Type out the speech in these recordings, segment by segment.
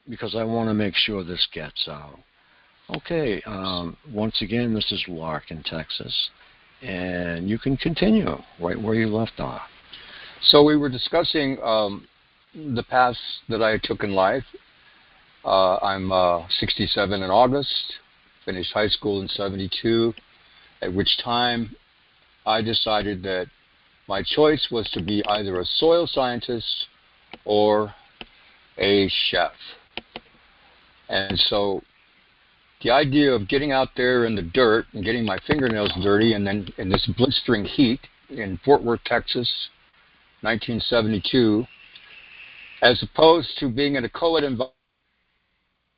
because I want to make sure this gets out. Okay, once again, this is Lark in Texas, and you can continue right where you left off. So we were discussing the paths that I took in life. I'm 67 in August, finished high school in 72, at which time I decided that my choice was to be either a soil scientist or a chef. And so the idea of getting out there in the dirt and getting my fingernails dirty and then in this blistering heat in Fort Worth, Texas, 1972, as opposed to being in a co-ed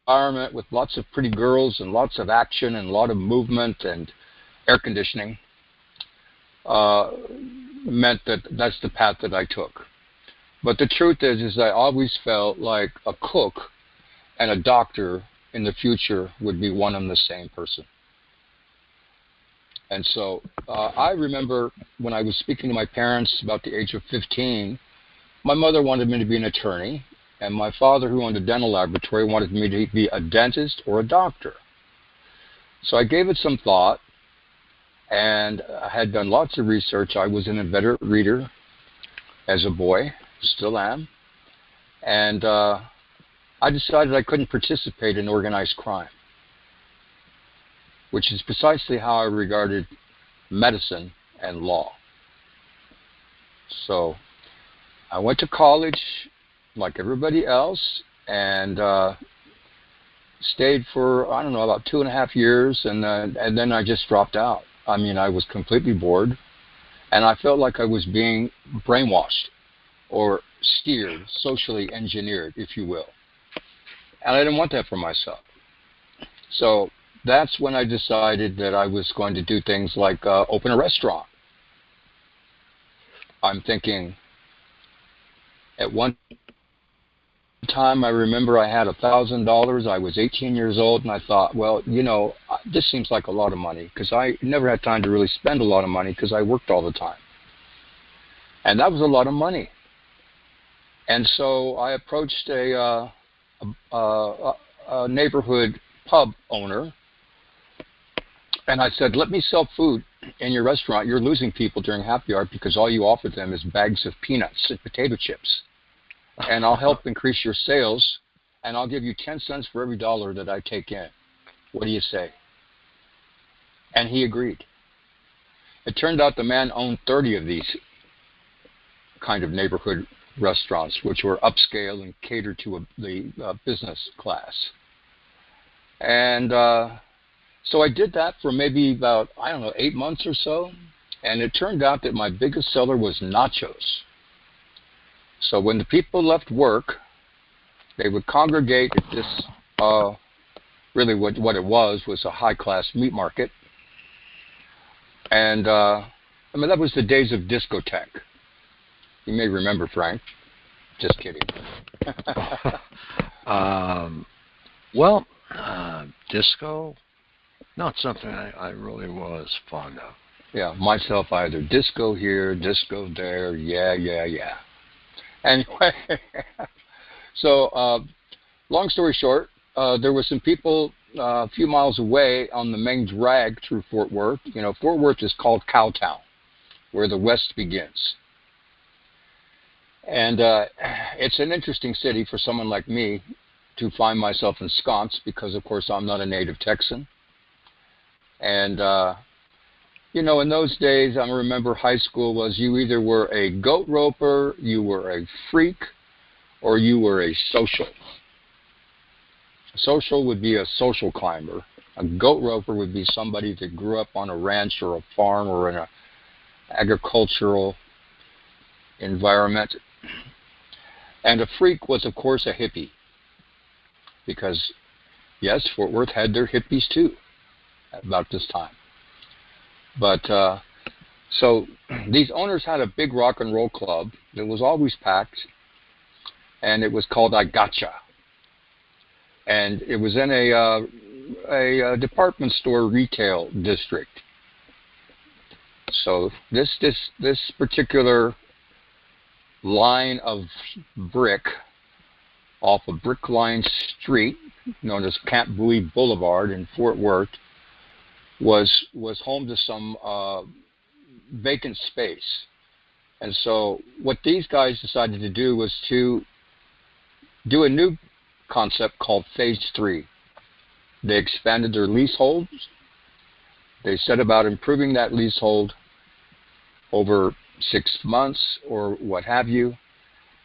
environment with lots of pretty girls and lots of action and a lot of movement and air conditioning, meant that that's the path that I took. But the truth is I always felt like a cook and a doctor in the future would be one and the same person. And so I remember when I was speaking to my parents about the age of 15, my mother wanted me to be an attorney, and my father, who owned a dental laboratory, wanted me to be a dentist or a doctor. So I gave it some thought, and I had done lots of research. I was an inveterate reader as a boy, still am, and I decided I couldn't participate in organized crime, which is precisely how I regarded medicine and law. So I went to college like everybody else and stayed for, I don't know, about 2.5 years, and then I just dropped out. I mean, I was completely bored, and I felt like I was being brainwashed or steered, socially engineered, if you will. And I didn't want that for myself. So that's when I decided that I was going to do things like open a restaurant. I'm thinking, at one time I remember I had $1,000. I was 18 years old, and I thought, well, you know, this seems like a lot of money, because I never had time to really spend a lot of money because I worked all the time. And that was a lot of money. And so I approached a neighborhood pub owner, and I said, let me sell food in your restaurant. You're losing people during happy hour because all you offer them is bags of peanuts and potato chips. And I'll help increase your sales, and I'll give you 10 cents for every dollar that I take in. What do you say? And he agreed. It turned out the man owned 30 of these kind of neighborhood restaurants, which were upscale and catered to the business class. And so I did that for maybe about, 8 months or so. And it turned out that my biggest seller was nachos. So when the people left work, they would congregate at this, really what it was a high-class meat market. And, that was the days of discotheque. You may remember, Frank. Just kidding. Disco, not something I really was fond of. Yeah, myself either. Disco here, disco there, yeah. Anyway, so long story short, there were some people a few miles away on the main drag through Fort Worth. You know, Fort Worth is called Cowtown, where the West begins. And it's an interesting city for someone like me to find myself ensconced because, of course, I'm not a native Texan. And, in those days, I remember high school was you either were a goat roper, you were a freak, or you were a social. A social would be a social climber. A goat roper would be somebody that grew up on a ranch or a farm or in an agricultural environment. And a freak was, of course, a hippie. Because, yes, Fort Worth had their hippies, too, about this time. But, so these owners had a big rock and roll club that was always packed, and it was called I Gotcha. And it was in a department store retail district. So this particular line of brick off of Brickline Street, known as Camp Bowie Boulevard in Fort Worth, was home to some vacant space. And so what these guys decided to do was to do a new concept called Phase 3. They expanded their leaseholds. They set about improving that leasehold over 6 months or what have you.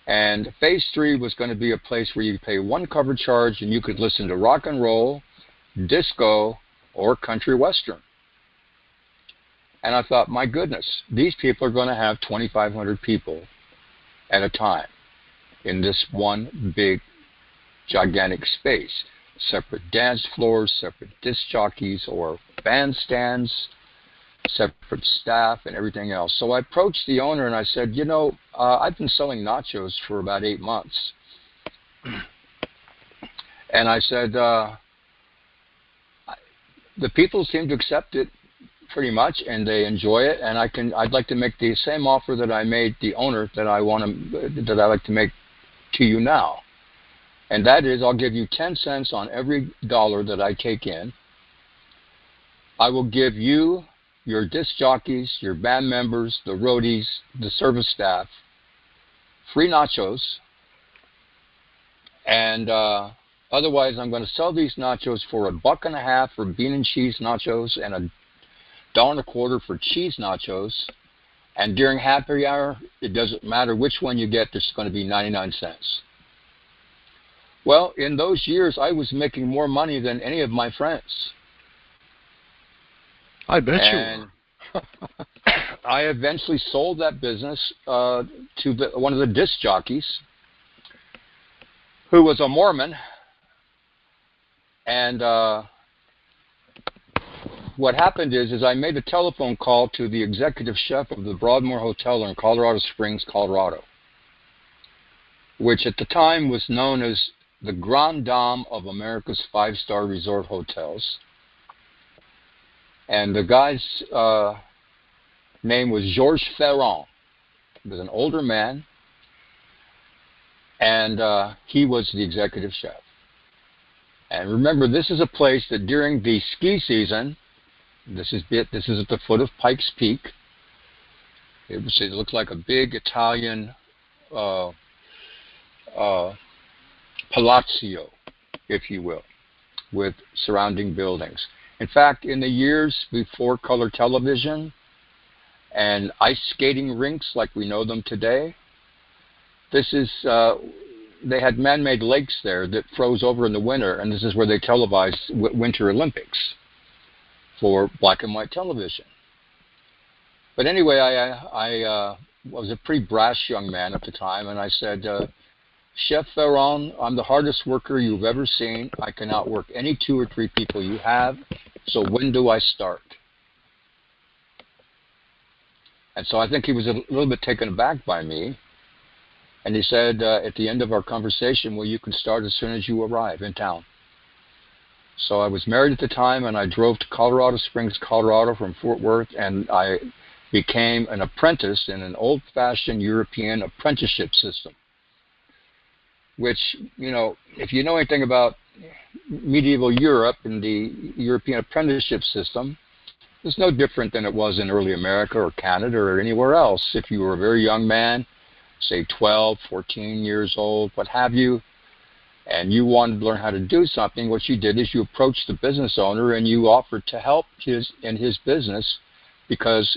And Phase 3 was going to be a place where you pay one cover charge and you could listen to rock and roll, disco, or country western. And I thought, my goodness, these people are going to have 2,500 people at a time in this one big, gigantic space. Separate dance floors, separate disc jockeys or bandstands, separate staff, and everything else. So I approached the owner and I said, you know, I've been selling nachos for about 8 months. And I said, the people seem to accept it pretty much, and they enjoy it. And I'd like to make the same offer that I made the owner that I'd like to make to you now. And that is, I'll give you 10 cents on every dollar that I take in. I will give you, your disc jockeys, your band members, the roadies, the service staff, free nachos. And otherwise, I'm going to sell these nachos for $1.50 for bean and cheese nachos and $1.25 for cheese nachos. And during happy hour, it doesn't matter which one you get, there's going to be 99 cents. Well, in those years, I was making more money than any of my friends. I bet you were. I eventually sold that business to one of the disc jockeys, who was a Mormon. And what happened is I made a telephone call to the executive chef of the Broadmoor Hotel in Colorado Springs, Colorado, which at the time was known as the Grand Dame of America's 5-star resort hotels. And the guy's name was Georges Ferrand. He was an older man, and he was the executive chef. And remember, this is a place that during the ski season, this is at the foot of Pikes Peak. It looked like a big Italian palazzo, if you will, with surrounding buildings. In fact, in the years before color television and ice skating rinks like we know them today, they had man-made lakes there that froze over in the winter, and this is where they televised Winter Olympics for black and white television. But anyway, I was a pretty brash young man at the time, and I said, Chef Ferrand, I'm the hardest worker you've ever seen. I can outwork any 2 or 3 people you have. So when do I start? And so I think he was a little bit taken aback by me. And he said at the end of our conversation, well, you can start as soon as you arrive in town. So I was married at the time, and I drove to Colorado Springs, Colorado from Fort Worth, and I became an apprentice in an old-fashioned European apprenticeship system. Which, you know, if you know anything about medieval Europe and the European apprenticeship system, it's no different than it was in early America or Canada or anywhere else. If you were a very young man, say 12, 14 years old, what have you, and you wanted to learn how to do something, what you did is you approached the business owner and you offered to help in his business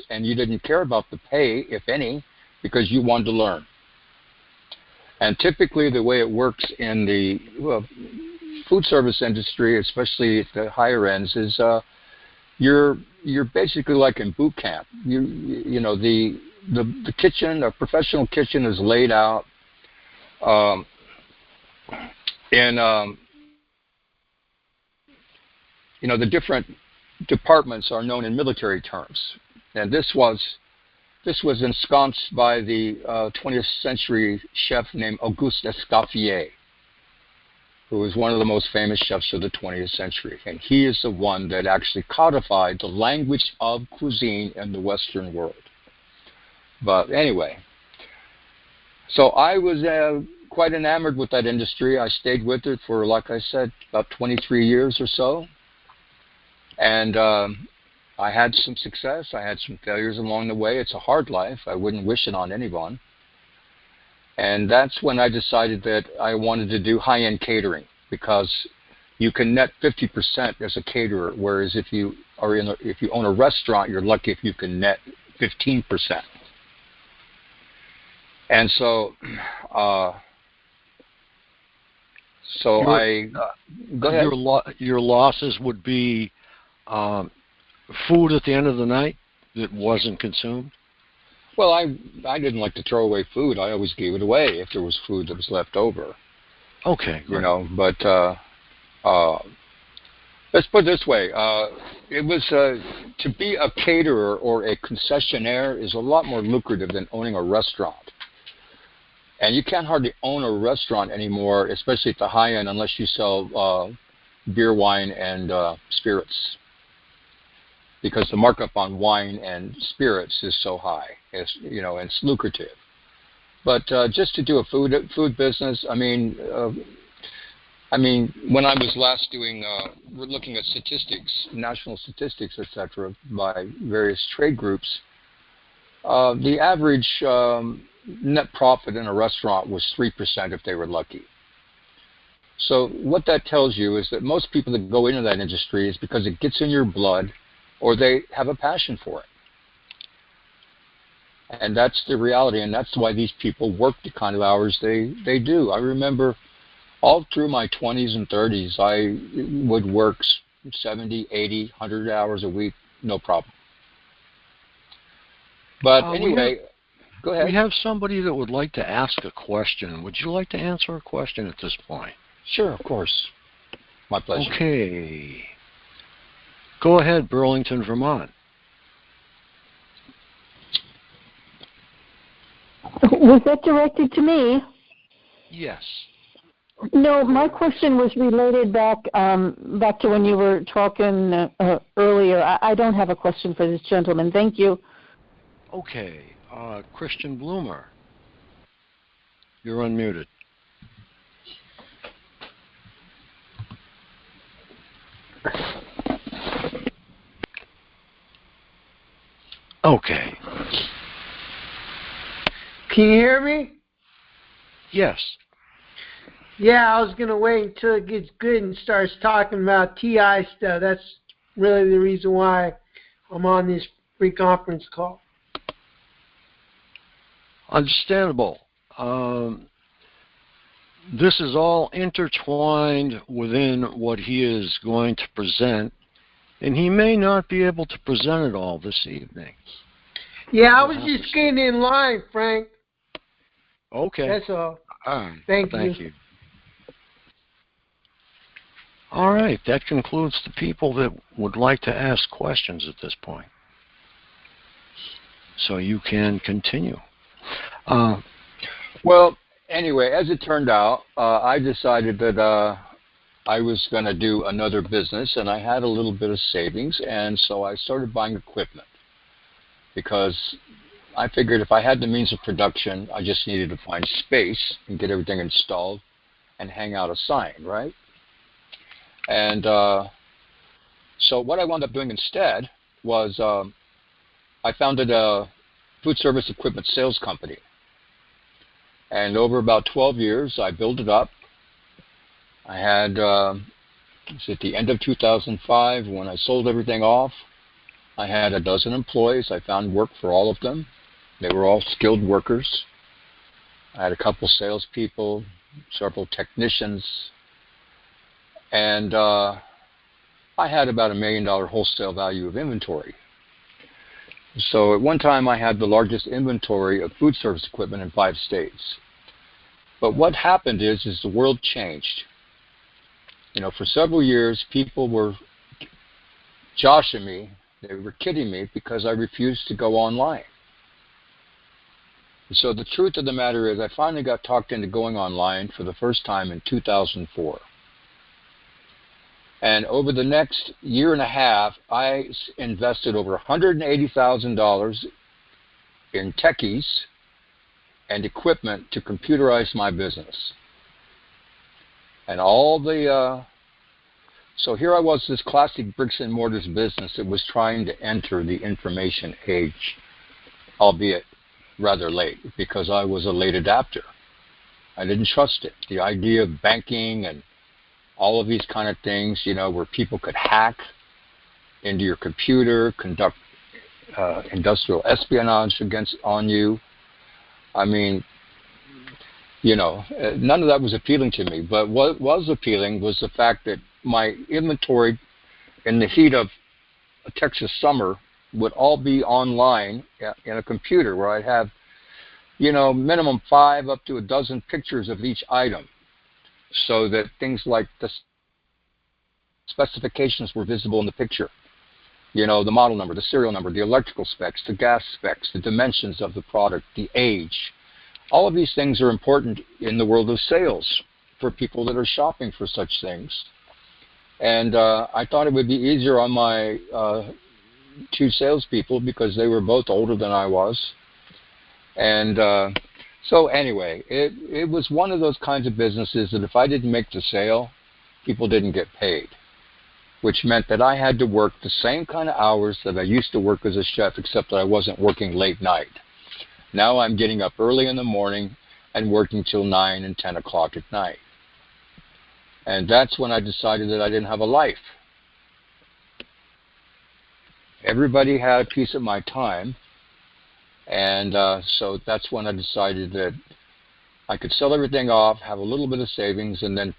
and you didn't care about the pay, if any, because you wanted to learn. And typically the way it works in the food service industry, especially at the higher ends, is you're basically like in boot camp. You know, the kitchen, a professional kitchen is laid out the different departments are known in military terms. And this was ensconced by the 20th century chef named Auguste Escoffier, who was one of the most famous chefs of the 20th century. And he is the one that actually codified the language of cuisine in the Western world. But anyway, so I was quite enamored with that industry. I stayed with it for, like I said, about 23 years or so. And I had some success. I had some failures along the way. It's a hard life. I wouldn't wish it on anyone. And that's when I decided that I wanted to do high-end catering, because you can net 50% as a caterer, whereas if you own a restaurant, you're lucky if you can net 15%. And so, go ahead. Your losses would be food at the end of the night that wasn't consumed? Well, I didn't like to throw away food. I always gave it away if there was food that was left over. Okay. You know, but let's put it this way. It was to be a caterer or a concessionaire is a lot more lucrative than owning a restaurant. And you can't hardly own a restaurant anymore, especially at the high end, unless you sell beer, wine, and spirits. Because the markup on wine and spirits is so high, it's, you know, and it's lucrative. But just to do a food business, I mean, when I was last doing, we're looking at statistics, national statistics, etc., by various trade groups, the average net profit in a restaurant was 3% if they were lucky. So what that tells you is that most people that go into that industry is because it gets in your blood, or they have a passion for it. And that's the reality, and that's why these people work the kind of hours they do. I remember all through my 20s and 30s, I would work 70, 80, 100 hours a week, no problem. But anyway, go ahead. We have somebody that would like to ask a question. Would you like to answer a question at this point? Sure, of course. My pleasure. Okay. Go ahead, Burlington, Vermont. Was that directed to me? Yes. No, my question was related back to when you were talking earlier. I don't have a question for this gentleman. Thank you. Okay. Christian Bloomer. You're unmuted. Okay. Can you hear me? Yes. Yeah, I was going to wait until it gets good and starts talking about TI stuff. That's really the reason why I'm on this free conference call. Understandable. This is all intertwined within what he is going to present, and he may not be able to present it all this evening. Yeah, I was just getting in line, Frank. Okay. That's all. Thank you. All right, that concludes the people that would like to ask questions at this point. So you can continue. Well, anyway, as it turned out, I decided that I was going to do another business, and I had a little bit of savings, and so I started buying equipment because I figured if I had the means of production, I just needed to find space and get everything installed and hang out a sign, right? And so what I wound up doing instead was I founded a food service equipment sales company. And over about 12 years, I built it up. I had, at the end of 2005, when I sold everything off, I had a dozen employees. I found work for all of them. They were all skilled workers. I had a couple salespeople, several technicians, and I had about $1 million wholesale value of inventory. So at one time I had the largest inventory of food service equipment in 5 states. But what happened is the world changed. You know, for several years people were joshing me, they were kidding me because I refused to go online. And so the truth of the matter is I finally got talked into going online for the first time in 2004. And over the next year and a half, I invested over $180,000 in techies and equipment to computerize my business. And all the, so here I was, this classic bricks and mortars business that was trying to enter the information age, albeit rather late, because I was a late adapter. I didn't trust it. The idea of banking and all of these kind of things, you know, where people could hack into your computer, conduct industrial espionage on you. I mean, you know, none of that was appealing to me. But what was appealing was the fact that my inventory in the heat of a Texas summer would all be online in a computer where I'd have, you know, minimum 5 up to a dozen pictures of each item, so that things like the specifications were visible in the picture. You know, the model number, the serial number, the electrical specs, the gas specs, the dimensions of the product, the age. All of these things are important in the world of sales for people that are shopping for such things. And I thought it would be easier on my 2 salespeople because they were both older than I was. And so anyway, it was one of those kinds of businesses that if I didn't make the sale, people didn't get paid, which meant that I had to work the same kind of hours that I used to work as a chef, except that I wasn't working late night. Now I'm getting up early in the morning and working till 9 and 10 o'clock at night. And that's when I decided that I didn't have a life. Everybody had a piece of my time. And so that's when I decided that I could sell everything off, have a little bit of savings, and then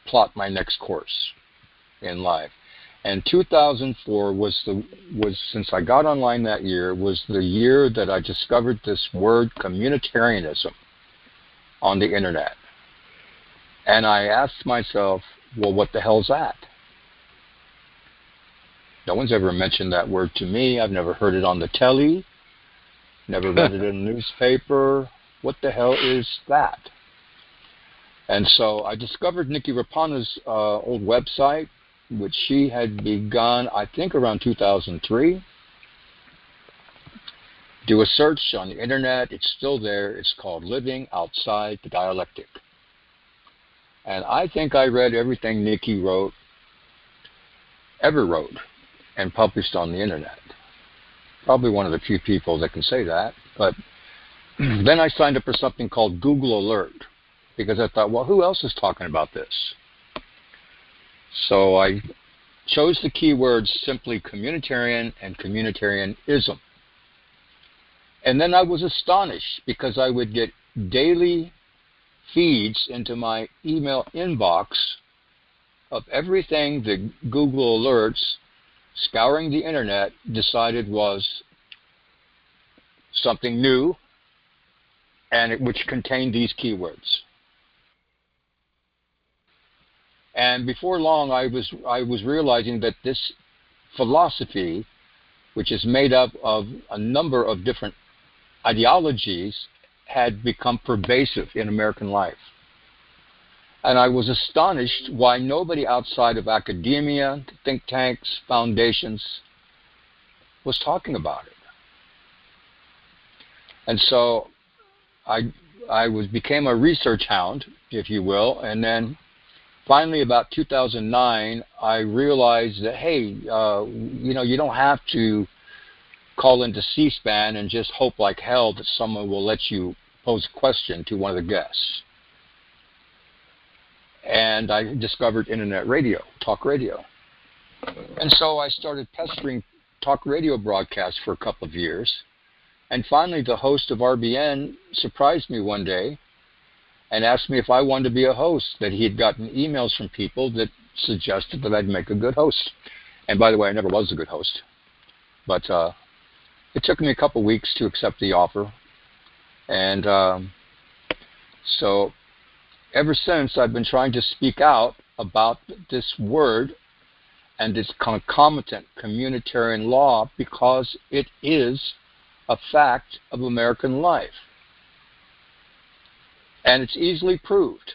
plot my next course in life. And 2004 was since I got online that year, was the year that I discovered this word communitarianism on the internet. And I asked myself, well, what the hell's that? No one's ever mentioned that word to me. I've never heard it on the telly, never read it in a newspaper. What the hell is that? And so I discovered Nikki Rapana's old website, which she had begun, I think, around 2003. Do a search on the internet. It's still there. It's called Living Outside the Dialectic. And I think I read everything Nikki ever wrote, and published on the internet. Probably one of the few people that can say that. But then I signed up for something called Google Alert, because I thought, well, who else is talking about this? So I chose the keywords simply communitarian and communitarianism. And then I was astonished because I would get daily feeds into my email inbox of everything that Google Alerts, scouring the internet, decided was something new, and which contained these keywords. And before long, I was realizing that this philosophy, which is made up of a number of different ideologies, had become pervasive in American life. And I was astonished why nobody outside of academia, think tanks, foundations, was talking about it. And so I became a research hound, if you will, and then finally, about 2009, I realized that, hey, you know, you don't have to call into C-SPAN and just hope like hell that someone will let you pose a question to one of the guests. And I discovered internet radio, talk radio. And so I started pestering talk radio broadcasts for a couple of years. And finally, the host of RBN surprised me one day and asked me if I wanted to be a host, that he had gotten emails from people that suggested that I'd make a good host. And by the way, I never was a good host. But it took me a couple weeks to accept the offer. And so ever since, I've been trying to speak out about this word and its concomitant communitarian law because it is a fact of American life. And it's easily proved.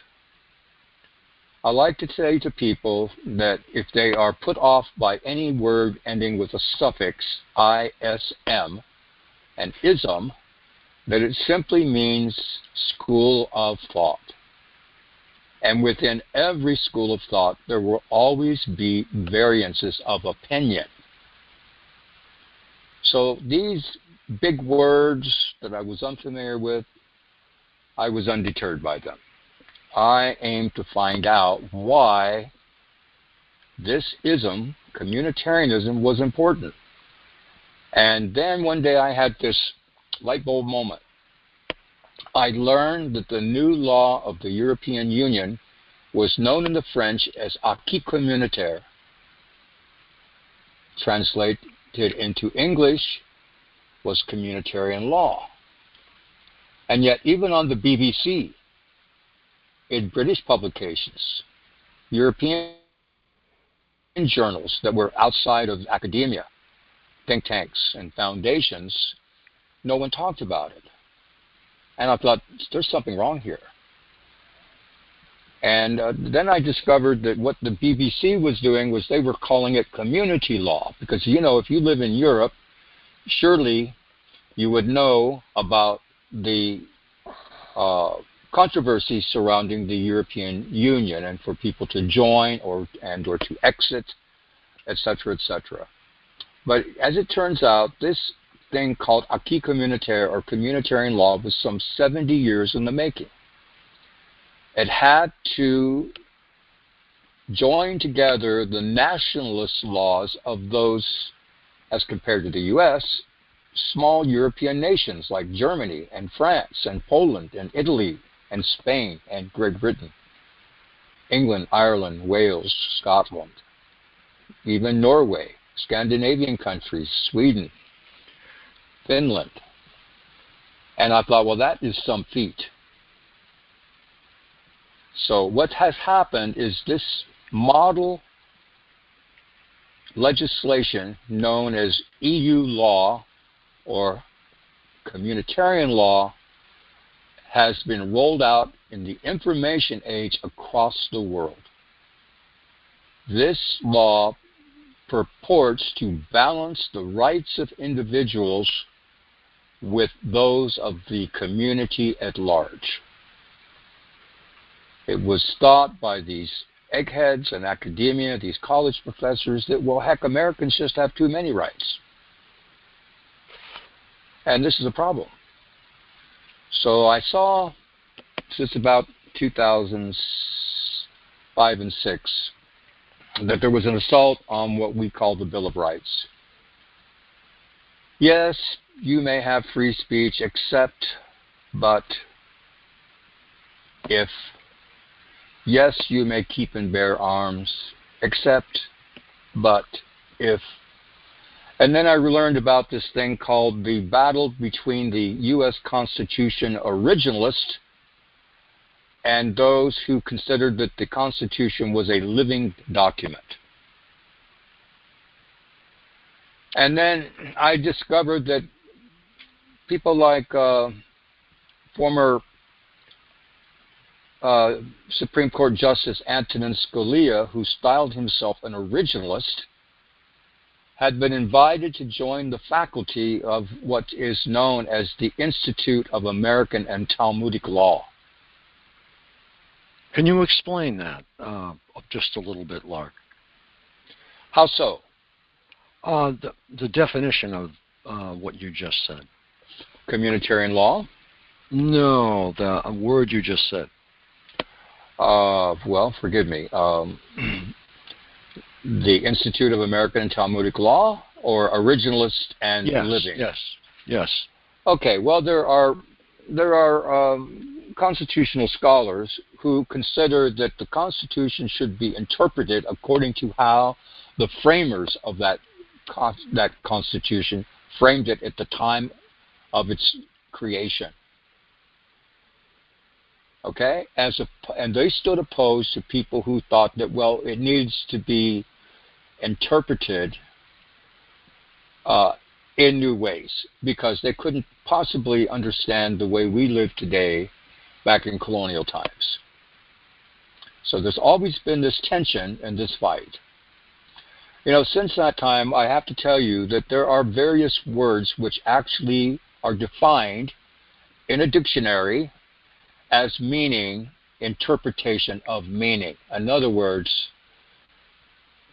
I like to say to people that if they are put off by any word ending with a suffix, ism, and ism, that it simply means school of thought. And within every school of thought, there will always be variances of opinion. So these big words that I was unfamiliar with, I was undeterred by them. I aimed to find out why this ism, communitarianism, was important. And then one day I had this light bulb moment. I learned that the new law of the European Union was known in the French as acquis communautaire. Translated into English was communitarian law. And yet even on the BBC, in British publications, European journals that were outside of academia, think tanks and foundations, no one talked about it. And I thought, there's something wrong here. And then I discovered that what the BBC was doing was they were calling it community law. Because, you know, if you live in Europe, surely you would know about the controversy surrounding the European Union and for people to join or to exit, etc., etc. But as it turns out, this thing called acquis communautaire or communitarian law was some 70 years in the making. It had to join together the nationalist laws of those, as compared to the U.S., small European nations like Germany and France and Poland and Italy and Spain and Great Britain, England, Ireland, Wales, Scotland, even Norway, Scandinavian countries, Sweden, Finland. And I thought, well, that is some feat. So what has happened is this model legislation known as EU law or communitarian law has been rolled out in the information age across the world. This law purports to balance the rights of individuals with those of the community at large. It was thought by these eggheads and academia, these college professors, that, well, heck, Americans just have too many rights. And this is a problem. So I saw, since about 2005 and 6, that there was an assault on what we call the Bill of Rights. Yes, you may have free speech, except, but, if. Yes, you may keep and bear arms, except, but, if. And then I learned about this thing called the battle between the U.S. Constitution originalists and those who considered that the Constitution was a living document. And then I discovered that people like former Supreme Court Justice Antonin Scalia, who styled himself an originalist, had been invited to join the faculty of what is known as the Institute of American and Talmudic Law. Can you explain that just a little bit, Lark? How so? The definition of what you just said. Communitarian law? No, the word you just said. Well, forgive me. The Institute of American and Talmudic Law, or originalist and living? Yes. Okay. Well, there are constitutional scholars who consider that the Constitution should be interpreted according to how the framers of that Constitution framed it at the time of its creation. Okay? And they stood opposed to people who thought that, well, it needs to be interpreted in new ways, because they couldn't possibly understand the way we live today back in colonial times. So there's always been this tension and this fight. You know, since that time, I have to tell you that there are various words which actually are defined in a dictionary as meaning interpretation of meaning. In other words,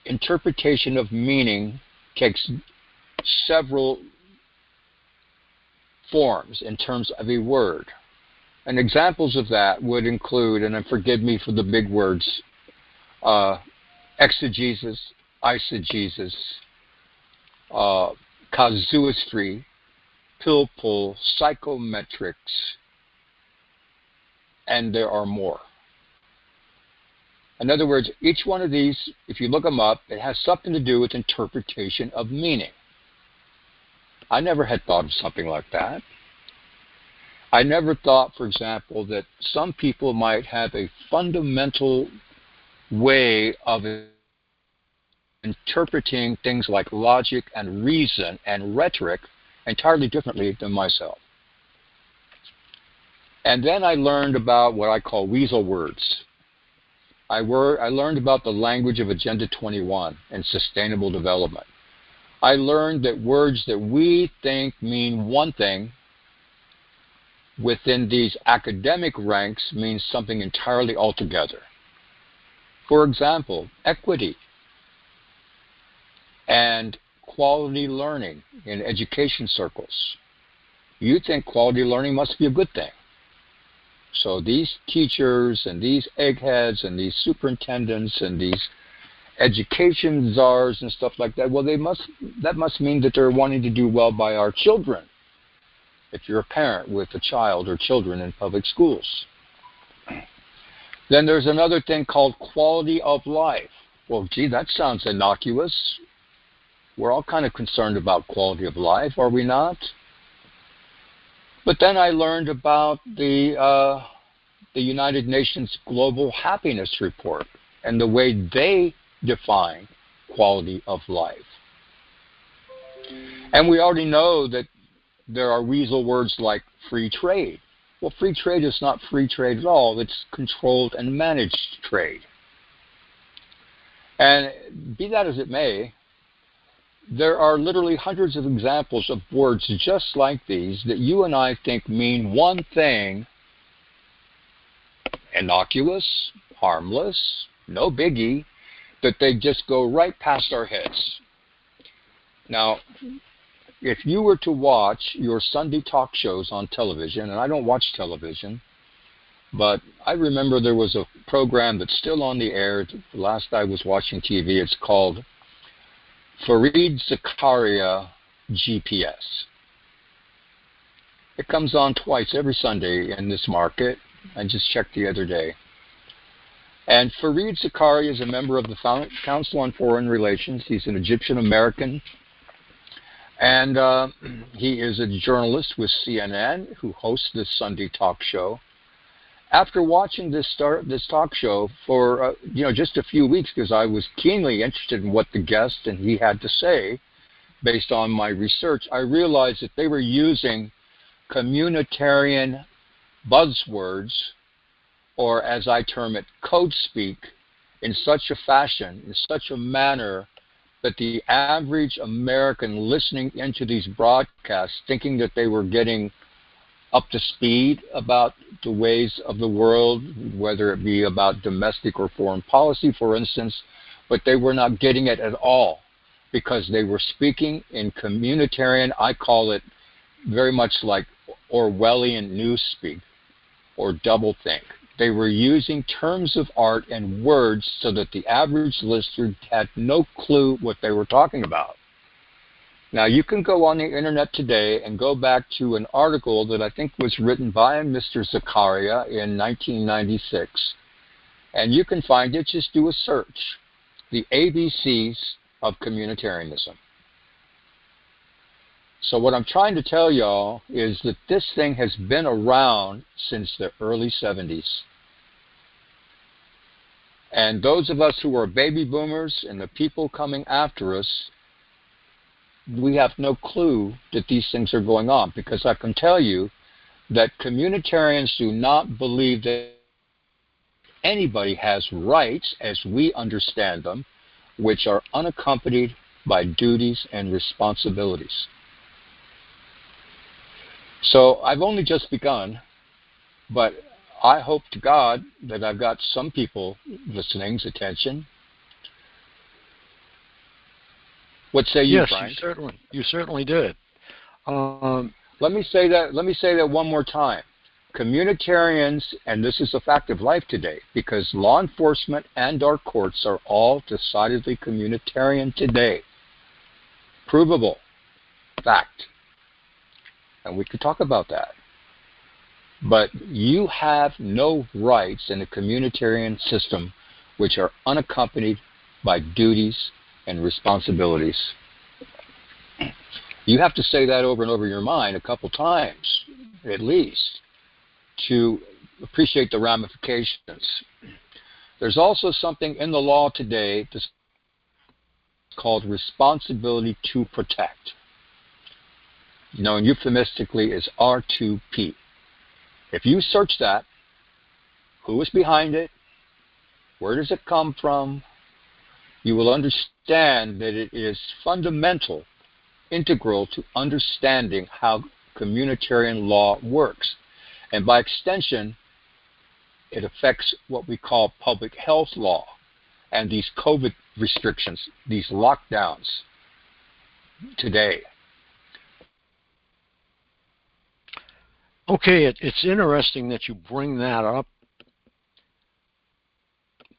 interpretation of meaning takes several forms in terms of a word. And examples of that would include, and forgive me for the big words, exegesis, eisegesis, casuistry, pill pull, psychometrics, and there are more. In other words, each one of these, if you look them up, it has something to do with interpretation of meaning. I never had thought of something like that. I never thought, for example, that some people might have a fundamental way of interpreting things like logic and reason and rhetoric entirely differently than myself. And then I learned about what I call weasel words. I learned about the language of Agenda 21 and sustainable development. I learned that words that we think mean one thing within these academic ranks means something entirely altogether. For example, equity and quality learning in education circles. You think quality learning must be a good thing. So these teachers and these eggheads and these superintendents and these education czars and stuff like that, well, that must mean that they're wanting to do well by our children. If you're a parent with a child or children in public schools. Then there's another thing called quality of life. Well, gee, that sounds innocuous. We're all kind of concerned about quality of life, are we not? But then I learned about the United Nations Global Happiness Report and the way they define quality of life. And we already know that there are weasel words like free trade. Well, free trade is not free trade at all. It's controlled and managed trade. And be that as it may, there are literally hundreds of examples of words just like these that you and I think mean one thing, innocuous, harmless, no biggie, that they just go right past our heads. Now, if you were to watch your Sunday talk shows on television, and I don't watch television, but I remember there was a program that's still on the air. The last I was watching TV, it's called Fareed Zakaria GPS. It comes on twice every Sunday in this market. I just checked the other day. And Fareed Zakaria is a member of the Council on Foreign Relations. He's an Egyptian-American. And he is a journalist with CNN who hosts this Sunday talk show. After watching this talk show for just a few weeks, because I was keenly interested in what the guest and he had to say based on my research, I realized that they were using communitarian buzzwords, or as I term it, code speak, in such a fashion, in such a manner that the average American listening into these broadcasts, thinking that they were getting up to speed about the ways of the world, whether it be about domestic or foreign policy, for instance, but they were not getting it at all because they were speaking in communitarian, I call it very much like Orwellian newspeak or doublethink. They were using terms of art and words so that the average listener had no clue what they were talking about. Now, you can go on the internet today and go back to an article that I think was written by Mr. Zakaria in 1996. And you can find it, just do a search. The ABCs of Communitarianism. So what I'm trying to tell y'all is that this thing has been around since the early 70s. And those of us who are baby boomers and the people coming after us, we have no clue that these things are going on, because I can tell you that communitarians do not believe that anybody has rights as we understand them, which are unaccompanied by duties and responsibilities. So I've only just begun, but I hope to God that I've got some people listening's attention. What say you, Yes, Frank? you certainly did. Let me say that one more time. Communitarians, and this is a fact of life today, because law enforcement and our courts are all decidedly communitarian today. Provable. Fact. And we could talk about that. But you have no rights in a communitarian system which are unaccompanied by duties and responsibilities. You have to say that over and over in your mind a couple times, at least, to appreciate the ramifications. There's also something in the law today that's called responsibility to protect. Known euphemistically as R2P. If you search that, who is behind it, where does it come from, you will understand that it is fundamental, integral to understanding how communitarian law works. And by extension, it affects what we call public health law and these COVID restrictions, these lockdowns today. Okay, it's interesting that you bring that up.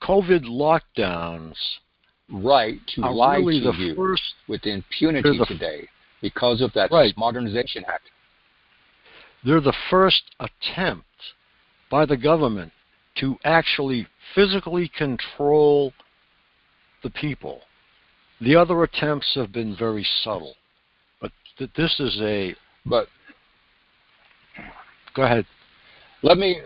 COVID lockdowns right to lie really to you with impunity today because of that Modernization Act. They're the first attempt by the government to actually physically control the people. The other attempts have been very subtle, but this is a. But go ahead. Let me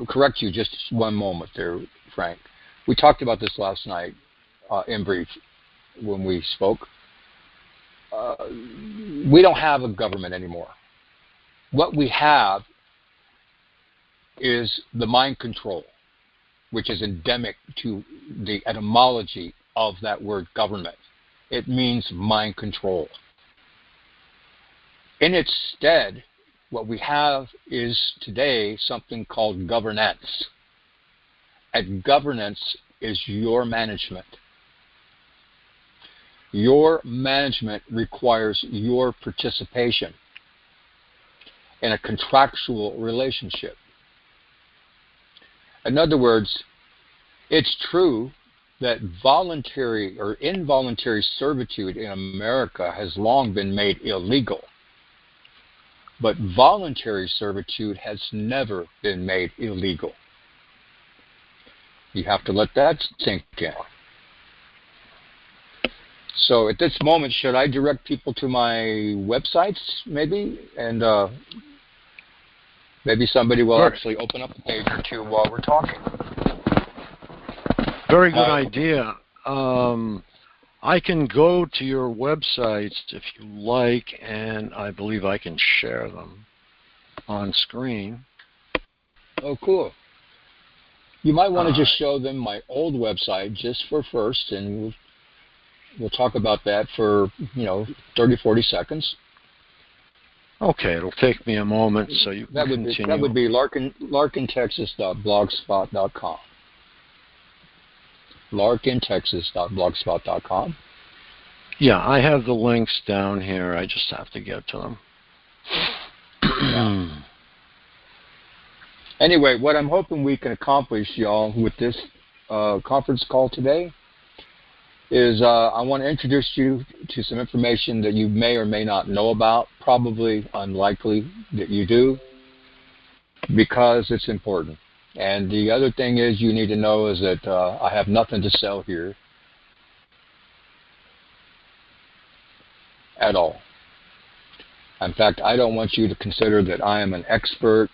correct you just one moment there, Frank. We talked about this last night in brief when we spoke. We don't have a government anymore. What we have is the mind control, which is endemic to the etymology of that word government. It means mind control. In its stead, what we have is today something called governance. And governance is your management. Your management requires your participation in a contractual relationship. In other words, it's true that voluntary or involuntary servitude in America has long been made illegal. But voluntary servitude has never been made illegal. You have to let that sink in. So at this moment, should I direct people to my websites, maybe? And maybe somebody will actually open up a page or two while we're talking. Very good idea. I can go to your websites if you like, and I believe I can share them on screen. Oh, cool. You might want to just show them my old website just for first, and we'll talk about that for 30, 40 seconds. Okay, it'll take me a moment, so you can continue. That would be larkintexas.blogspot.com. larkintexas.blogspot.com. Yeah, I have the links down here. I just have to get to them. Anyway, what I'm hoping we can accomplish, y'all, with this conference call today is I want to introduce you to some information that you may or may not know about, probably unlikely that you do, because it's important. And the other thing is you need to know is that I have nothing to sell here at all. In fact, I don't want you to consider that I am an expert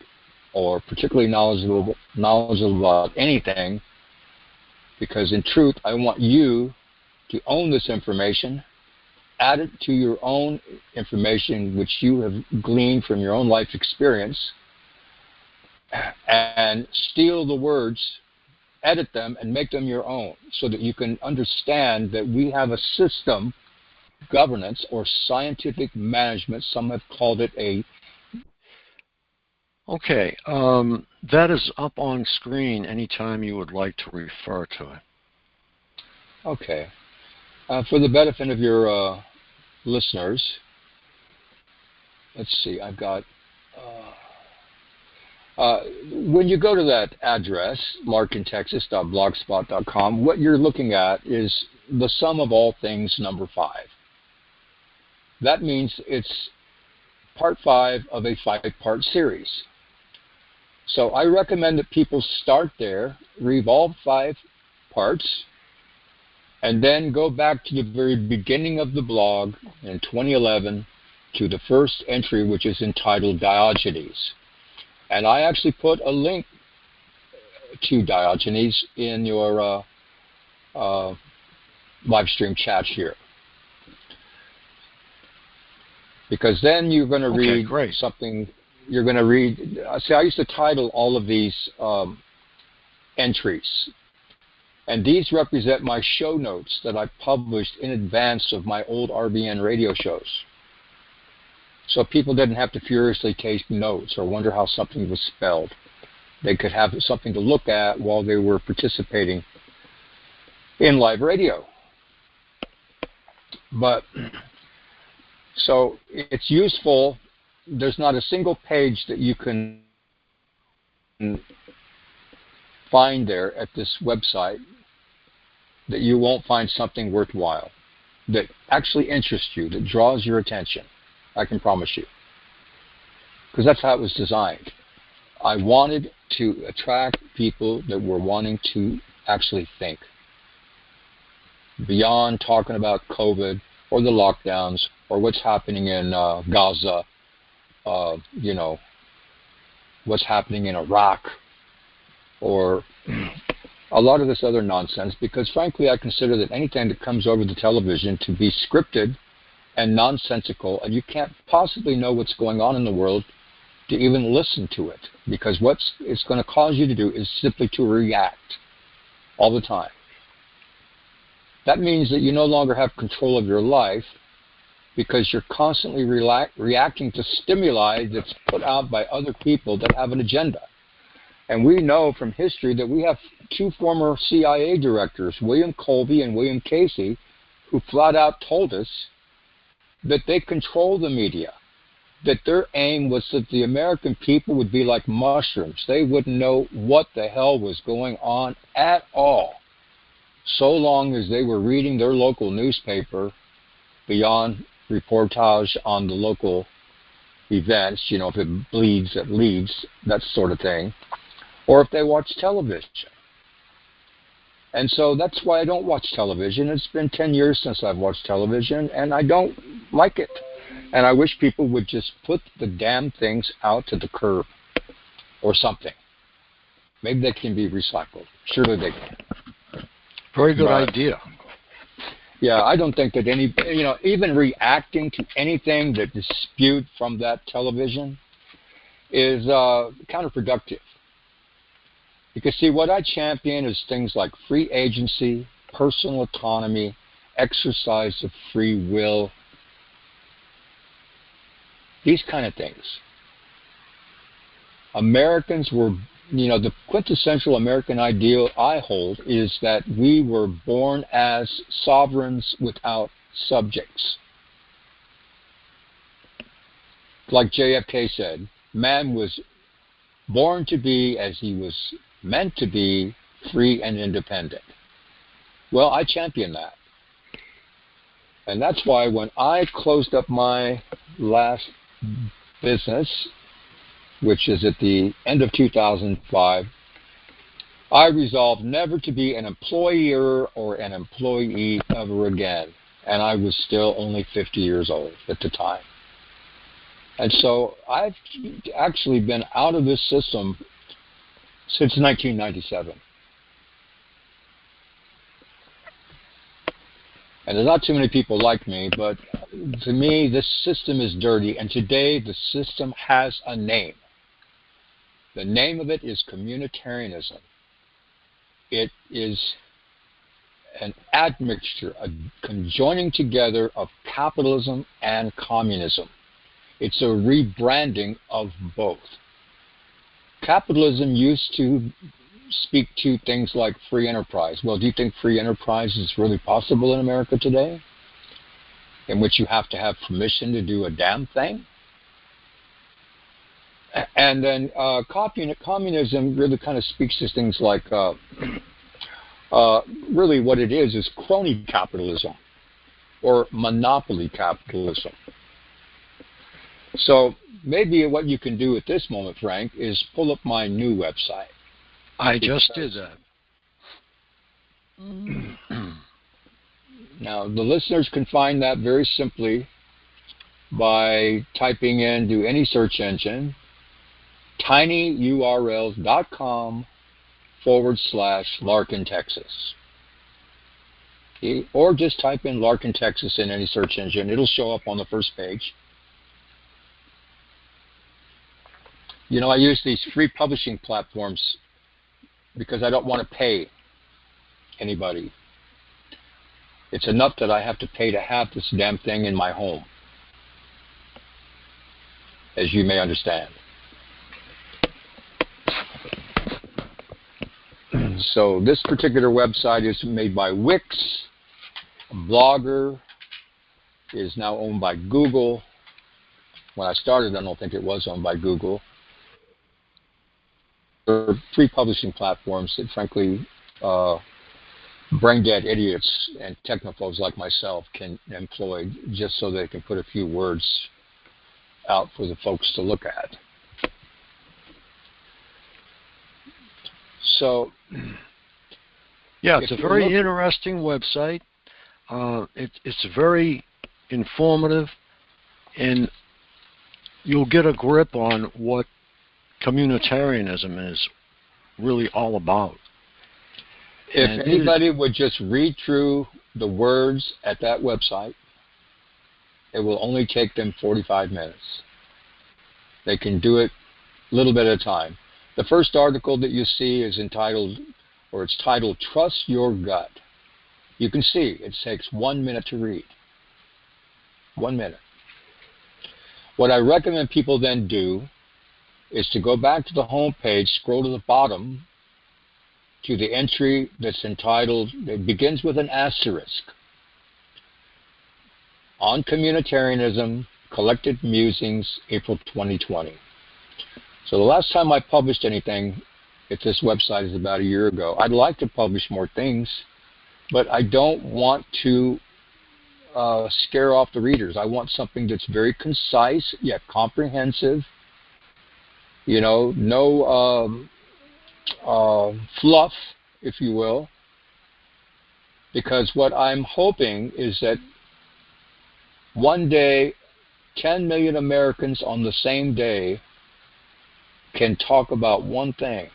or particularly knowledgeable about anything, because in truth, I want you to own this information, add it to your own information which you have gleaned from your own life experience, and steal the words, edit them, and make them your own, so that you can understand that we have a system governance or scientific management. Some have called it a... Okay, that is up on screen anytime you would like to refer to it. Okay. For the benefit of your listeners, let's see, I've got... when you go to that address, larkintexas.blogspot.com, what you're looking at is the sum of all things number 5. That means it's part 5 of a 5-part series. So I recommend that people start there, read all 5 parts, and then go back to the very beginning of the blog in 2011 to the first entry, which is entitled Diogenes. And I actually put a link to Diogenes in your live stream chat here. Because then you're going to read something, you're going to read, see, I used to title all of these entries. And these represent my show notes that I published in advance of my old RBN radio shows. So people didn't have to furiously take notes or wonder how something was spelled. They could have something to look at while they were participating in live radio. But, so it's useful. There's not a single page that you can find there at this website that you won't find something worthwhile, that actually interests you, that draws your attention. I can promise you. Because that's how it was designed. I wanted to attract people that were wanting to actually think. Beyond talking about COVID or the lockdowns or what's happening in Gaza, you know, what's happening in Iraq, or a lot of this other nonsense, because frankly I consider that anything that comes over the television to be scripted and nonsensical, and you can't possibly know what's going on in the world to even listen to it, because what it's going to cause you to do is simply to react all the time. That means that you no longer have control of your life because you're constantly reacting to stimuli that's put out by other people that have an agenda. And we know from history that we have 2 former CIA directors, William Colby and William Casey, who flat out told us that they control the media, that their aim was that the American people would be like mushrooms. They wouldn't know what the hell was going on at all, so long as they were reading their local newspaper beyond reportage on the local events, you know, if it bleeds, it leads, that sort of thing, or if they watch television. And so that's why I don't watch television. It's been 10 years since I've watched television, and I don't like it. And I wish people would just put the damn things out to the curb or something. Maybe they can be recycled. Surely they can. Very good idea. Yeah, I don't think that any, you know, even reacting to anything that is spewed from that television is counterproductive. Because, see, what I champion is things like free agency, personal autonomy, exercise of free will, these kind of things. Americans were, you know, the quintessential American ideal I hold is that we were born as sovereigns without subjects. Like JFK said, man was born to be as he was meant to be, free and independent. Well, I champion that. And that's why when I closed up my last business, which is at the end of 2005, I resolved never to be an employer or an employee ever again. And I was still only 50 years old at the time. And so I've actually been out of this system since 1997. And there's not too many people like me, but to me, this system is dirty. And today, the system has a name. The name of it is Communitarianism. It is an admixture, a conjoining together of capitalism and communism. It's a rebranding of both. Capitalism used to speak to things like free enterprise. Well, do you think free enterprise is really possible in America today? In which you have to have permission to do a damn thing? And then communism really kind of speaks to things like really what it is crony capitalism or monopoly capitalism. So maybe what you can do at this moment, Frank, is pull up my new website. I just did that. Now, the listeners can find that very simply by typing into any search engine, tinyurls.com/Lark in Texas. Okay? Or just type in Lark in Texas in any search engine. It'll show up on the first page. You know, I use these free publishing platforms because I don't want to pay anybody. It's enough that I have to pay to have this damn thing in my home, as you may understand. So this particular website is made by Wix. Blogger is now owned by Google. When I started, I don't think it was owned by Google. There are free publishing platforms that, frankly, brain-dead idiots and technophobes like myself can employ just so they can put a few words out for the folks to look at. So, yeah, it's a very interesting website. It's very informative, and you'll get a grip on what communitarianism is really all about. If anybody would just read through the words at that website, it will only take them 45 minutes. They can do it a little bit at a time. The first article that you see is entitled, or it's titled, Trust Your Gut. You can see it takes 1 minute to read. 1 minute. What I recommend people then do is to go back to the home page, scroll to the bottom, to the entry that's entitled, it begins with an asterisk, on Communitarianism, Collected Musings, April 2020. So the last time I published anything at this website is about a year ago. I'd like to publish more things, but I don't want to scare off the readers. I want something that's very concise, yet comprehensive, you know, no fluff, if you will, because what I'm hoping is that one day 10 million Americans on the same day can talk about one thing: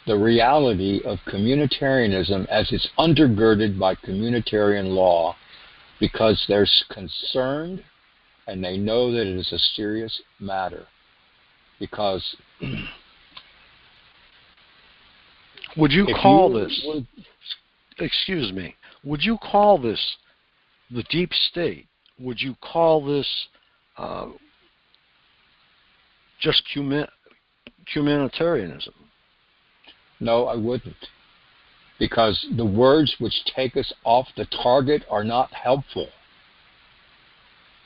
the reality of communitarianism as it's undergirded by communitarian law, because they're concerned and they know that it is a serious matter. Because would you call this, excuse me, would you call this the deep state? Would you call this just communitarianism? No, I wouldn't. Because the words which take us off the target are not helpful.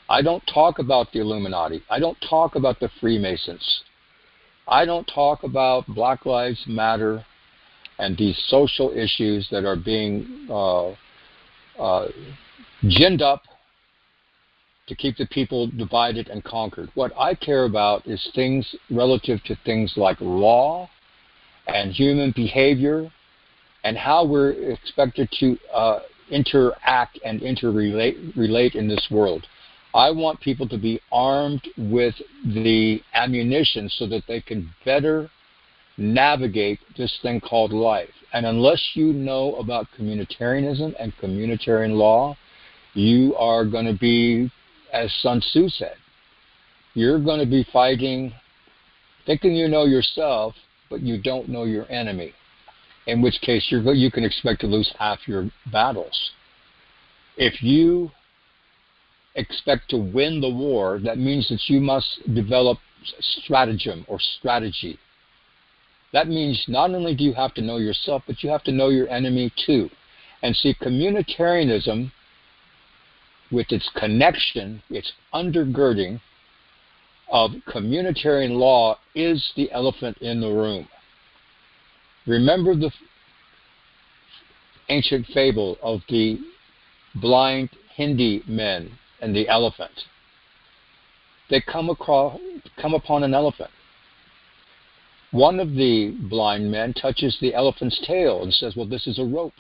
I don't talk about the Illuminati. I don't talk about the Freemasons. I don't talk about Black Lives Matter and these social issues that are being ginned up to keep the people divided and conquered. What I care about is things relative to things like law and human behavior and how we're expected to interact and interrelate in this world. I want people to be armed with the ammunition so that they can better navigate this thing called life. And unless you know about communitarianism and communitarian law, you are going to be, as Sun Tzu said, you're going to be fighting, thinking you know yourself, but you don't know your enemy. in which case you can expect to lose half your battles. If you expect to win the war, that means that you must develop stratagem or strategy. That means not only do you have to know yourself, but you have to know your enemy too. And see, communitarianism, with its connection, its undergirding of communitarian law, is the elephant in the room. Remember the ancient fable of the blind Hindi men and the elephant. They come upon an elephant. One of the blind men touches the elephant's tail and says, well, this is a rope.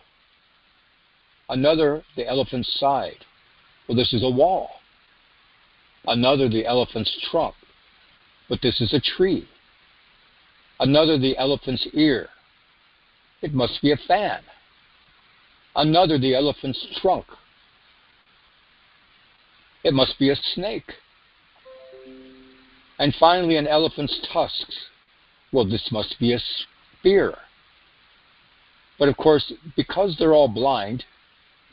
Another, the elephant's side. Well, this is a wall. Another, the elephant's trunk. But this is a tree. Another, the elephant's ear. It must be a fan. Another, the elephant's trunk. It must be a snake. And finally, an elephant's tusks. Well, this must be a spear. But of course, because they're all blind,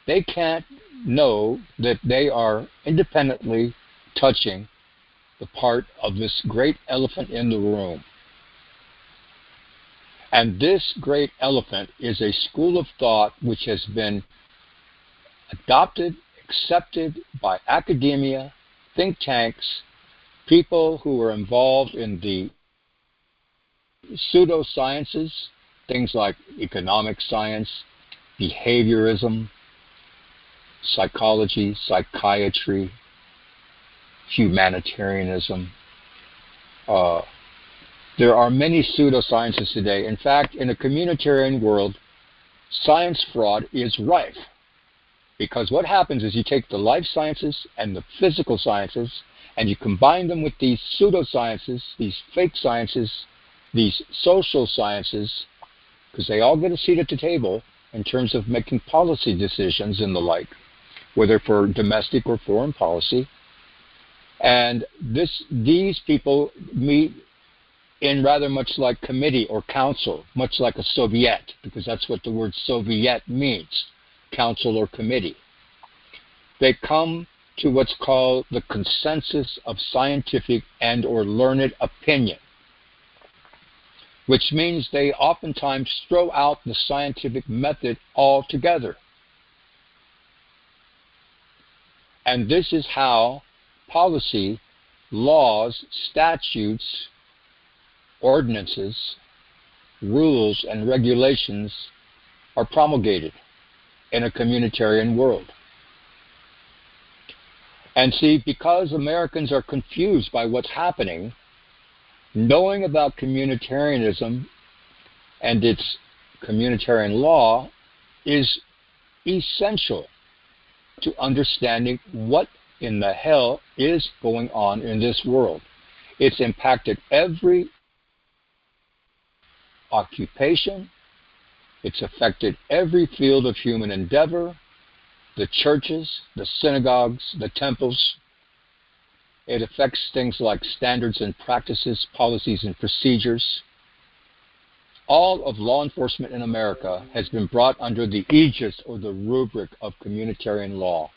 they can't know that they are independently touching the part of this great elephant in the room. And this great elephant is a school of thought which has been adopted, accepted by academia, think tanks, people who are involved in the pseudosciences, things like economic science, behaviorism, psychology, psychiatry, humanitarianism. There are many pseudosciences today. In fact, in a communitarian world, science fraud is rife. Because what happens is you take the life sciences and the physical sciences and you combine them with these pseudosciences, these fake sciences, these social sciences, because they all get a seat at the table in terms of making policy decisions and the like, whether for domestic or foreign policy. And these people meet in rather much like committee or council, much like a Soviet, because that's what the word Soviet means, council or committee. They come to what's called the consensus of scientific and or learned opinion, which means they oftentimes throw out the scientific method altogether. And this is how policy, laws, statutes, ordinances, rules, and regulations are promulgated in a communitarian world. And see, because Americans are confused by what's happening, knowing about communitarianism and its communitarian law is essential to understanding what in the hell is going on in this world. It's impacted every occupation. It's affected every field of human endeavor, the churches, the synagogues, the temples. It affects things like standards and practices, policies and procedures. All of law enforcement in America has been brought under the aegis or the rubric of communitarian law.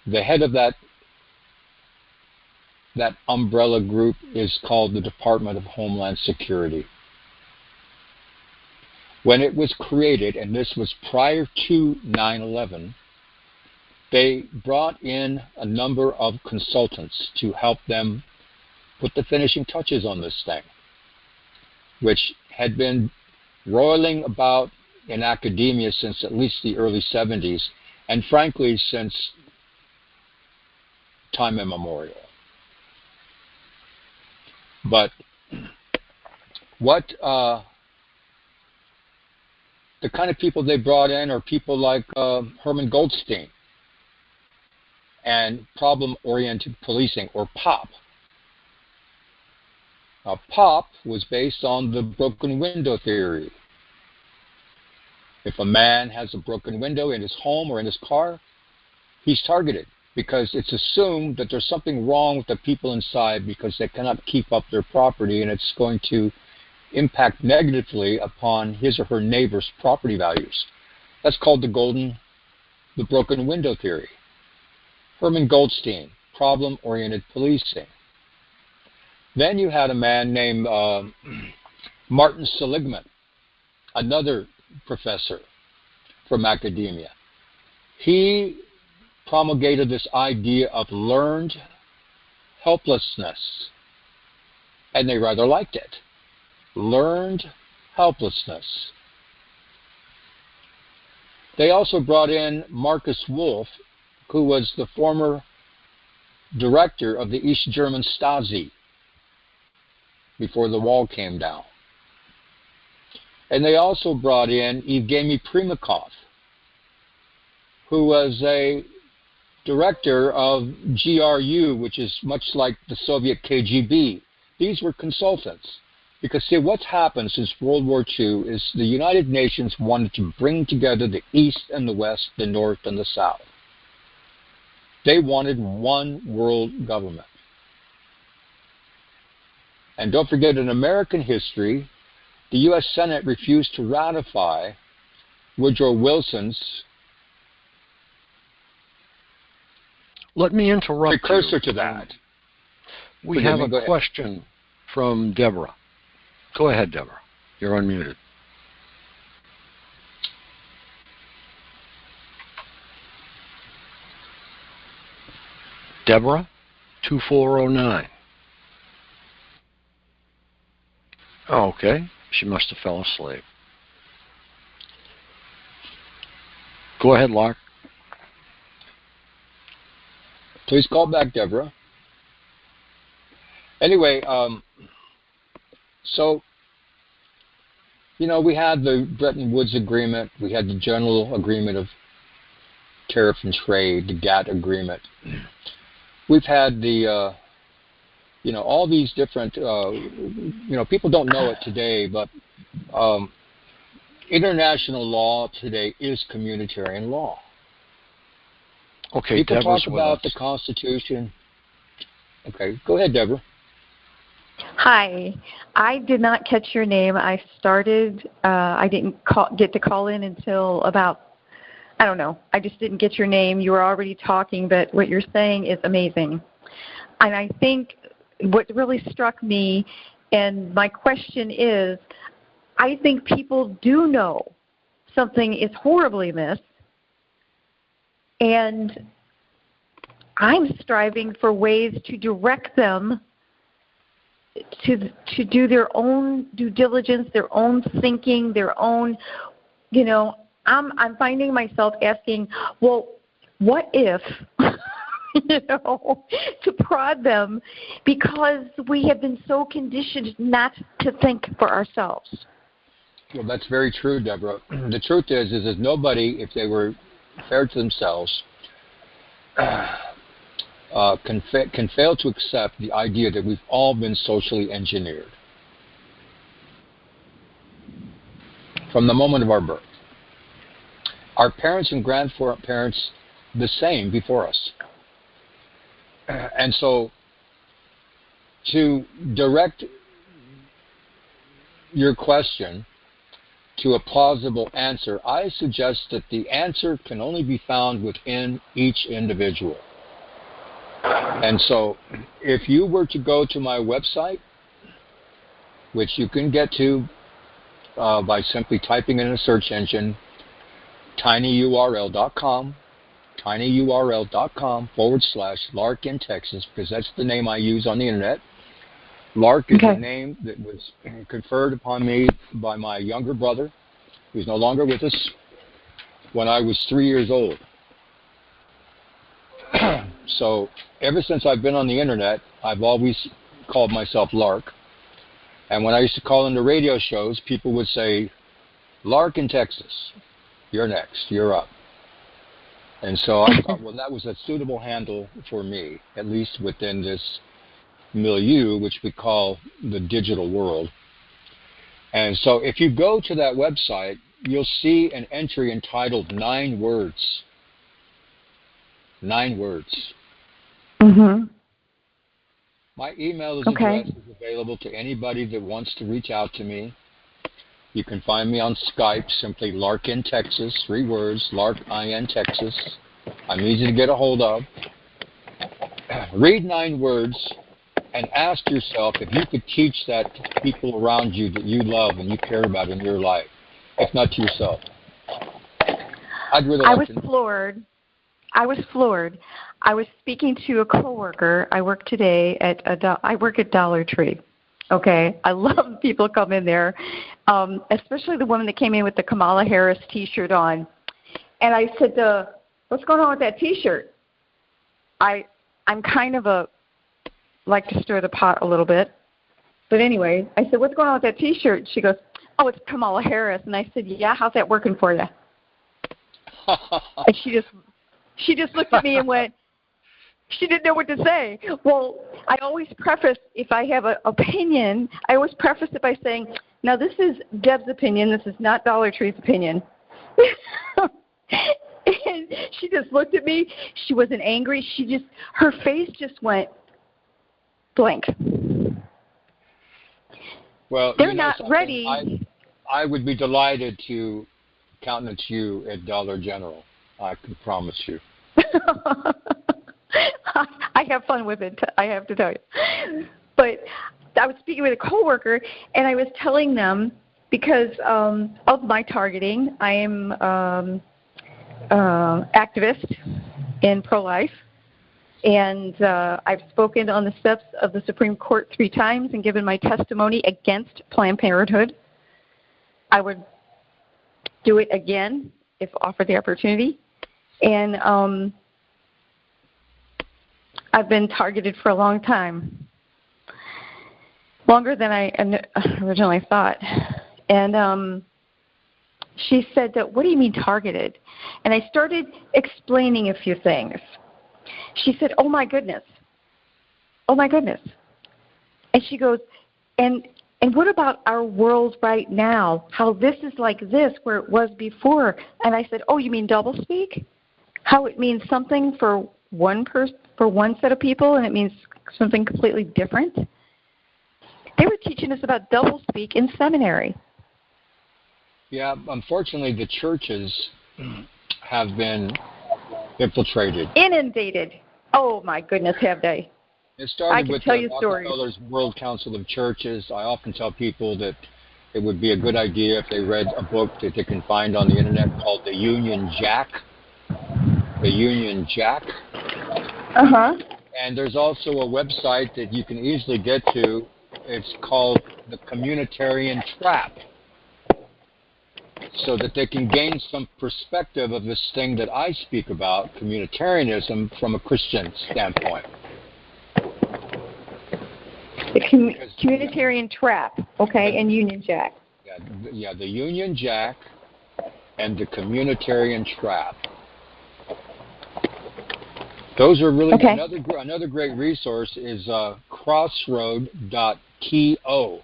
The head of that umbrella group is called the Department of Homeland Security. When it was created, and this was prior to 9/11, they brought in a number of consultants to help them put the finishing touches on this thing, which had been roiling about in academia since at least the early 70s, and frankly, since time immemorial. But what the kind of people they brought in are people like Herman Goldstein and problem-oriented policing, or POP. Now, POP was based on the broken window theory. If a man has a broken window in his home or in his car, he's targeted because it's assumed that there's something wrong with the people inside because they cannot keep up their property, and it's going to impact negatively upon his or her neighbor's property values. That's called the broken window theory. Herman Goldstein, problem-oriented policing. Then you had a man named Martin Seligman, another professor from academia. He promulgated this idea of learned helplessness, and they rather liked it. Learned helplessness. They also brought in Marcus Wolf, who was the former director of the East German Stasi before the wall came down. And they also brought in Evgeny Primakov, who was a director of GRU, which is much like the Soviet KGB. These were consultants. Because, see, what's happened since World War II is the United Nations wanted to bring together the East and the West, the North and the South. They wanted one world government. And don't forget, in American history, the U.S. Senate refused to ratify Woodrow Wilson's Let me interrupt precursor you. to that. We have a question from Deborah. Go ahead, Deborah. You're unmuted. Deborah, 2409. Oh, okay. She must have fell asleep. Go ahead, Lark. Please call back, Deborah. Anyway, so, you know, we had the Bretton Woods Agreement. We had the General Agreement of Tariff and Trade, the GATT Agreement. We've had the, you know, all these different, you know, people don't know it today, but international law today is communitarian law. Okay, people Deborah's talk about the Constitution. Okay, go ahead, Deborah. Hi. I did not catch your name. I didn't get to call in until about, I don't know. I just didn't get your name. You were already talking, but what you're saying is amazing. And I think what really struck me, and my question is, I think people do know something is horribly amiss, and I'm striving for ways to direct them to do their own due diligence, their own thinking, their own, you know, I'm finding myself asking, well, what if, you know, to prod them, because we have been so conditioned not to think for ourselves. Well, that's very true, Deborah. The truth is nobody, if they were fair to themselves, can fail to accept the idea that we've all been socially engineered from the moment of our birth. Our parents and grandparents, the same before us. And so to direct your question to a plausible answer, I suggest that the answer can only be found within each individual. And so if you were to go to my website, which you can get to by simply typing in a search engine, tinyurl.com, tinyurl.com/Lark in Texas, because that's the name I use on the internet. Lark is a name that was conferred upon me by my younger brother, who's no longer with us, when I was 3 years old. So ever since I've been on the internet, I've always called myself Lark. And when I used to call into radio shows, people would say, Lark in Texas, you're next, you're up. And so I thought, well, that was a suitable handle for me, at least within this milieu, which we call the digital world. And so if you go to that website, you'll see an entry entitled 9 words. 9 words. Mm-hmm. My email Okay. address is available to anybody that wants to reach out to me. You can find me on Skype, simply Lark in Texas, 3 words, Lark in Texas. I'm easy to get a hold of. Read 9 words and ask yourself if you could teach that to people around you that you love and you care about in your life, if not to yourself. I'd really like to know. Floored. I was floored. I was speaking to a coworker. I work today at I work at Dollar Tree. Okay, I love people come in there, especially the woman that came in with the Kamala Harris T-shirt on. And I said, "What's going on with that T-shirt?" I'm kind of like to stir the pot a little bit, but anyway, I said, "What's going on with that T-shirt?" She goes, "Oh, it's Kamala Harris." And I said, "Yeah, how's that working for you?" And she just looked at me and went, she didn't know what to say. Well, I always preface, if I have an opinion, I always preface it by saying, now this is Deb's opinion, this is not Dollar Tree's opinion. And she just looked at me. She wasn't angry. Her face just went blank. Well, they're not ready. I would be delighted to countenance you at Dollar General. I can promise you. I have fun with it, I have to tell you. But I was speaking with a coworker, and I was telling them, because of my targeting, I am activist in pro-life, and I've spoken on the steps of the Supreme Court 3 times and given my testimony against Planned Parenthood. I would do it again if offered the opportunity. And I've been targeted for a long time, longer than I originally thought. And she said, "What do you mean targeted?" And I started explaining a few things. She said, "Oh my goodness. Oh my goodness." And she goes, and what about our world right now? How this is like this, where it was before? And I said, "Oh, you mean doublespeak? How it means something for one person, for one set of people, and it means something completely different?" They were teaching us about doublespeak in seminary. Yeah, unfortunately, the churches have been infiltrated. Inundated. Oh my goodness, have they? It started with the stories. Rockefeller's World Council of Churches. I often tell people that it would be a good idea if they read a book that they can find on the internet called The Union Jack. The Union Jack. Uh-huh. And there's also a website that you can easily get to. It's called the Communitarian Trap, so that they can gain some perspective of this thing that I speak about, communitarianism, from a Christian standpoint. The Communitarian Trap, okay, and Union Jack. Yeah, the Union Jack and the Communitarian Trap. Those are really okay. Another great resource is crossroad.to.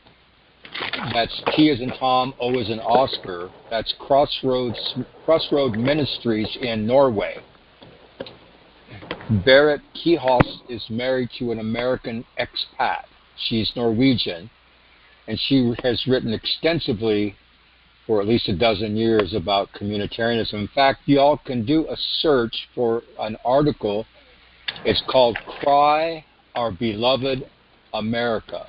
That's T as in Tom, O as in Oscar. That's Crossroad Ministries in Norway. Berit Kihos is married to an American expat. She's Norwegian, and she has written extensively for at least a dozen years about communitarianism. In fact, y'all can do a search for an article. It's called Cry Our Beloved America,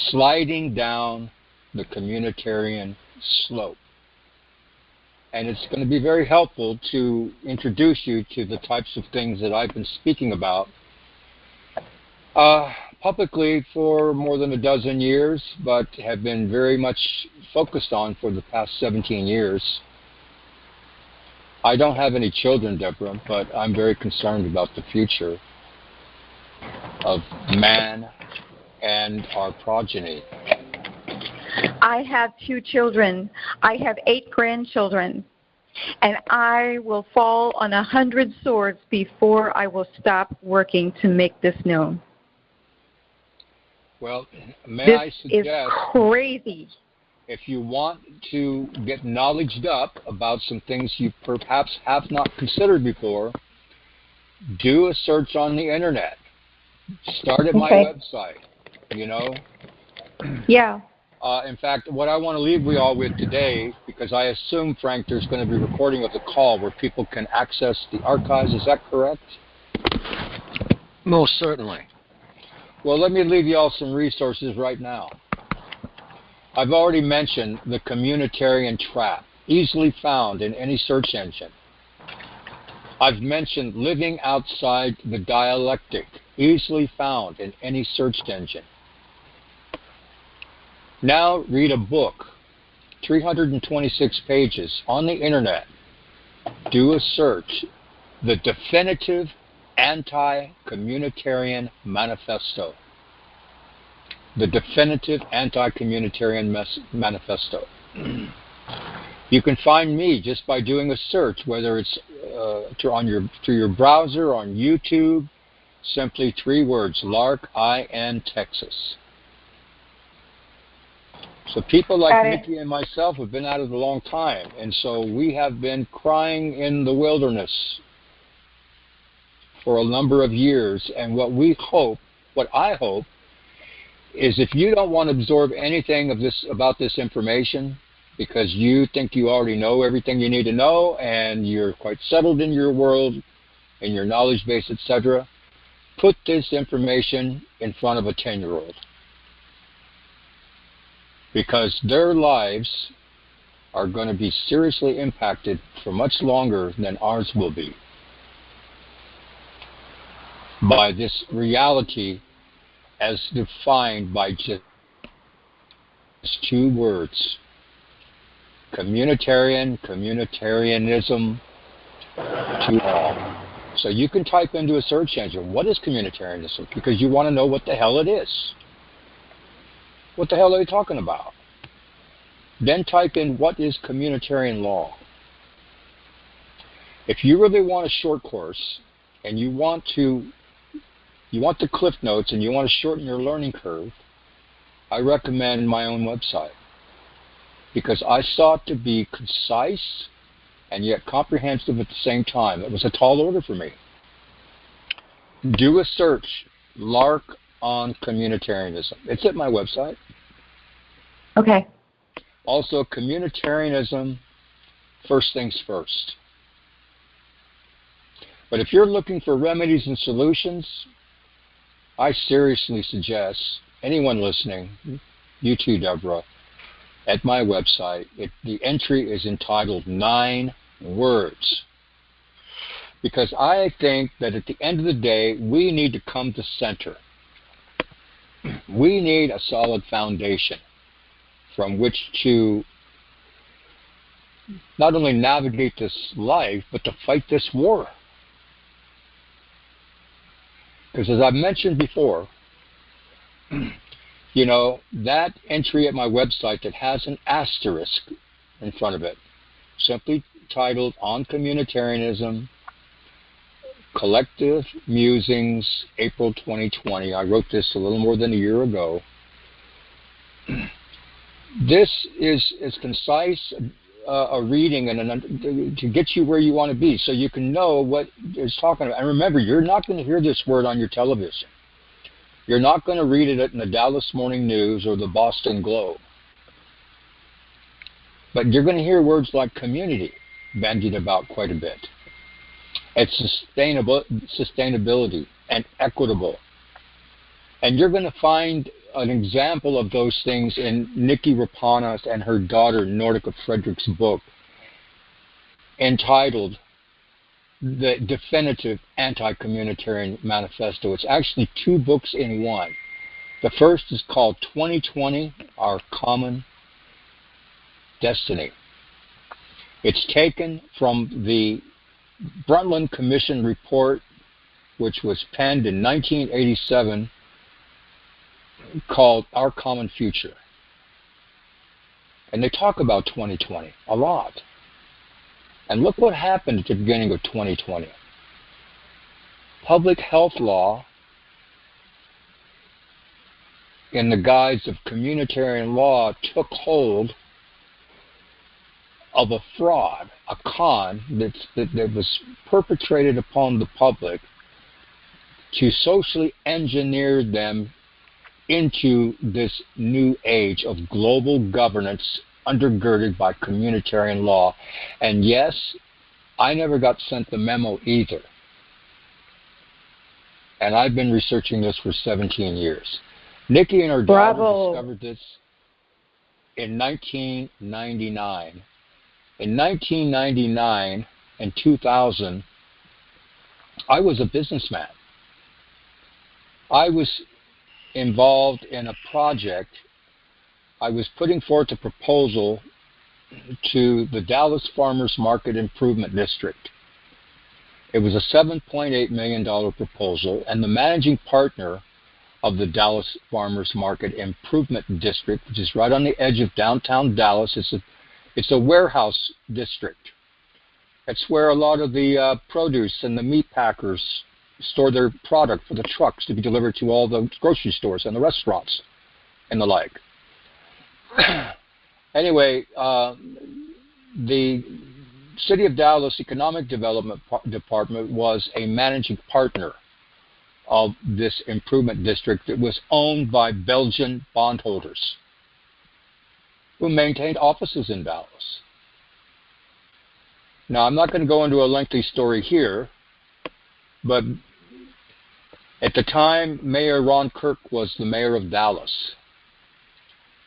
Sliding Down the Communitarian Slope. And it's going to be very helpful to introduce you to the types of things that I've been speaking about publicly for more than a dozen years, but have been very much focused on for the past 17 years. I don't have any children, Deborah, but I'm very concerned about the future of man and our progeny. I have 2 children. I have 8 grandchildren. And I will fall on 100 swords before I will stop working to make this known. Well, I suggest, is crazy. If you want to get knowledged up about some things you perhaps have not considered before, do a search on the internet. Start at my website, you know. Yeah. In fact, what I want to leave we all with today, because I assume, Frank, there's going to be recording of the call where people can access the archives. Is that correct? Most certainly. Well, let me leave you all some resources right now. I've already mentioned the Communitarian Trap, easily found in any search engine. I've mentioned Living Outside the Dialectic, easily found in any search engine. Now read a book, 326 pages on the internet. Do a search, The Definitive Anti-Communitarian Manifesto. The Definitive Anti-Communitarian Manifesto. You can find me just by doing a search, whether it's through your browser, on YouTube, simply 3 words, Lark, IN, Texas. So people like Nikki and myself have been at it a long time, and so we have been crying in the wilderness for a number of years, and what I hope, is if you don't want to absorb anything about this information, because you think you already know everything you need to know, and you're quite settled in your world, in your knowledge base, etc., put this information in front of a 10-year-old. Because their lives are going to be seriously impacted for much longer than ours will be by this reality as defined by just 2 words: communitarianism to all. So you can type into a search engine, what is communitarianism? Because you want to know what the hell it is. What the hell are they talking about? Then type in, what is communitarian law? If you really want a short course and you want the Cliff Notes and you want to shorten your learning curve, I recommend my own website, because I sought to be concise and yet comprehensive at the same time. It was a tall order for me. Do a search, Lark on communitarianism. It's at my website. Okay. Also, communitarianism, first things first. But if you're looking for remedies and solutions, I seriously suggest anyone listening, you too, Deborah, at my website, the entry is entitled 9 Words. Because I think that at the end of the day, we need to come to center. We need a solid foundation from which to not only navigate this life, but to fight this war. Because as I've mentioned before, you know, that entry at my website that has an asterisk in front of it, simply titled On Communitarianism, Collective Musings, April 2020. I wrote this a little more than a year ago. This is as concise a reading and to get you where you want to be, so you can know what it's talking about. And remember, you're not going to hear this word on your television. You're not going to read it in the Dallas Morning News or the Boston Globe. But you're going to hear words like community bandied about quite a bit. It's sustainability and equitable. And you're going to find an example of those things in Nikki Rapanas and her daughter Nordica Frederick's book entitled The Definitive Anti-Communitarian Manifesto. It's actually 2 books in one. The first is called 2020, Our Common Destiny. It's taken from the Brundtland Commission report, which was penned in 1987, called Our Common Future. And they talk about 2020 a lot. And look what happened at the beginning of 2020. Public health law, in the guise of communitarian law, took hold of a fraud, a con that was perpetrated upon the public to socially engineer them into this new age of global governance undergirded by communitarian law. And yes, I never got sent the memo either. And I've been researching this for 17 years. Nikki and her daughter discovered this in 1999. In 1999 and 2000, I was a businessman. I was involved in a project. I was putting forth a proposal to the Dallas Farmers Market Improvement District. It was a $7.8 million proposal, and the managing partner of the Dallas Farmers Market Improvement District, which is right on the edge of downtown Dallas, it's a warehouse district. It's where a lot of the produce and the meat packers store their product for the trucks to be delivered to all the grocery stores and the restaurants and the like. Anyway, the City of Dallas Economic Development Department was a managing partner of this improvement district that was owned by Belgian bondholders who maintained offices in Dallas. Now, I'm not going to go into a lengthy story here, but at the time, Mayor Ron Kirk was the mayor of Dallas.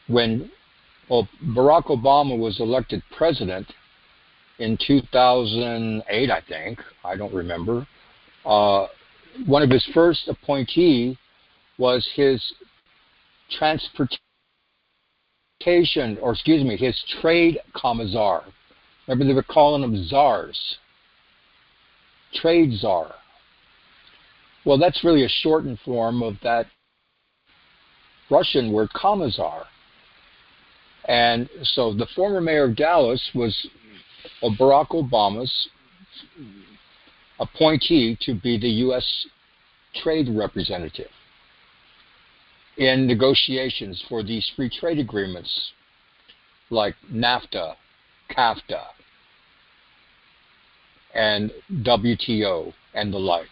When Barack Obama was elected president in 2008, I think, I don't remember, one of his first appointee was his his trade commissar. Remember, they were calling them czars. Trade czar. Well, that's really a shortened form of that Russian word commissar. And so the former mayor of Dallas was Barack Obama's appointee to be the U.S. trade representative in negotiations for these free trade agreements like NAFTA, CAFTA, and WTO and the like.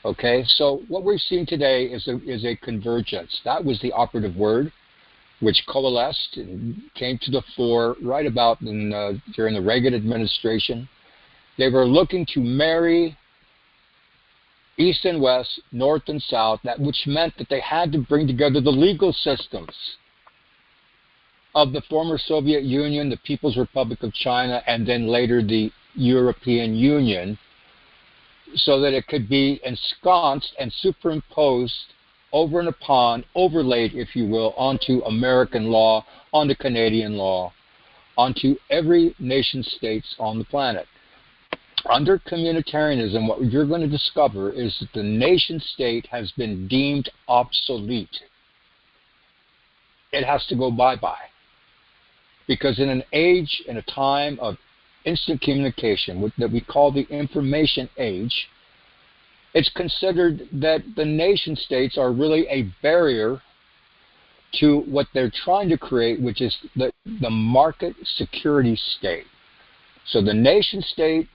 Okay, so what we're seeing today is a convergence. That was the operative word, which coalesced and came to the fore right about during the Reagan administration. They were looking to marry East and West, North and South, which meant that they had to bring together the legal systems of the former Soviet Union, the People's Republic of China, and then later the European Union, so that it could be ensconced and superimposed over and upon, overlaid, if you will, onto American law, onto Canadian law, onto every nation states on the planet. Under communitarianism, what you're going to discover is that the nation state has been deemed obsolete. It has to go bye-bye. Because in an age, in a time of instant communication that we call the information age, it's considered that the nation states are really a barrier to what they're trying to create, which is the market security state. So the nation state,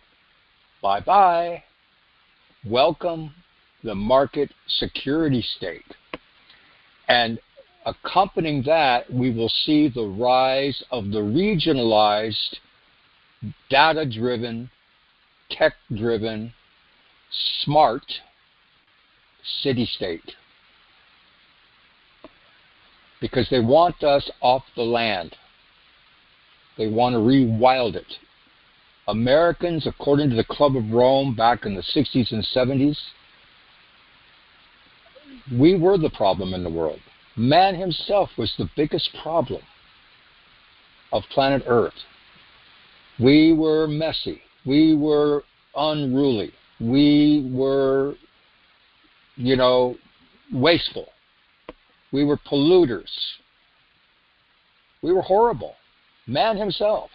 bye-bye, welcome the market security state. And accompanying that, we will see the rise of the regionalized, data-driven, tech-driven, smart city-state. Because they want us off the land. They want to rewild it. Americans, according to the Club of Rome back in the 60s and 70s, we were the problem in the world. Man himself was the biggest problem of planet Earth. We were messy. We were unruly. We were, wasteful. We were polluters. We were horrible. Man himself.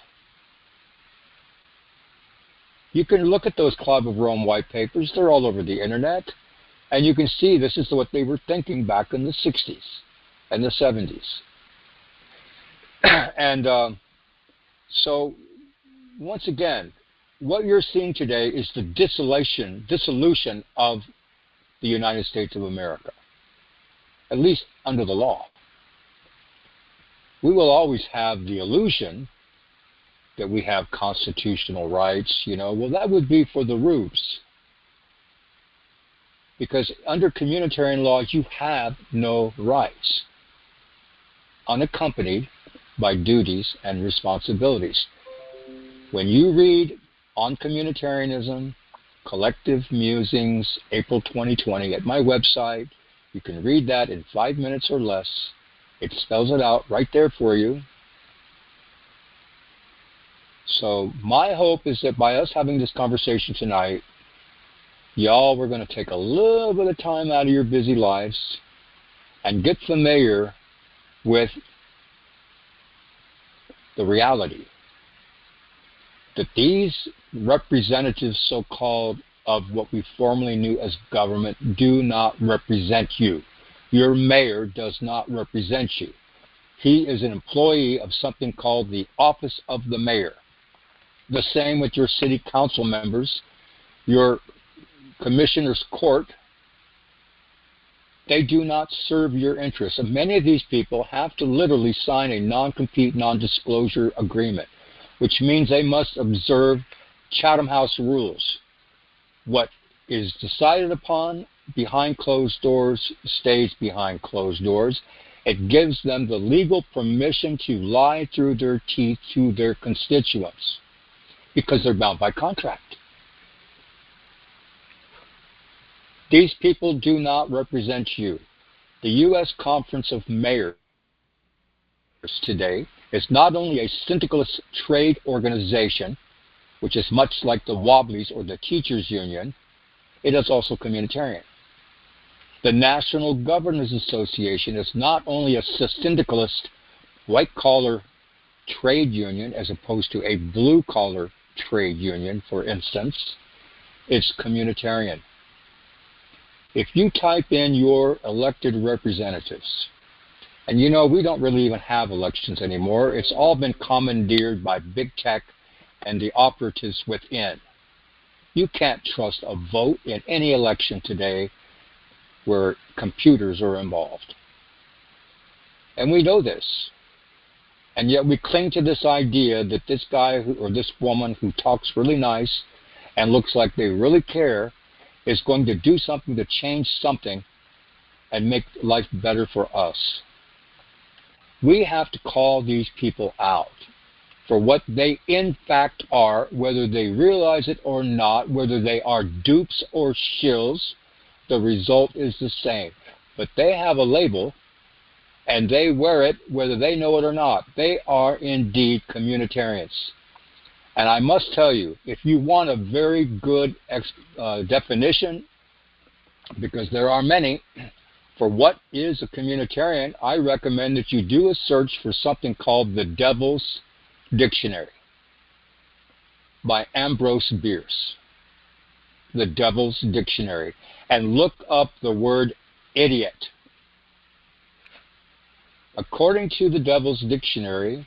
You can look at those Club of Rome white papers. They're all over the internet. And you can see this is what they were thinking back in the 60s and the 70s. And so, once again, what you're seeing today is the dissolution of the United States of America, at least under the law. We will always have the illusion that we have constitutional rights, well, that would be for the rubes. Because under communitarian law, you have no rights, unaccompanied by duties and responsibilities. When you read on communitarianism, Collective Musings, April 2020, at my website, you can read that in 5 minutes or less. It spells it out right there for you. So my hope is that by us having this conversation tonight, y'all, we're going to take a little bit of time out of your busy lives and get familiar with the reality that these representatives, so-called, of what we formerly knew as government, do not represent you. Your mayor does not represent you. He is an employee of something called the Office of the Mayor. The same with your city council members, your commissioner's court. They do not serve your interests. And many of these people have to literally sign a non-compete, non-disclosure agreement, which means they must observe Chatham House rules. What is decided upon behind closed doors stays behind closed doors. It gives them the legal permission to lie through their teeth to their constituents because they're bound by contract. These people do not represent you. The U.S. Conference of Mayors today is not only a syndicalist trade organization, which is much like the Wobblies or the Teachers Union, it is also communitarian. The National Governors Association is not only a syndicalist white-collar trade union as opposed to a blue-collar trade union, for instance. It's communitarian. If you type in your elected representatives, and we don't really even have elections anymore. It's all been commandeered by big tech and the operatives within. You can't trust a vote in any election today where computers are involved. And we know this. And yet we cling to this idea that this guy or this woman who talks really nice and looks like they really care is going to do something to change something and make life better for us. We have to call these people out for what they in fact are, whether they realize it or not, whether they are dupes or shills. The result is the same. But they have a label, and they wear it whether they know it or not. They are indeed communitarians. And I must tell you, if you want a very good definition, because there are many, for what is a communitarian, I recommend that you do a search for something called the Devil's Dictionary by Ambrose Bierce. The Devil's Dictionary. And look up the word idiot. According to the Devil's Dictionary,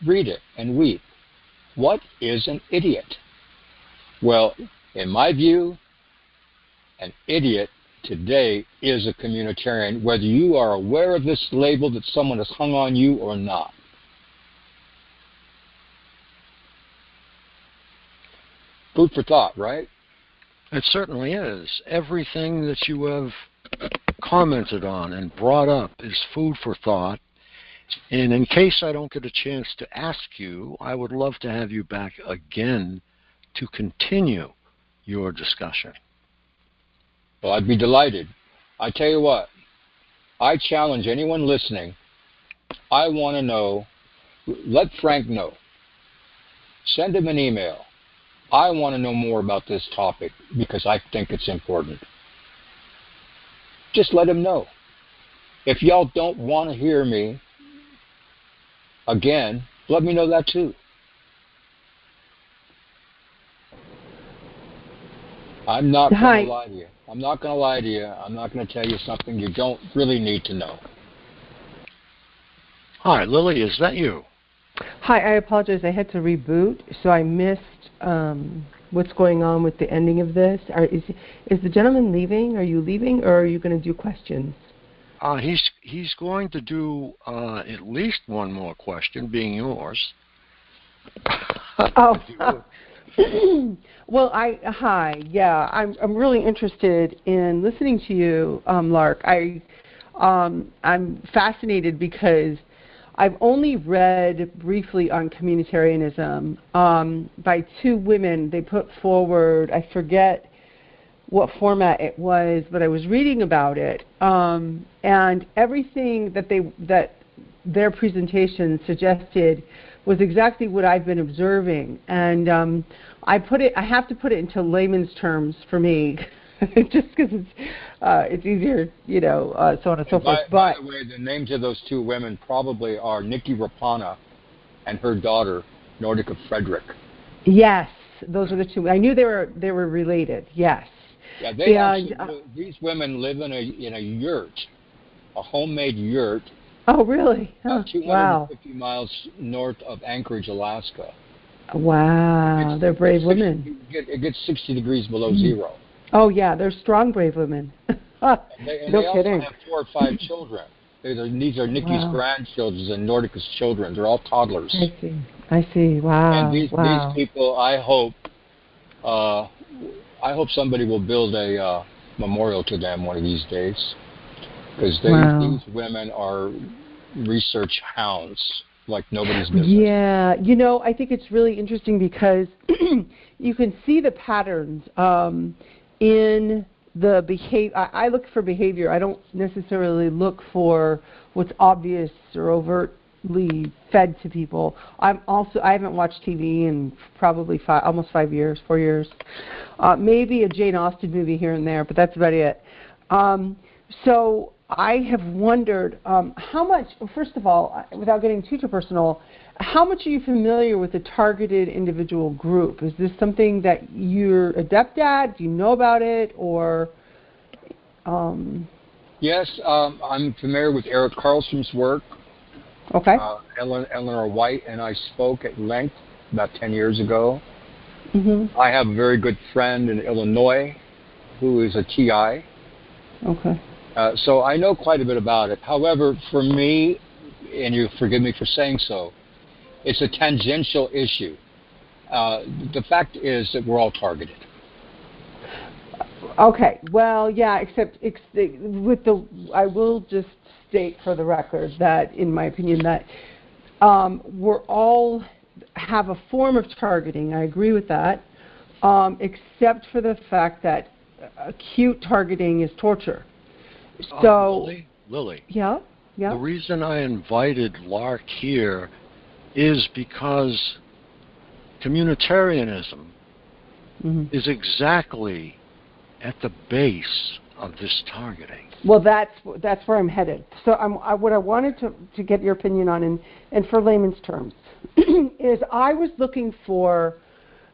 read it and weep. What is an idiot? Well, in my view, an idiot today is a communitarian, whether you are aware of this label that someone has hung on you or not. Food for thought, right? It certainly is. Everything that you have commented on and brought up is food for thought. And in case I don't get a chance to ask you, I would love to have you back again to continue your discussion. Well, I'd be delighted. I tell you what, I challenge anyone listening. I want to know, let Frank know. Send him an email. I want to know more about this topic because I think it's important. Just let him know. If y'all don't want to hear me again, let me know that too. I'm not going to lie to you. I'm not going to lie to you. I'm not going to tell you something you don't really need to know. Hi, Lily, is that you? Hi, I apologize. I had to reboot, so I missed what's going on with the ending of this? Is the gentleman leaving? Are you leaving, or are you going to do questions? He's going to do at least one more question, being yours. Oh. Well, hi. Yeah, I'm really interested in listening to you, Lark. I'm fascinated because I've only read briefly on communitarianism by two women. They put forward, I forget what format it was, but I was reading about it, and everything that their presentation suggested was exactly what I've been observing. And I have to put it into layman's terms for me, just because it's easier, so on and so forth. By the way, the names of those two women probably are Nikki Rapana and her daughter, Nordica Frederick. Yes, those are the two. I knew they were related. Yes. Yeah, these women live in a yurt, a homemade yurt. Oh, really? About 250 miles north of Anchorage, Alaska. Wow, they're brave women. It gets 60 degrees below zero. Oh, yeah, they're strong, brave women. No kidding. Also have 4 or 5 children. These are Nikki's grandchildren and Nordica's children. They're all toddlers. I see. Wow. And these people, I hope somebody will build a memorial to them one of these days, because these women are research hounds like nobody's business. Yeah, I think it's really interesting because you can see the patterns in the behavior. I look for behavior. I don't necessarily look for what's obvious or overtly fed to people. I haven't watched TV in probably almost 4 years. Maybe a Jane Austen movie here and there, but that's about it. So I have wondered how much, first of all, without getting too personal, how much are you familiar with the targeted individual group? Is this something that you're adept at? Do you know about it? Or Yes, I'm familiar with Eric Carlson's work. Okay. Eleanor White and I spoke at length about 10 years ago. Mm-hmm. I have a very good friend in Illinois who is a TI. Okay. So I know quite a bit about it. However, for me, and you forgive me for saying so, it's a tangential issue. The fact is that we're all targeted. Okay. Well, yeah. Except I will just state for the record that, in my opinion, that we're all have a form of targeting. I agree with that, except for the fact that acute targeting is torture. So, Lily. Yeah. The reason I invited Lark here is because communitarianism is exactly at the base of this targeting. Well, that's where I'm headed. So what I wanted to get your opinion on, and for layman's terms, is I was looking for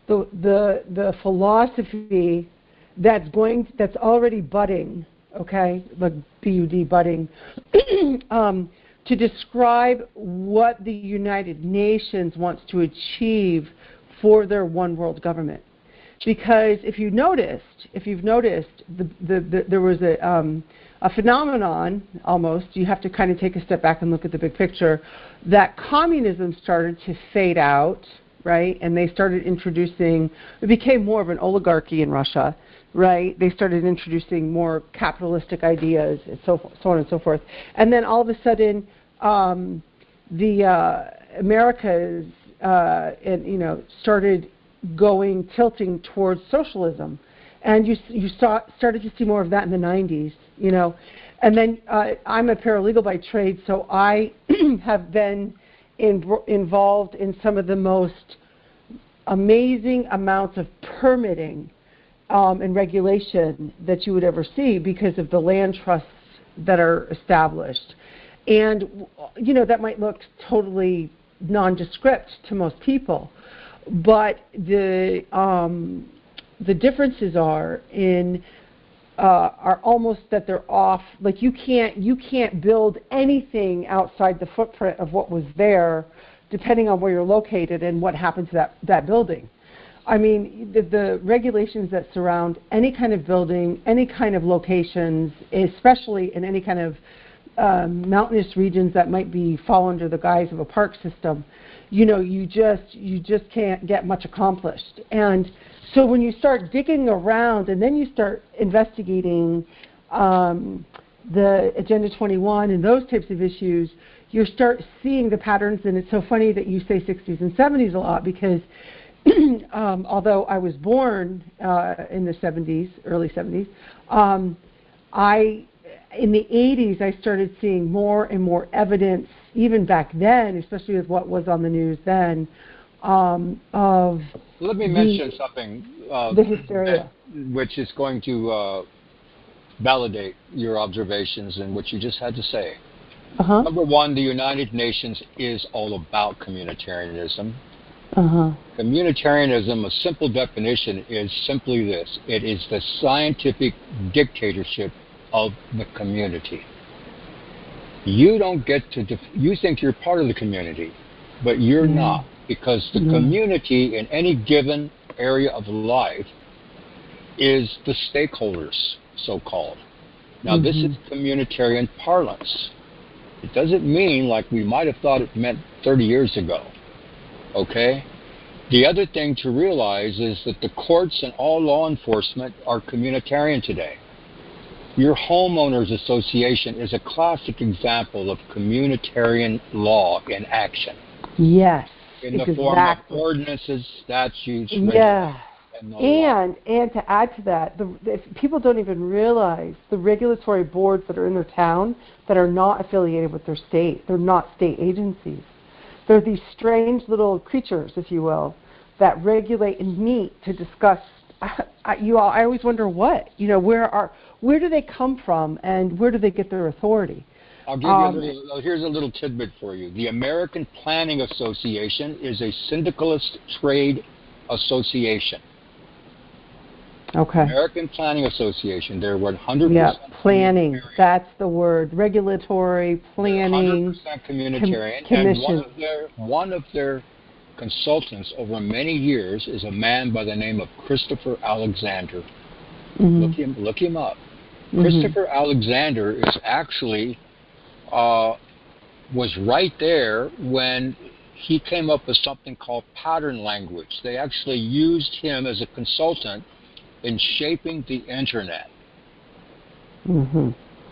the philosophy that's already budding, okay, like BUD budding, to describe what the United Nations wants to achieve for their one world government. Because if you've noticed, there was a phenomenon, almost, you have to kind of take a step back and look at the big picture, that communism started to fade out, right? And they started introducing, it became more of an oligarchy in Russia, right? They started introducing more capitalistic ideas, and so on and so forth. And then all of a sudden, the Americas, started tilting towards socialism. And you started to see more of that in the 90s, And then I'm a paralegal by trade, so I have been involved in some of the most amazing amounts of permitting and regulation that you would ever see because of the land trusts that are established. And, that might look totally nondescript to most people, but the differences are almost that they're off. Like you can't build anything outside the footprint of what was there, depending on where you're located and what happened to that building. I mean, the regulations that surround any kind of building, any kind of locations, especially in any kind of mountainous regions that might fall under the guise of a park system, you know, you just can't get much accomplished. And so when you start digging around and then you start investigating the Agenda 21 and those types of issues, you start seeing the patterns. And it's so funny that you say 60s and 70s a lot, because although I was born in the 70s, early 70s, in the 80s, I started seeing more and more evidence, even back then, especially with what was on the news then, of Let me mention something. The hysteria. Which is going to validate your observations and what you just had to say. Uh-huh. Number one, the United Nations is all about communitarianism. Uh-huh. Communitarianism, a simple definition, is simply this. It is the scientific dictatorship of the community. You don't get to, you think you're part of the community, but you're not, because the community in any given area of life is the stakeholders, so-called. Now, this is communitarian parlance. It doesn't mean like we might have thought it meant 30 years ago. Okay? The other thing to realize is that the courts and all law enforcement are communitarian today. Your homeowners association is a classic example of communitarian law in action. Yes. In the form of ordinances, statutes, yeah. and to add to that, if people don't even realize the regulatory boards that are in their town that are not affiliated with their state. They're not state agencies. They're these strange little creatures, if you will, that regulate and meet to discuss. I always wonder where do they come from and where do they get their authority? I'll give you here's a little tidbit for you. The American Planning Association is a syndicalist trade association. Okay. American Planning Association. They're 100%. Yeah, planning. That's the word. Regulatory planning. 100% communitarian. Commission. And one of their consultants over many years is a man by the name of Christopher Alexander. Look him up. Christopher Alexander is actually was right there when he came up with something called pattern language. They actually used him as a consultant in shaping the internet. I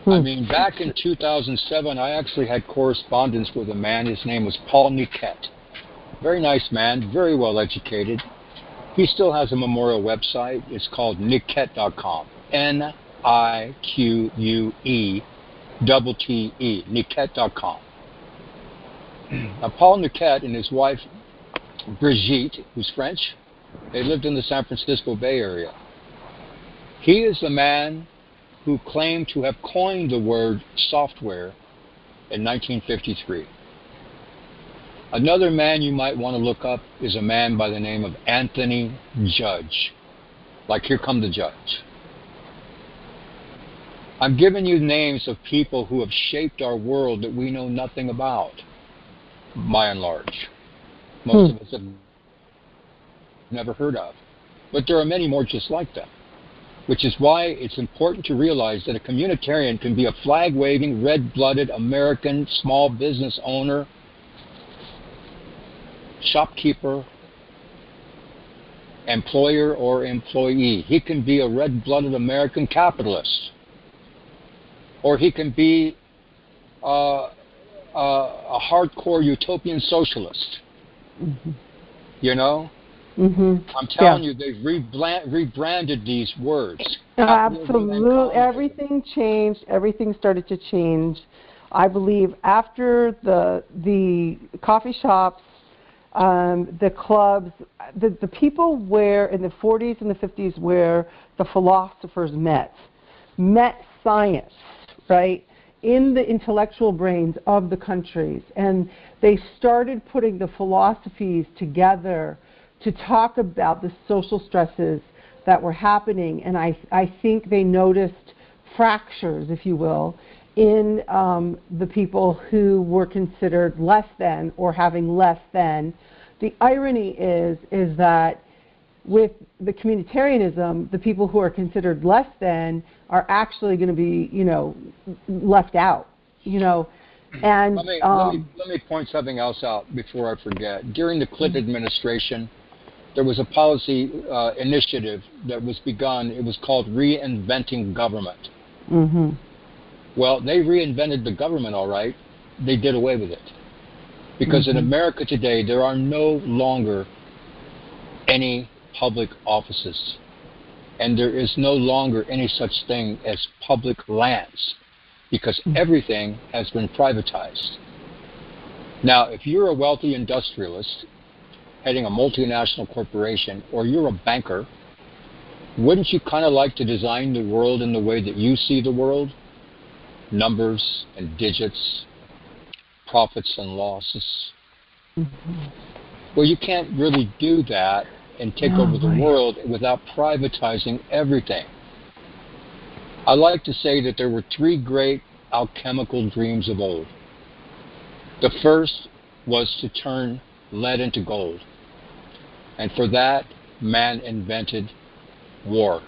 mean, back in 2007, I actually had correspondence with a man. His name was Paul Niquette. Very nice man, very well educated. He still has a memorial website. It's called Niquette.com. Niquette, Niquette.com. Now, Paul Niquette and his wife, Brigitte, who's French, they lived in the San Francisco Bay Area. He is the man who claimed to have coined the word software in 1953. Another man you might want to look up is a man by the name of Anthony Judge. Like, here come the judge. I'm giving you names of people who have shaped our world that we know nothing about, by and large. Most of us have never heard of. But there are many more just like them, which is why it's important to realize that a communitarian can be a flag-waving, red-blooded American small business owner, shopkeeper, employer, or employee. He can be a red-blooded American capitalist. Or he can be a hardcore utopian socialist. You know? I'm telling you, they've rebranded these words. Absolutely. Everything changed. Everything started to change. I believe after the coffee shops, the clubs, the people where in the 40s and the 50s where the philosophers met science, right, in the intellectual brains of the countries. And they started putting the philosophies together to talk about the social stresses that were happening. And I think they noticed fractures, if you will, in the people who were considered less than or having less than. The irony is that with the communitarianism, the people who are considered less than are actually going to be, left out, And let me point something else out before I forget. During the Clinton administration, there was a policy initiative that was begun. It was called Reinventing Government. Mm-hmm. Well, they reinvented the government, all right. They did away with it. Because in America today, there are no longer any public offices. And there is no longer any such thing as public lands, because everything has been privatized. Now, if you're a wealthy industrialist heading a multinational corporation, or you're a banker, wouldn't you kind of like to design the world in the way that you see the world? Numbers and digits, profits and losses. Well, you can't really do that and take over the world without privatizing everything. I like to say that there were three great alchemical dreams of old. The first was to turn lead into gold. And for that, man invented war.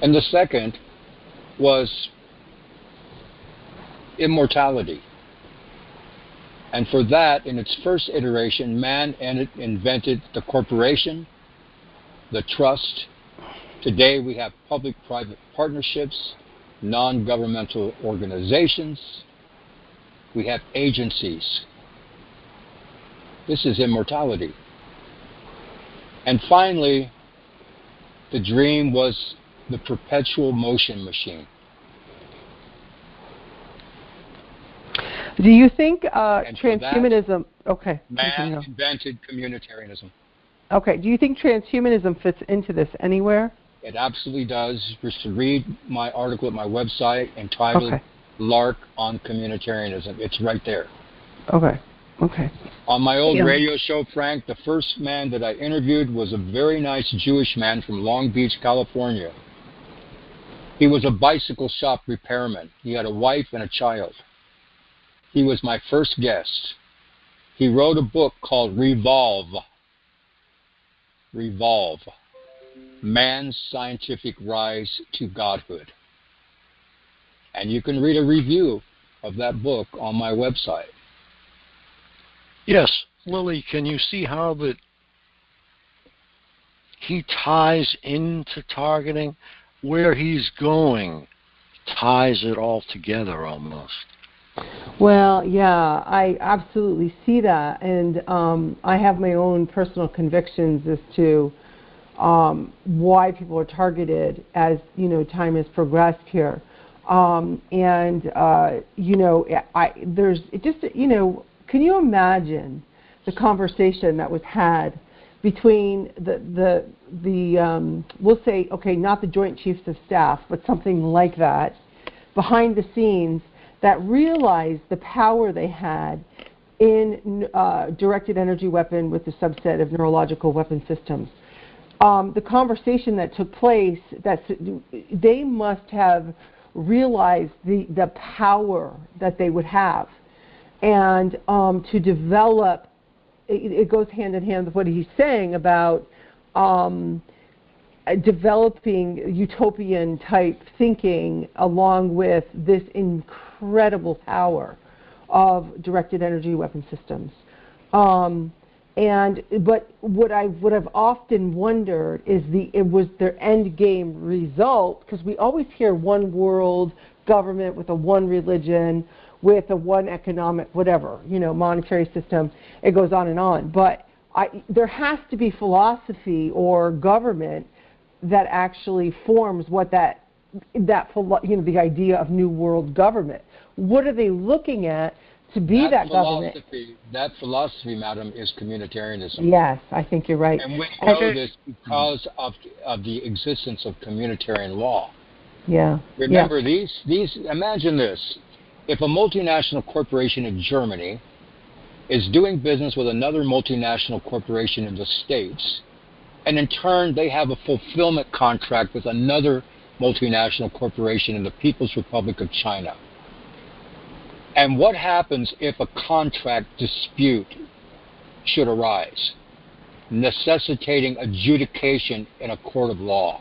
And the second was immortality. And for that, in its first iteration, man invented the corporation, the trust. Today we have public-private partnerships, non-governmental organizations. We have agencies. This is immortality. And finally, the dream was the perpetual motion machine. Do you think transhumanism... Okay. Man invented communitarianism. Okay. Do you think transhumanism fits into this anywhere? It absolutely does. Just read my article at my website entitled Lark on Communitarianism. It's right there. Okay. On my old radio show, Frank, the first man that I interviewed was a very nice Jewish man from Long Beach, California. He was a bicycle shop repairman. He had a wife and a child. He was my first guest. He wrote a book called Revolve. Man's Scientific Rise to Godhood. And you can read a review of that book on my website. Yes, Lily, can you see how that he ties into targeting? Where he's going ties it all together almost. Well, yeah, I absolutely see that, and I have my own personal convictions as to why people are targeted as time has progressed here, can you imagine the conversation that was had between the we'll say, okay, not the Joint Chiefs of Staff, but something like that, behind the scenes, that realized the power they had in directed energy weapon with the subset of neurological weapon systems. The conversation that took place, they must have realized the power that they would have. And to develop, it goes hand in hand with what he's saying about developing utopian type thinking along with this incredible power of directed energy weapon systems. But what I've often wondered is it was their end game result, because we always hear one world government with a one religion, with a one economic, whatever, monetary system. It goes on and on. But there has to be philosophy or government that actually forms what the idea of new world government. What are they looking at to be that government? That philosophy, madam, is communitarianism. Yes, I think you're right. And we know this because of the existence of communitarian law. Yeah. Remember, these. Imagine this. If a multinational corporation in Germany is doing business with another multinational corporation in the States, and in turn they have a fulfillment contract with another multinational corporation in the People's Republic of China. And what happens if a contract dispute should arise? necessitating adjudication in a court of law.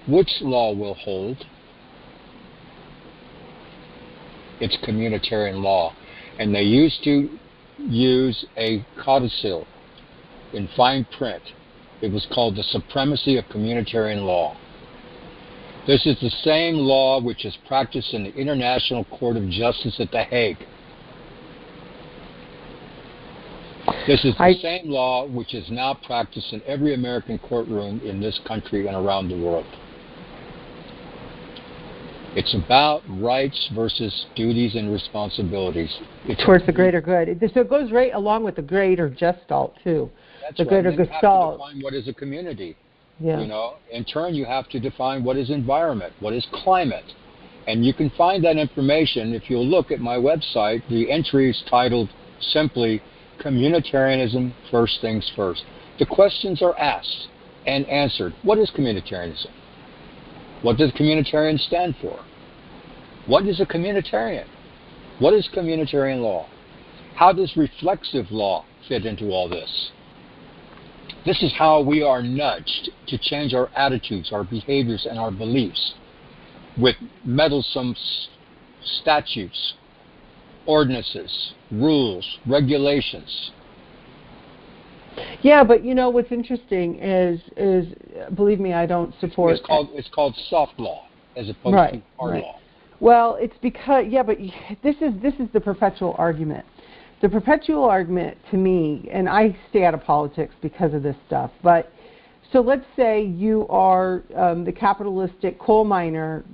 Which law will hold? It's communitarian law. And they used to use a codicil in fine print. It was called the supremacy of communitarian law. This is the same law which is practiced in the International Court of Justice at The Hague. This is the same law which is now practiced in every American courtroom in this country and around the world. It's about rights versus duties and responsibilities. Towards the greater good. So it goes right along with the greater gestalt, too. That's the right. greater You have to gestalt. define what is a community. Yeah. You know, in turn, you have to define what is environment, what is climate. And you can find that information if you'll look at my website. The entry is titled simply Communitarianism, First Things First. The questions are asked and answered. What is communitarianism? What does communitarian stand for? What is a communitarian? What is communitarian law? How does reflexive law fit into all this? This is how we are nudged to change our attitudes, our behaviors, and our beliefs with meddlesome statutes, ordinances, rules, regulations. Yeah, but you know what's interesting is believe me, I don't support. It's called soft law as opposed to hard law. Well, it's because but this is the perpetual argument. The perpetual argument to me, and I stay out of politics because of this stuff, but so let's say you are the capitalistic coal miner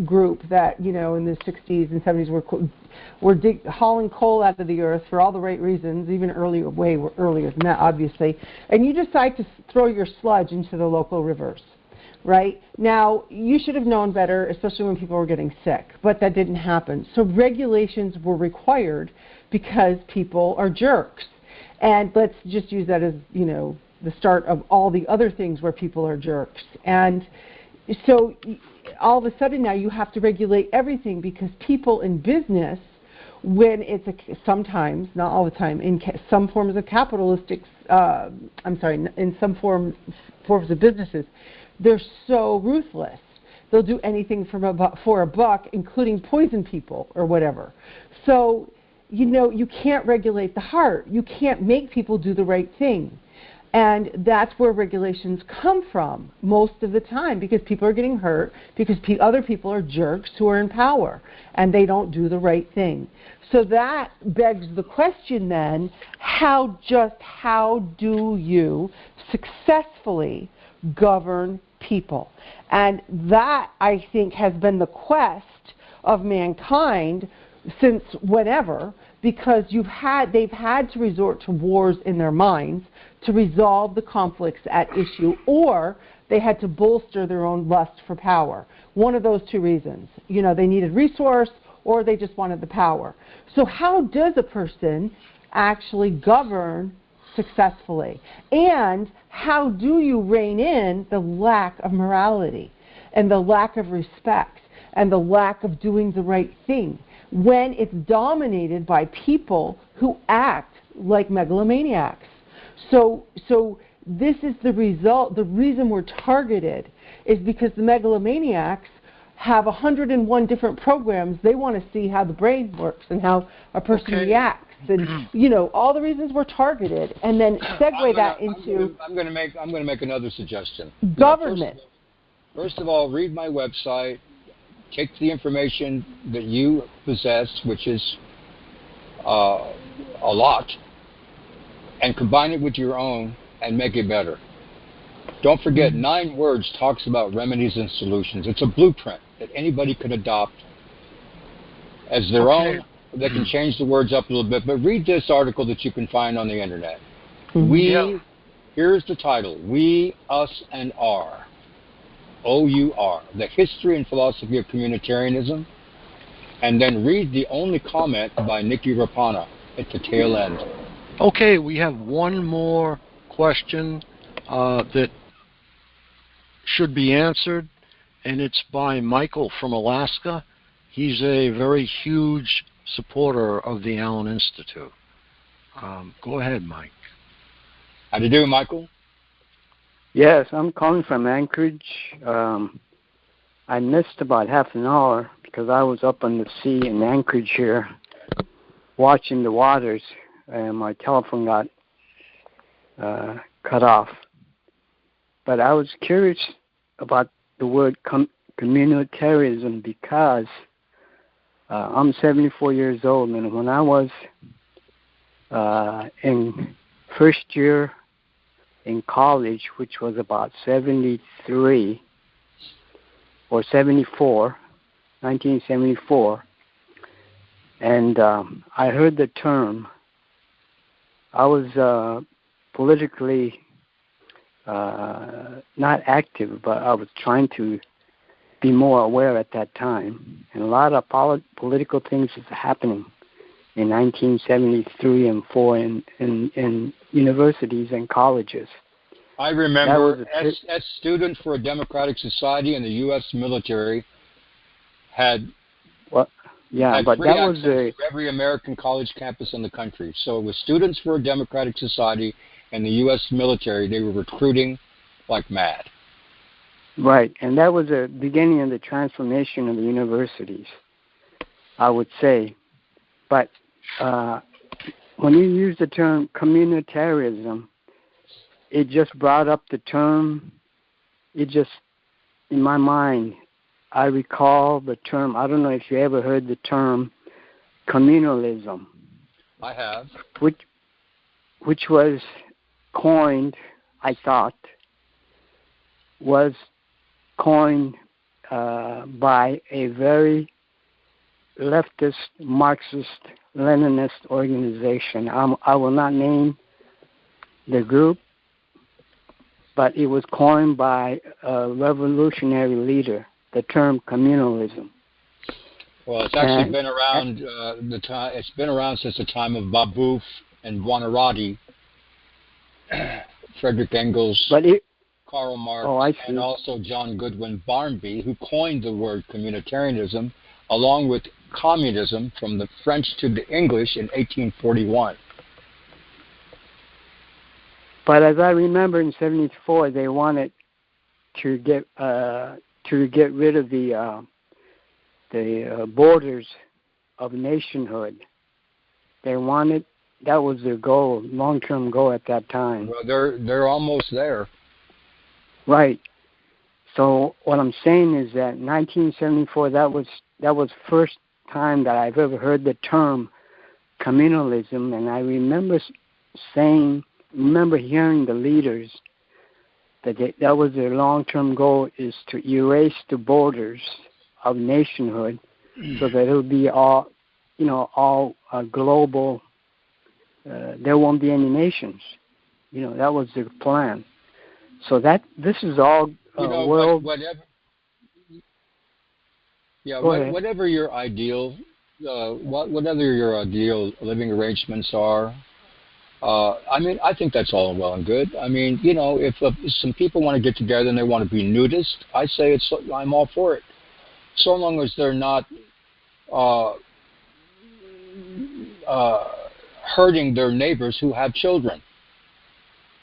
group that, you know, in the 60s and 70s were hauling coal out of the earth for all the right reasons, even way earlier than that, obviously, and you decide to throw your sludge into the local rivers. Right? Now, you should have known better, especially when people were getting sick, but that didn't happen. So regulations were required because people are jerks. And let's just use that as, you know, the start of all the other things where people are jerks. And so all of a sudden now you have to regulate everything because people in business, when it's sometimes, not all the time, in some forms of capitalistic, in some forms of businesses, they're so ruthless. They'll do anything for a buck, including poison people or whatever. So, you know, you can't regulate the heart. You can't make people do the right thing. And that's where regulations come from most of the time, because people are getting hurt, because other people are jerks who are in power, and they don't do the right thing. So that begs the question then, how do you successfully govern people? And that, I think, has been the quest of mankind since whenever, because they've had to resort to wars in their minds to resolve the conflicts at issue, or they had to bolster their own lust for power. One of those two reasons. You know, they needed resource, or they just wanted the power. So how does a person actually govern successfully? And how do you rein in the lack of morality and the lack of respect and the lack of doing the right thing when it's dominated by people who act like megalomaniacs? So this is the result. The reason we're targeted is because the megalomaniacs have 101 different programs. They want to see how the brain works and how a person reacts. And you know, all the reasons we're targeted, and then segue that into. I'm going to make another suggestion. Government. First of all, read my website. Take the information that you possess, which is a lot, and combine it with your own and make it better. Don't forget, 9 words talks about remedies and solutions. It's a blueprint that anybody could adopt as their own. They can change the words up a little bit, but read this article that you can find on the internet. Here's the title, We, Us, and Our. O-U-R, The History and Philosophy of Communitarianism. And then read the only comment by Nikki Rapana at the tail end. Okay, we have one more question that should be answered, and it's by Michael from Alaska. He's a very huge supporter of the Allen Institute. Go ahead, Mike. How do you do, Michael? Yes, I'm calling from Anchorage. I missed about half an hour because I was up on the sea in Anchorage here watching the waters, and my telephone got cut off. But I was curious about the word communitarianism because I'm 74 years old, and when I was in first year in college, which was about 73 or 74, 1974, and I heard the term. I was politically not active, but I was trying to be more aware at that time. And a lot of political things was happening in 1973 and 4 in universities and colleges. I remember as Students for a Democratic Society and the U.S. military had but that was to every American college campus in the country. So it was Students for a Democratic Society and the U.S. military. They were recruiting like mad. Right, and that was the beginning of the transformation of the universities, I would say. But when you use the term communitarianism, it just brought up the term. It just, in my mind, I recall the term. I don't know if you ever heard the term communalism. I have. Which was coined, I thought, was coined by a very leftist, Marxist, Leninist organization. I will not name the group, but it was coined by a revolutionary leader, the term communalism. Well, it's actually been around It's been around since the time of Babeuf and Buonarroti, Frederick Engels, Karl Marx, and also John Goodwin Barnby, who coined the word communitarianism, along with communism from the French to the English in 1841. But as I remember, in '74, they wanted to get rid of the borders of nationhood. They wanted, that was their goal, long-term goal at that time. Well, they're almost there. Right. So what I'm saying is that 1974, that was first time that I've ever heard the term communalism, and I remember hearing the leaders that was their long-term goal, is to erase the borders of nationhood, so that it would be all global. There won't be any nations. That was their plan. So this is all world. Whatever your ideal, whatever your ideal living arrangements are. I think that's all well and good. If some people want to get together and they want to be nudist, I say I'm all for it, so long as they're not hurting their neighbors who have children.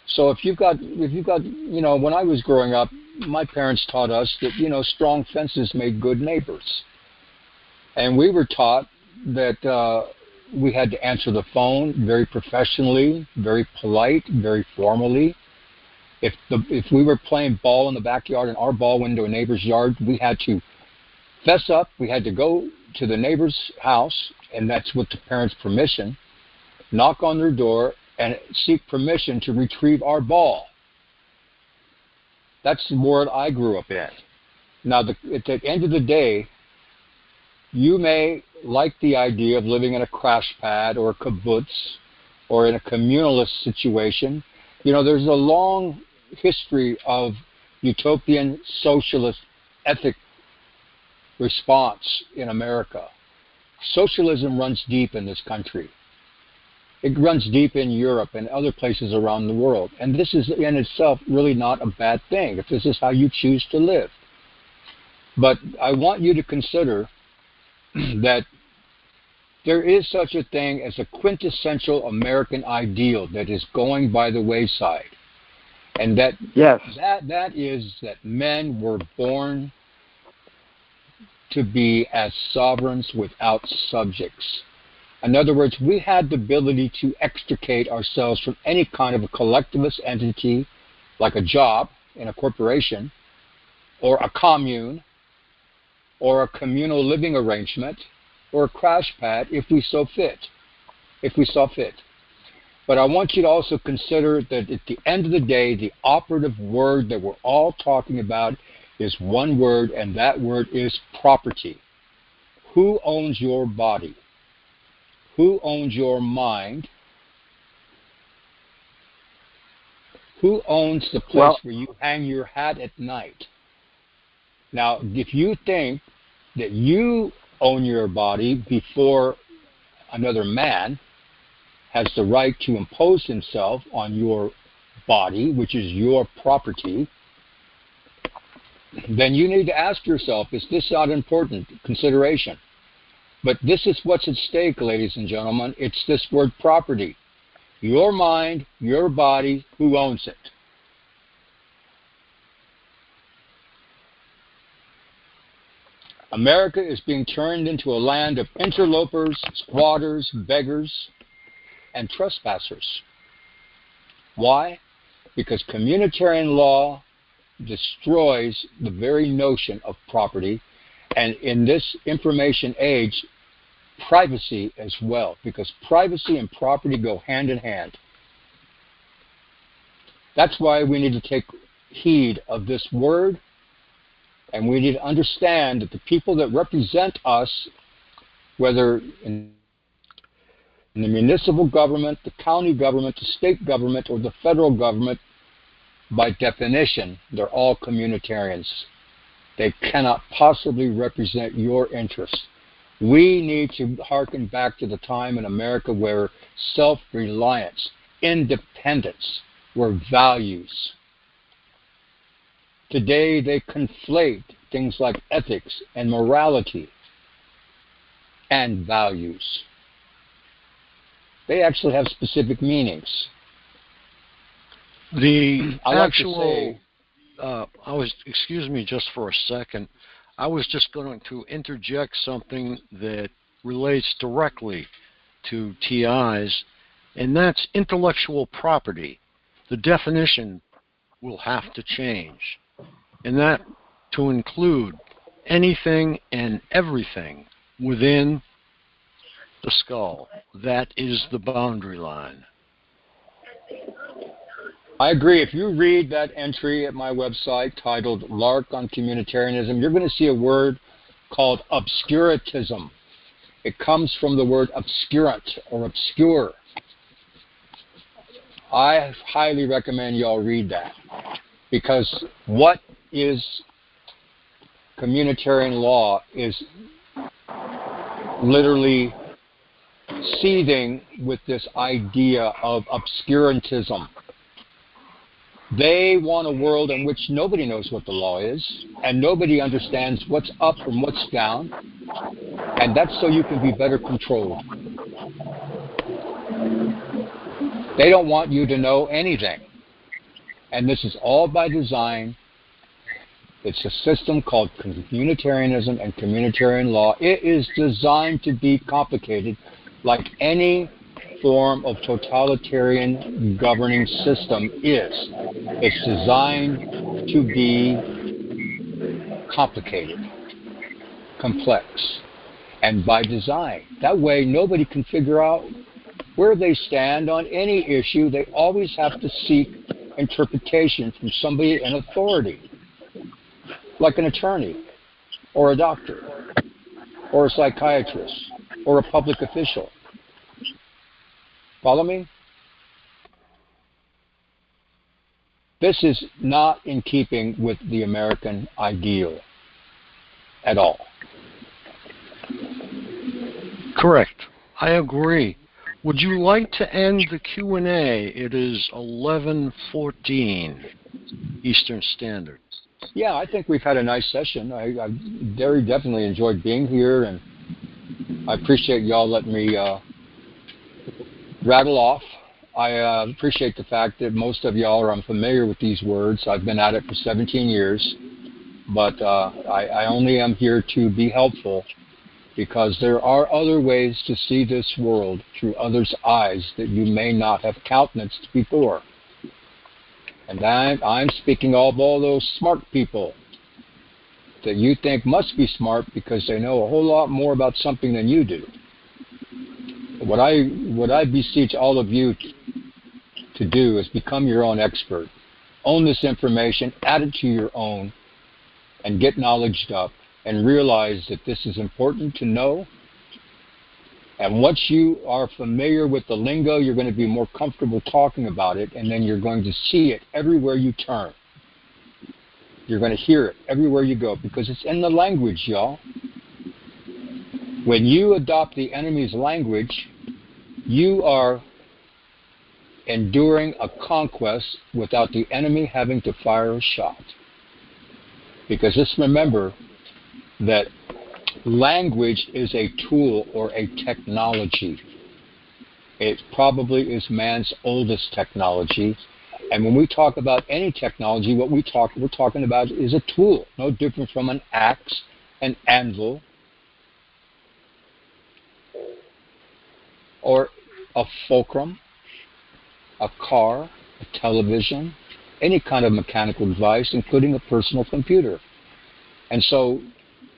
So if you've got, when I was growing up, my parents taught us that, strong fences made good neighbors. And we were taught that we had to answer the phone very professionally, very polite, very formally. If we were playing ball in the backyard and our ball went into a neighbor's yard, we had to fess up. We had to go to the neighbor's house, and that's with the parents' permission, knock on their door, and seek permission to retrieve our ball. That's the world I grew up in. Now, at the end of the day, you may like the idea of living in a crash pad or a kibbutz or in a communalist situation. There's a long history of utopian socialist ethic response in America. Socialism runs deep in this country. It runs deep in Europe and other places around the world. And this is in itself really not a bad thing if this is how you choose to live. But I want you to consider that there is such a thing as a quintessential American ideal that is going by the wayside. And that is that men were born to be as sovereigns without subjects. In other words, we had the ability to extricate ourselves from any kind of a collectivist entity, like a job in a corporation, or a commune, or a communal living arrangement, or a crash pad, if we saw fit. But I want you to also consider that at the end of the day, the operative word that we're all talking about is one word, and that word is property. Who owns your body? Who owns your mind? Who owns the place where you hang your hat at night? Now, if you think that you own your body before another man has the right to impose himself on your body, which is your property, then you need to ask yourself, is this not important consideration? But this is what's at stake, ladies and gentlemen. It's this word property. Your mind, your body, who owns it? America is being turned into a land of interlopers, squatters, beggars, and trespassers. Why? Because communitarian law destroys the very notion of property, and in this information age, privacy as well, because privacy and property go hand in hand. That's why we need to take heed of this word, and we need to understand that the people that represent us, whether in the municipal government, the county government, the state government, or the federal government, by definition, they're all communitarians. They cannot possibly represent your interests. We need to hearken back to the time in America where self-reliance, independence were values. Today they conflate things like ethics and morality and values. They actually have specific meanings. Excuse me just for a second. I was just going to interject something that relates directly to TIs, and that's intellectual property. The definition will have to change, and that to include anything and everything within the skull. That is the boundary line. I agree. If you read that entry at my website titled Lark on Communitarianism, you're going to see a word called obscurantism. It comes from the word obscurant or obscure. I highly recommend y'all read that, because what is communitarian law is literally seething with this idea of obscurantism. They want a world in which nobody knows what the law is, and nobody understands what's up and what's down, and that's so you can be better controlled. They don't want you to know anything, and this is all by design. It's a system called communitarianism and communitarian law. It is designed to be complicated, like any form of totalitarian governing system is. It's designed to be complicated, complex, and by design. That way nobody can figure out where they stand on any issue. They always have to seek interpretation from somebody in authority, like an attorney, or a doctor, or a psychiatrist, or a public official. Follow me? This is not in keeping with the American ideal at all. Correct. I agree. Would you like to end the Q&A? It is 11:14 Eastern Standard. Yeah, I think we've had a nice session. I very definitely enjoyed being here, and I appreciate y'all letting me rattle off. I appreciate the fact that most of y'all are unfamiliar with these words. I've been at it for 17 years, but I only am here to be helpful, because there are other ways to see this world through others' eyes that you may not have countenanced before. And I'm speaking of all those smart people that you think must be smart because they know a whole lot more about something than you do. What I beseech all of you to do is become your own expert. Own this information, add it to your own, and get knowledged up, and realize that this is important to know. And once you are familiar with the lingo, you're going to be more comfortable talking about it, and then you're going to see it everywhere you turn. You're going to hear it everywhere you go, because it's in the language, y'all. When you adopt the enemy's language, you are enduring a conquest without the enemy having to fire a shot. Because just remember that language is a tool or a technology. It probably is man's oldest technology. And when we talk about any technology, what we're talking about is a tool, no different from an axe, an anvil, or a fulcrum, a car, a television, any kind of mechanical device, including a personal computer. And so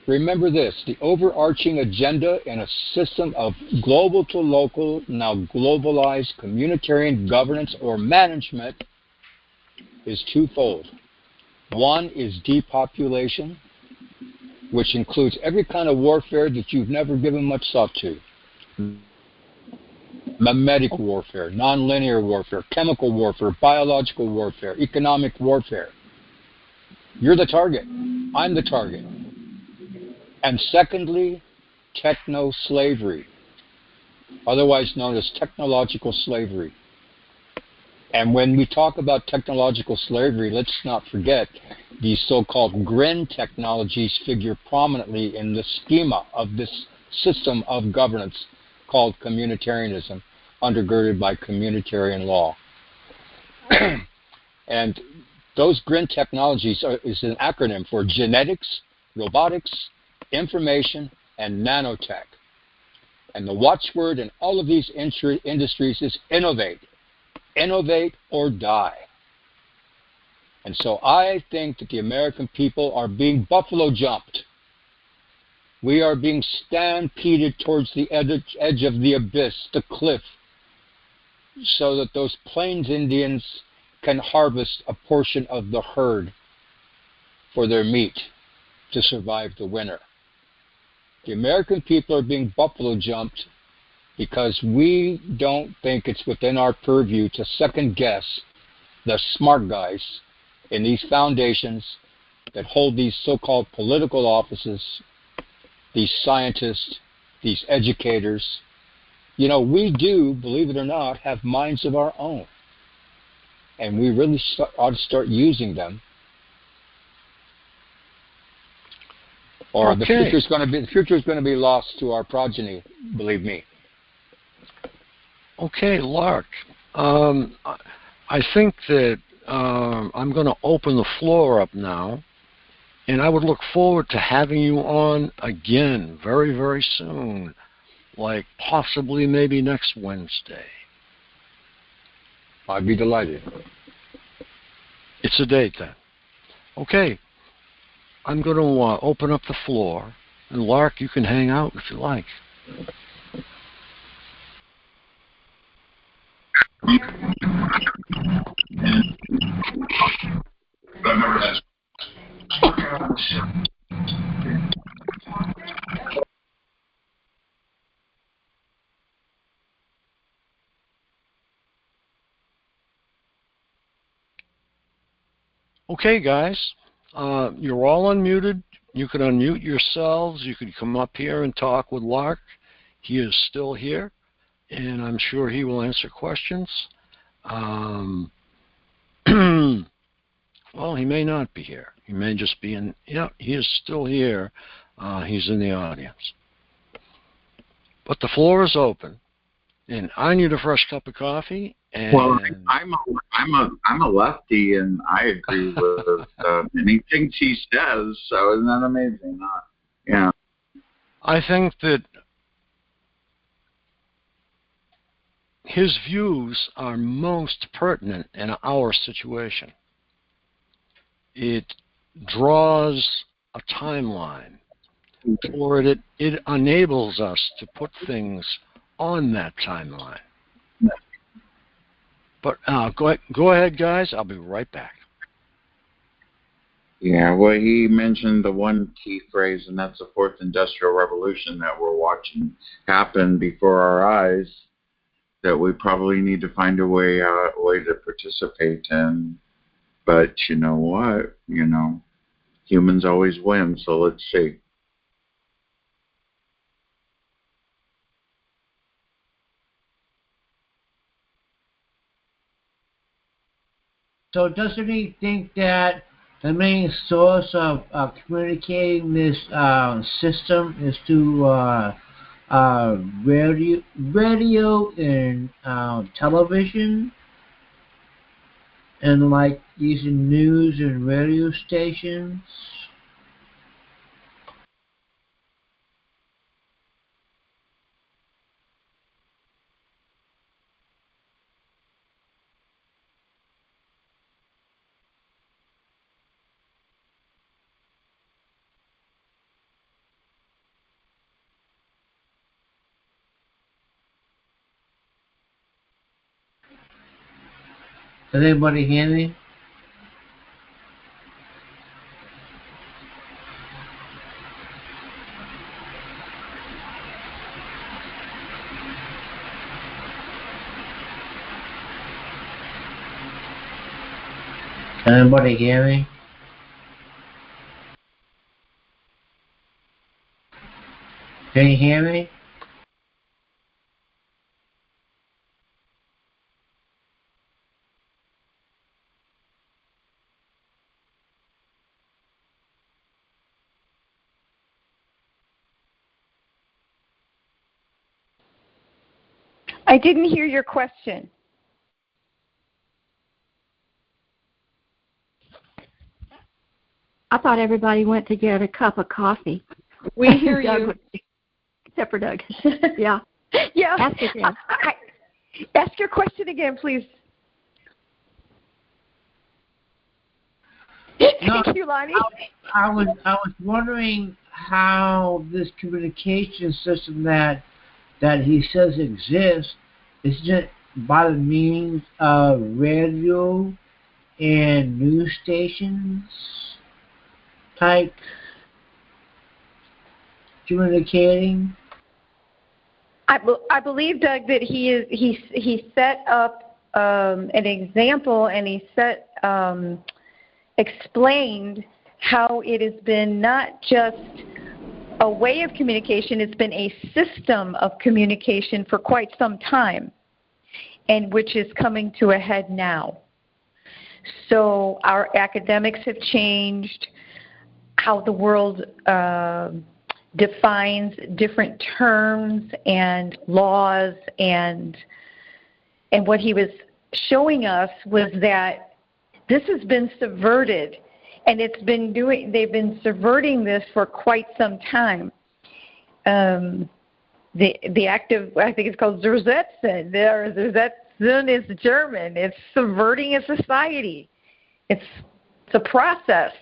remember this, the overarching agenda in a system of global to local, now globalized communitarian governance or management is twofold. One is depopulation, which includes every kind of warfare that you've never given much thought to. Memetic warfare, nonlinear warfare, chemical warfare, biological warfare, economic warfare. You're the target. I'm the target. And secondly, techno-slavery, otherwise known as technological slavery. And when we talk about technological slavery, let's not forget these so-called green technologies figure prominently in the schema of this system of governance called communitarianism, undergirded by communitarian law. And those green technologies is an acronym for genetics, robotics, information, and nanotech. And the watchword in all of these industries is innovate. Innovate or die. And so I think that the American people are being buffalo jumped. We are being stampeded towards the edge of the abyss, the cliff, so that those Plains Indians can harvest a portion of the herd for their meat to survive the winter. The American people are being buffalo jumped because we don't think it's within our purview to second guess the smart guys in these foundations that hold these so-called political offices, these scientists, these educators. You know, we do, believe it or not, have minds of our own. And we really ought to start using them. Or the future is going to be lost to our progeny, believe me. Okay, Lark. I think that I'm going to open the floor up now, and I would look forward to having you on again very, very soon, like possibly maybe next Wednesday. I'd be delighted. It's a date then. Okay. I'm going to open up the floor, and Lark, you can hang out if you like. Okay, guys. You're all unmuted. You can unmute yourselves. You can come up here and talk with Lark. He is still here, and I'm sure he will answer questions. Well, he may not be here. He may just be in, yeah, he is still here. He's in the audience. But the floor is open, and I need a fresh cup of coffee. And well, I'm a lefty, and I agree with many things he says. So isn't that amazing? Yeah. I think that his views are most pertinent in our situation. It draws a timeline, or it enables us to put things on that timeline. But go ahead, guys. I'll be right back. Yeah, well, he mentioned the one key phrase, and that's the fourth industrial revolution that we're watching happen before our eyes, that we probably need to find a way to participate in. But you know what? Humans always win, so let's see. So doesn't he think that the main source of communicating this system is through radio and television, and like these news and radio stations? Does anybody hear me? Can anybody hear me? Can you hear me? I didn't hear your question. I thought everybody went to get a cup of coffee. We hear you. Except for Doug. Yeah. Yeah. Ask again. Ask your question again, please. Thank you, Lonnie. I was wondering how this communication system that he says exists, is it by the means of radio and news stations type communicating? I believe, Doug, that he set up an example, and he explained how it has been not just a way of communication, it's been a system of communication for quite some time, and which is coming to a head now. So our academics have changed, how the world defines different terms and laws, and what he was showing us was that this has been subverted, and they've been subverting this for quite some time. The act of, I think it's called Zersetzen. Zersetzen is German. It's subverting a society. It's a process.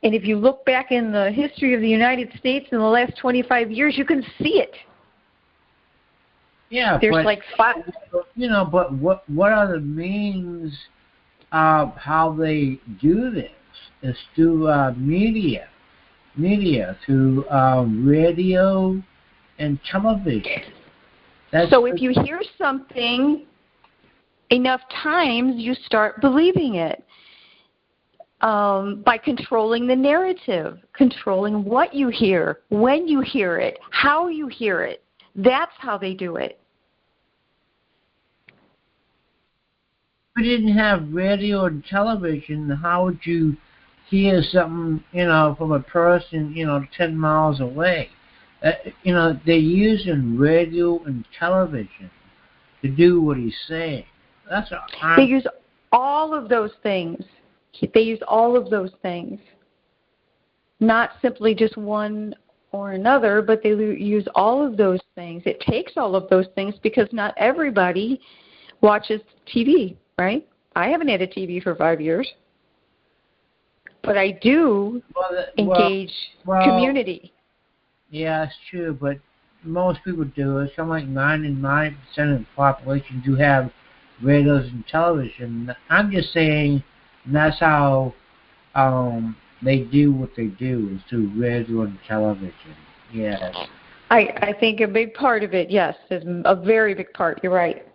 And if you look back in the history of the United States in the last 25 years, you can see it. Yeah, there's but, like five. But what are the means of how they do this? It's through media, through radio and television. So if you hear something enough times, you start believing it. By controlling the narrative, controlling what you hear, when you hear it, how you hear it. That's how they do it. If you didn't have radio and television, how would you hear something, from a person, 10 miles away? they're using radio and television to do what he's saying. That's what They use all of those things. They use all of those things. Not simply just one or another, but they use all of those things. It takes all of those things because not everybody watches TV, right? I haven't had a TV for 5 years. But I do engage community. Yeah, that's true, but most people do. It's something like 99% of the population do have radios and television. I'm just saying that's how they do what they do, is through radio and television. Yes. I think a big part of it, yes, is a very big part. You're right.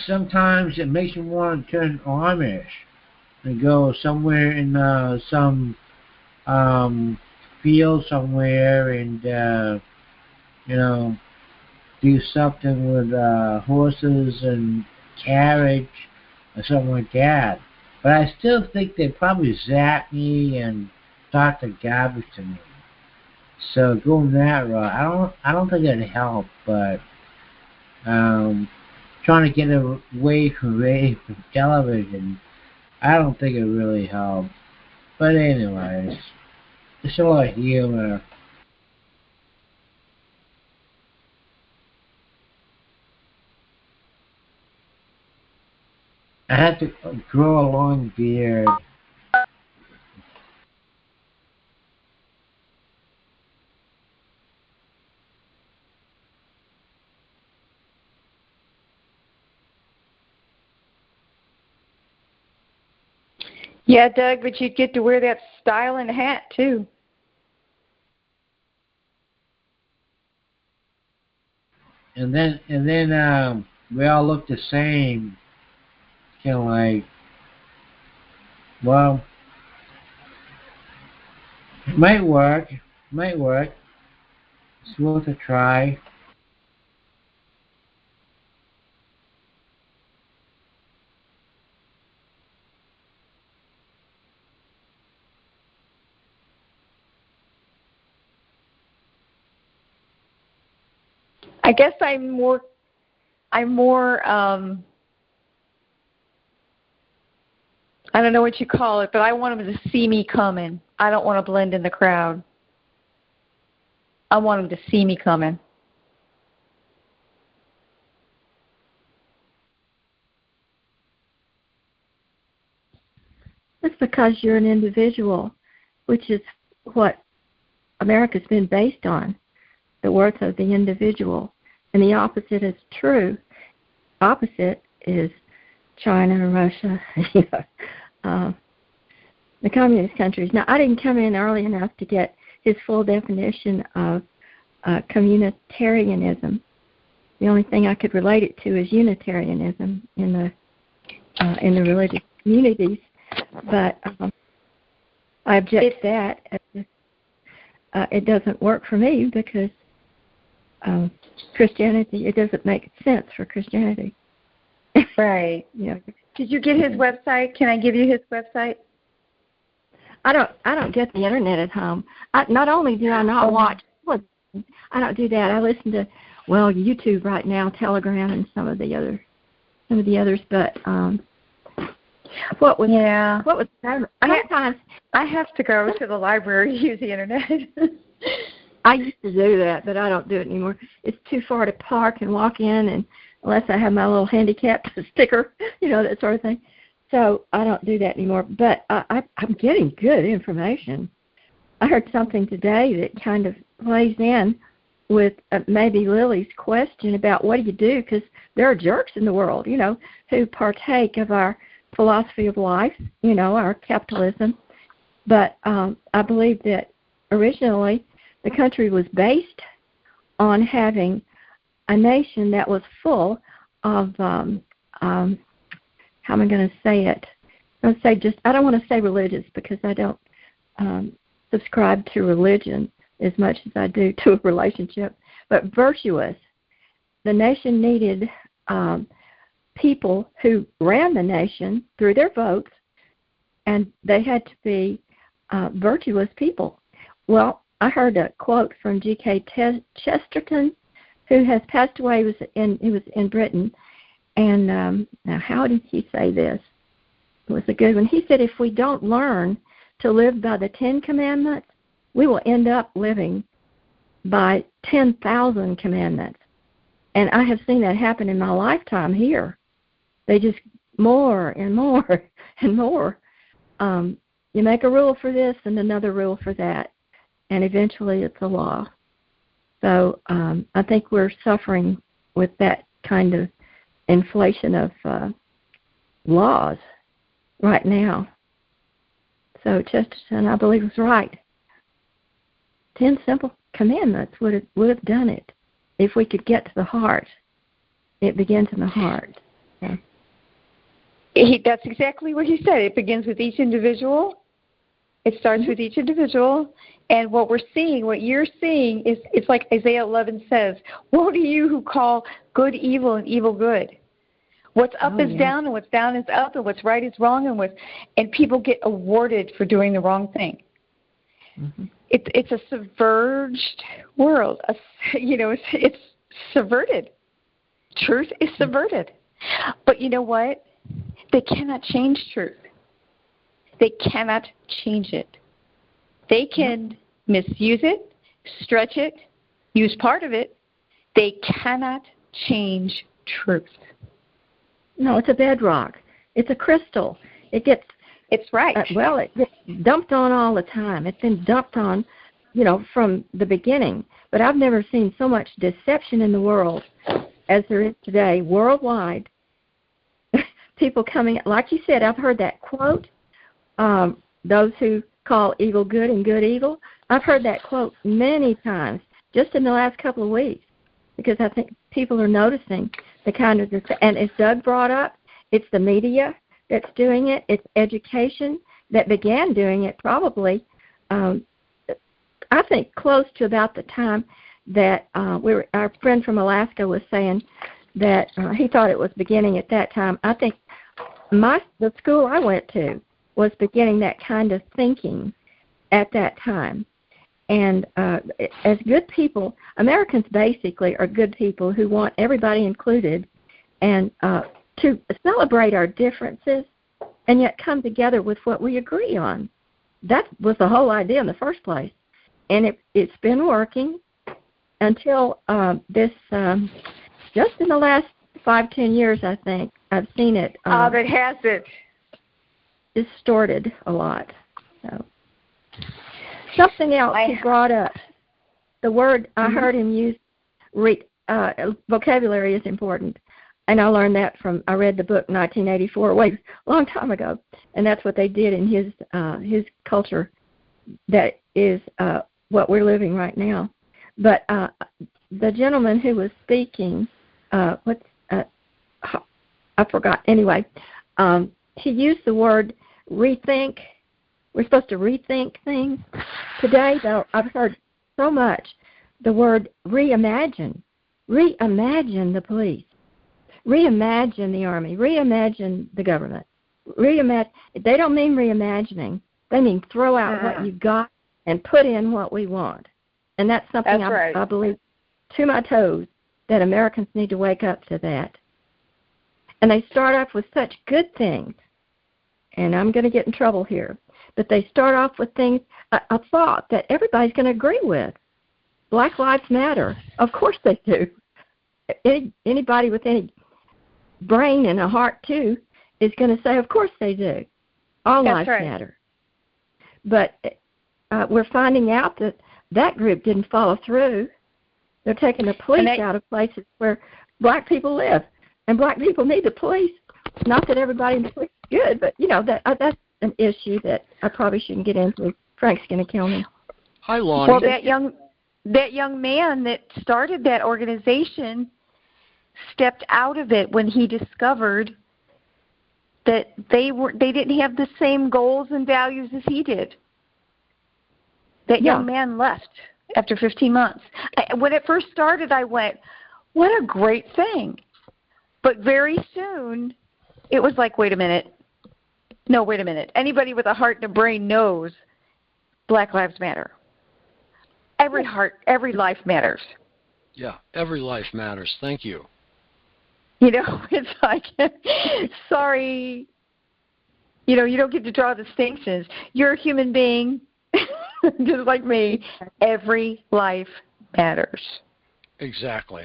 Sometimes it makes me want to turn Amish and go somewhere in some field somewhere and do something with horses and carriage or something like that. But I still think they'd probably zap me and talk the garbage to me. So going that route, I don't think it'd help, but trying to get away from radio and television, I don't think it really helps. But anyways, it's all a humor. I had to grow a long beard. Yeah, Doug, but you'd get to wear that styling hat too. And then we all look the same. Kind of like, well, it might work. It's worth a try. I guess I'm more I don't know what you call it, but I want them to see me coming. I don't want to blend in the crowd. I want them to see me coming. That's because you're an individual, which is what America's been based on, the worth of the individual. And the opposite is true. Opposite is China and Russia, the communist countries. Now, I didn't come in early enough to get his full definition of communitarianism. The only thing I could relate it to is Unitarianism in the religious communities. But I object to that. It doesn't work for me because Christianity, it doesn't make sense for Christianity. Right. Did you get his website? Can I give you his website? I don't get the internet at home. Not only do I not watch, I don't do that. I listen to YouTube right now, Telegram, and some of the others. But what was I have to go to the library to use the internet. I used to do that, but I don't do it anymore. It's too far to park and walk in, and unless I have my little handicap sticker, that sort of thing. So I don't do that anymore. But I'm getting good information. I heard something today that kind of plays in with maybe Lily's question about what do you do, because there are jerks in the world, who partake of our philosophy of life, our capitalism. But I believe that originally the country was based on having a nation that was full of, how am I going to say it? I don't want to say religious because I don't subscribe to religion as much as I do to a relationship, but virtuous. The nation needed people who ran the nation through their votes, and they had to be virtuous people. Well, I heard a quote from G.K. Chesterton, who has passed away. He was in Britain, and now how did he say this? It was a good one. He said, if we don't learn to live by the 10 Commandments, we will end up living by 10,000 commandments. And I have seen that happen in my lifetime here. They just more and more and more. You make a rule for this and another rule for that, and eventually it's a law. So I think we're suffering with that kind of inflation of laws right now. So Chesterton, I believe, was right. 10 simple commandments would have done it if we could get to the heart. It begins in the heart. Yeah. That's exactly what he said. It begins with each individual. It starts with each individual. And what you're seeing is, it's like Isaiah 11 says, woe to you who call good evil and evil good. What's up is down, and what's down is up, and what's right is wrong, and people get awarded for doing the wrong thing. Mm-hmm. It's a subverged world. It's subverted. Truth is subverted. But you know what? They cannot change truth. They cannot change it. They can misuse it, stretch it, use part of it. They cannot change truth. No, it's a bedrock. It's a crystal. It's right. It gets dumped on all the time. It's been dumped on, from the beginning. But I've never seen so much deception in the world as there is today, worldwide. People coming, like you said, I've heard that quote, those who call evil good and good evil. I've heard that quote many times just in the last couple of weeks, because I think people are noticing the kind of, and as Doug brought up, it's the media that's doing it. It's education that began doing it probably, I think, close to about the time that our friend from Alaska was saying that he thought it was beginning at that time. I think the school I went to was beginning that kind of thinking at that time. And as good people, Americans basically are good people who want everybody included, and to celebrate our differences and yet come together with what we agree on. That was the whole idea in the first place. And it's been working until just in the last 5-10 years, I think, I've seen it. It has it. Distorted a lot. So. Something else he brought up. The word, I heard him use, vocabulary is important. And I learned that I read the book 1984, a long time ago. And that's what they did in his culture. That is what we're living right now. But the gentleman who was speaking, I forgot. Anyway, he used the word rethink. We're supposed to rethink things. Today, though, I've heard so much the word reimagine. Reimagine the police. Reimagine the Army. Reimagine the government. They don't mean reimagining. They mean throw out what you've got and put in what we want. And that's something I believe to my toes that Americans need to wake up to that. And they start off with such good things. And I'm going to get in trouble here. But they start off with things, a thought that everybody's going to agree with. Black Lives Matter. Of course they do. Anybody with any brain and a heart, too, is going to say, of course they do. All lives matter. But we're finding out that group didn't follow through. They're taking the police out of places where black people live, and black people need the police. Not that everybody in the police is good, but that's an issue that I probably shouldn't get into. Frank's going to kill me. Hi, Lonnie. Well, that young man that started that organization stepped out of it when he discovered that they didn't have the same goals and values as he did. That young man left after 15 months. When it first started, I went, what a great thing. But very soon, it was like, wait a minute. No, wait a minute. Anybody with a heart and a brain knows Black Lives Matter. Every life matters. Yeah, every life matters. Thank you. It's like, sorry, you don't get to draw distinctions. You're a human being, just like me. Every life matters. Exactly.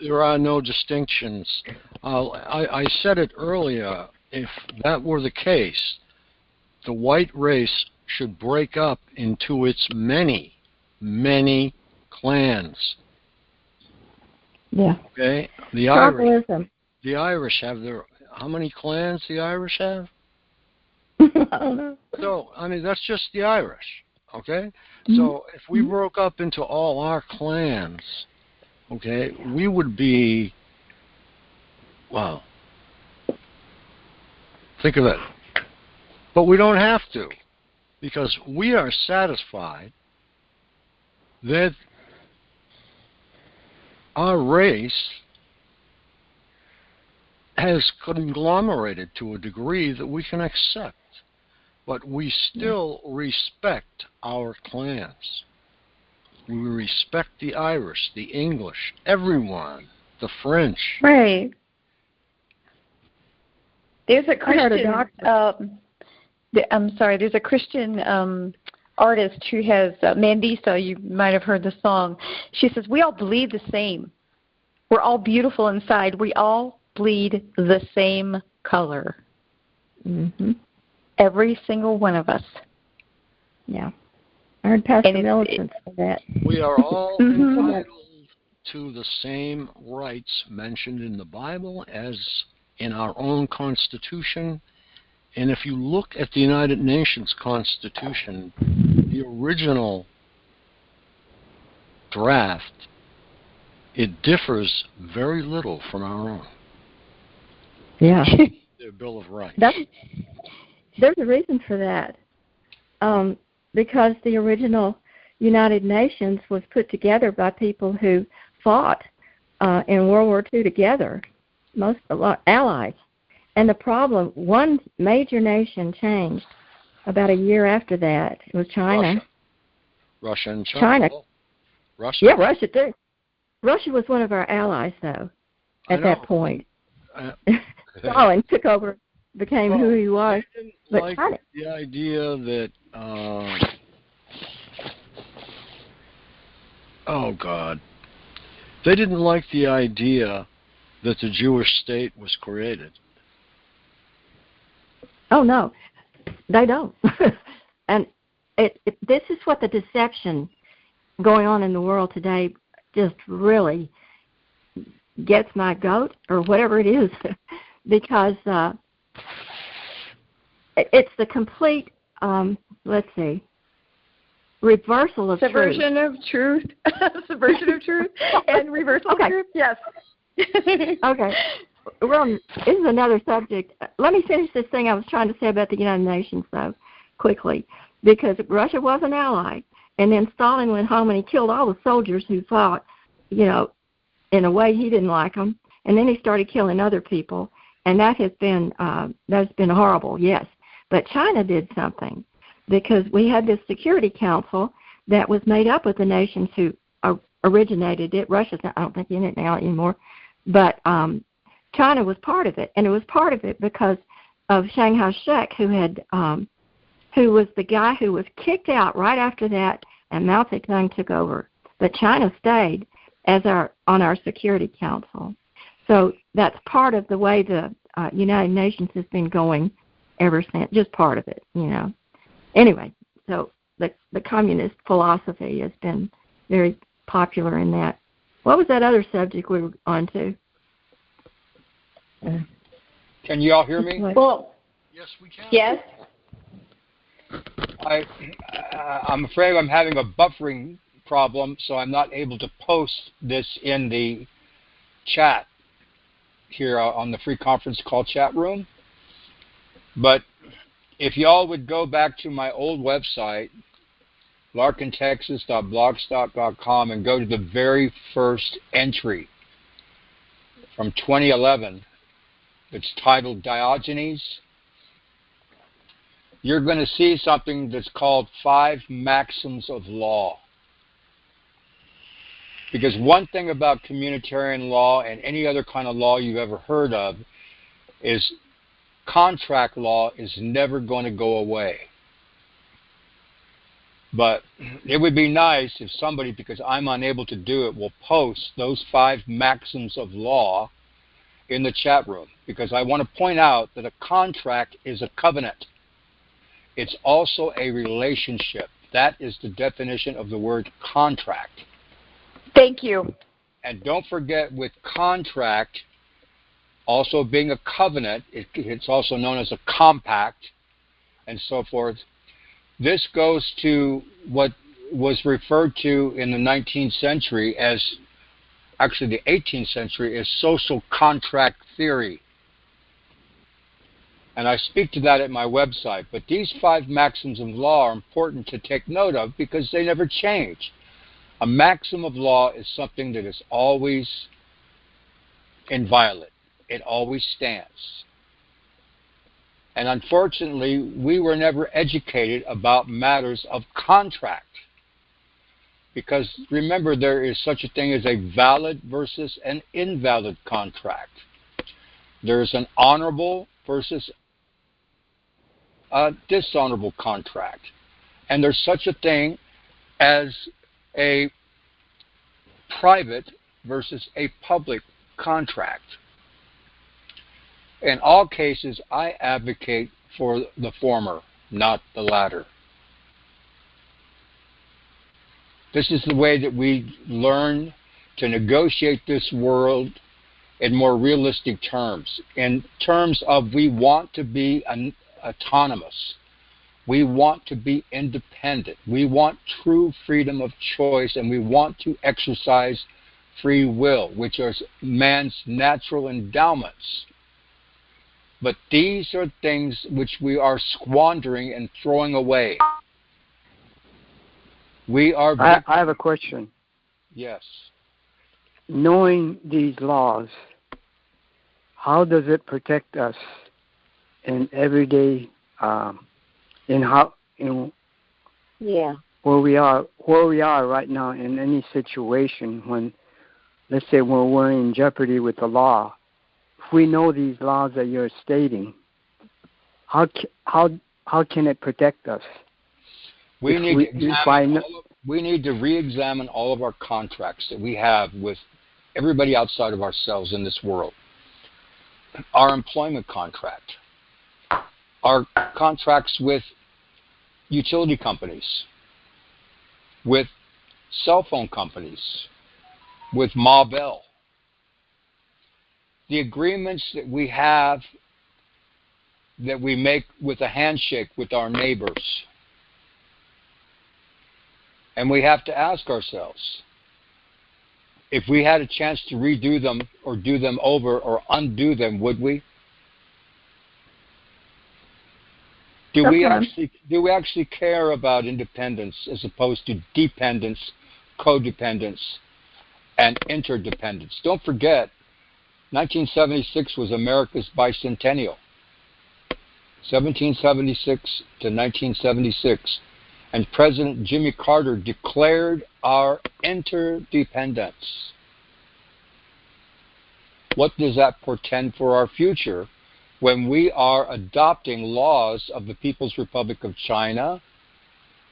There are no distinctions. I said it earlier. If that were the case, the white race should break up into its many clans. Yeah. Okay? The Irish have how many clans the Irish have? I don't know. So, that's just the Irish. Okay? So, if we broke up into all our clans, okay, we would be, wow. Think of it. But we don't have to, because we are satisfied that our race has conglomerated to a degree that we can accept, but we still respect our clans. We respect the Irish, the English, everyone, the French. Right. There's a Christian. There's a Christian artist who has Mandisa. You might have heard the song. She says, "We all bleed the same. We're all beautiful inside. We all bleed the same color. Mm-hmm. Every single one of us." Yeah. I heard Pastor Millicent say that. We are all entitled to the same rights mentioned in the Bible as in our own Constitution. And if you look at the United Nations Constitution, the original draft, it differs very little from our own. Yeah. Their Bill of Rights. There's a reason for that. Because the original United Nations was put together by people who fought in World War II together, a lot allies. And the problem, one major nation changed about a year after that. It was China. Russia and China. Oh, Russia. Yeah, Russia too. Russia was one of our allies, though, at that point. Stalin took over, became who he was. I didn't but like China. the idea that, they didn't like the idea that the Jewish state was created. Oh, no, they don't. And this is what the deception going on in the world today just really gets my goat, or whatever it is, because it's the complete, reversal of Subversion truth. of truth. Subversion of truth and reversal of truth. Yes. Okay. This is another subject. Let me finish this thing I was trying to say about the United Nations, though, quickly, because Russia was an ally, and then Stalin went home and he killed all the soldiers who fought, in a way he didn't like them, and then he started killing other people, and that's been horrible, yes. But China did something, because we had this Security Council that was made up of the nations who originated it. Russia's not, I don't think, in it now anymore, but China was part of it, and it was part of it because of Chiang Kai-shek, who was the guy who was kicked out right after that, and Mao Zedong took over. But China stayed on our Security Council. So that's part of the way the United Nations has been going ever since, just part of it, Anyway, so the communist philosophy has been very popular in that What was that other subject we were on to? Can you all hear me? Well, Yes, we can. yes. I'm afraid I'm having a buffering problem, so I'm not able to post this in the chat here on the free conference call chat room. But if y'all would go back to my old website, larkintexas.blogspot.com, and go to the very first entry from 2011, it's titled Diogenes, you're going to see something that's called 5 Maxims of Law. Because one thing about communitarian law and any other kind of law you've ever heard of is contract law is never going to go away. But it would be nice if somebody, because I'm unable to do it, will post those 5 maxims of law in the chat room. Because I want to point out that a contract is a covenant. It's also a relationship. That is the definition of the word contract. Thank you. And don't forget, with contract also being a covenant, it's also known as a compact and so forth. This goes to what was referred to in the 19th century as, actually the 18th century, as social contract theory. And I speak to that at my website. But these 5 maxims of law are important to take note of because they never change. A maxim of law is something that is always inviolate. It always stands. And unfortunately, we were never educated about matters of contract. Because remember, there is such a thing as a valid versus an invalid contract. There is an honorable versus a dishonorable contract. And there's such a thing as a private versus a public contract. In all cases, I advocate for the former, not the latter. This is the way that we learn to negotiate this world in more realistic terms. In terms of we want to be autonomous. We want to be independent. We want true freedom of choice, and we want to exercise free will, which are man's natural endowments. But these are things which we are squandering and throwing away. I have a question. Yes. Knowing these laws, how does it protect us in everyday, where we are right now in any situation when, let's say, when we're in jeopardy with the law? If we know these laws that you're stating, how can it protect us? We need to re-examine all of our contracts that we have with everybody outside of ourselves in this world. Our employment contract, our contracts with utility companies, with cell phone companies, with Ma Bell. The agreements that we have, that we make with a handshake with our neighbors. And we have to ask ourselves, if we had a chance to redo them or do them over or undo them, would we? Do we actually care about independence as opposed to dependence, codependence, and interdependence? Don't forget, 1976 was America's bicentennial. 1776 to 1976. And President Jimmy Carter declared our interdependence. What does that portend for our future when we are adopting laws of the People's Republic of China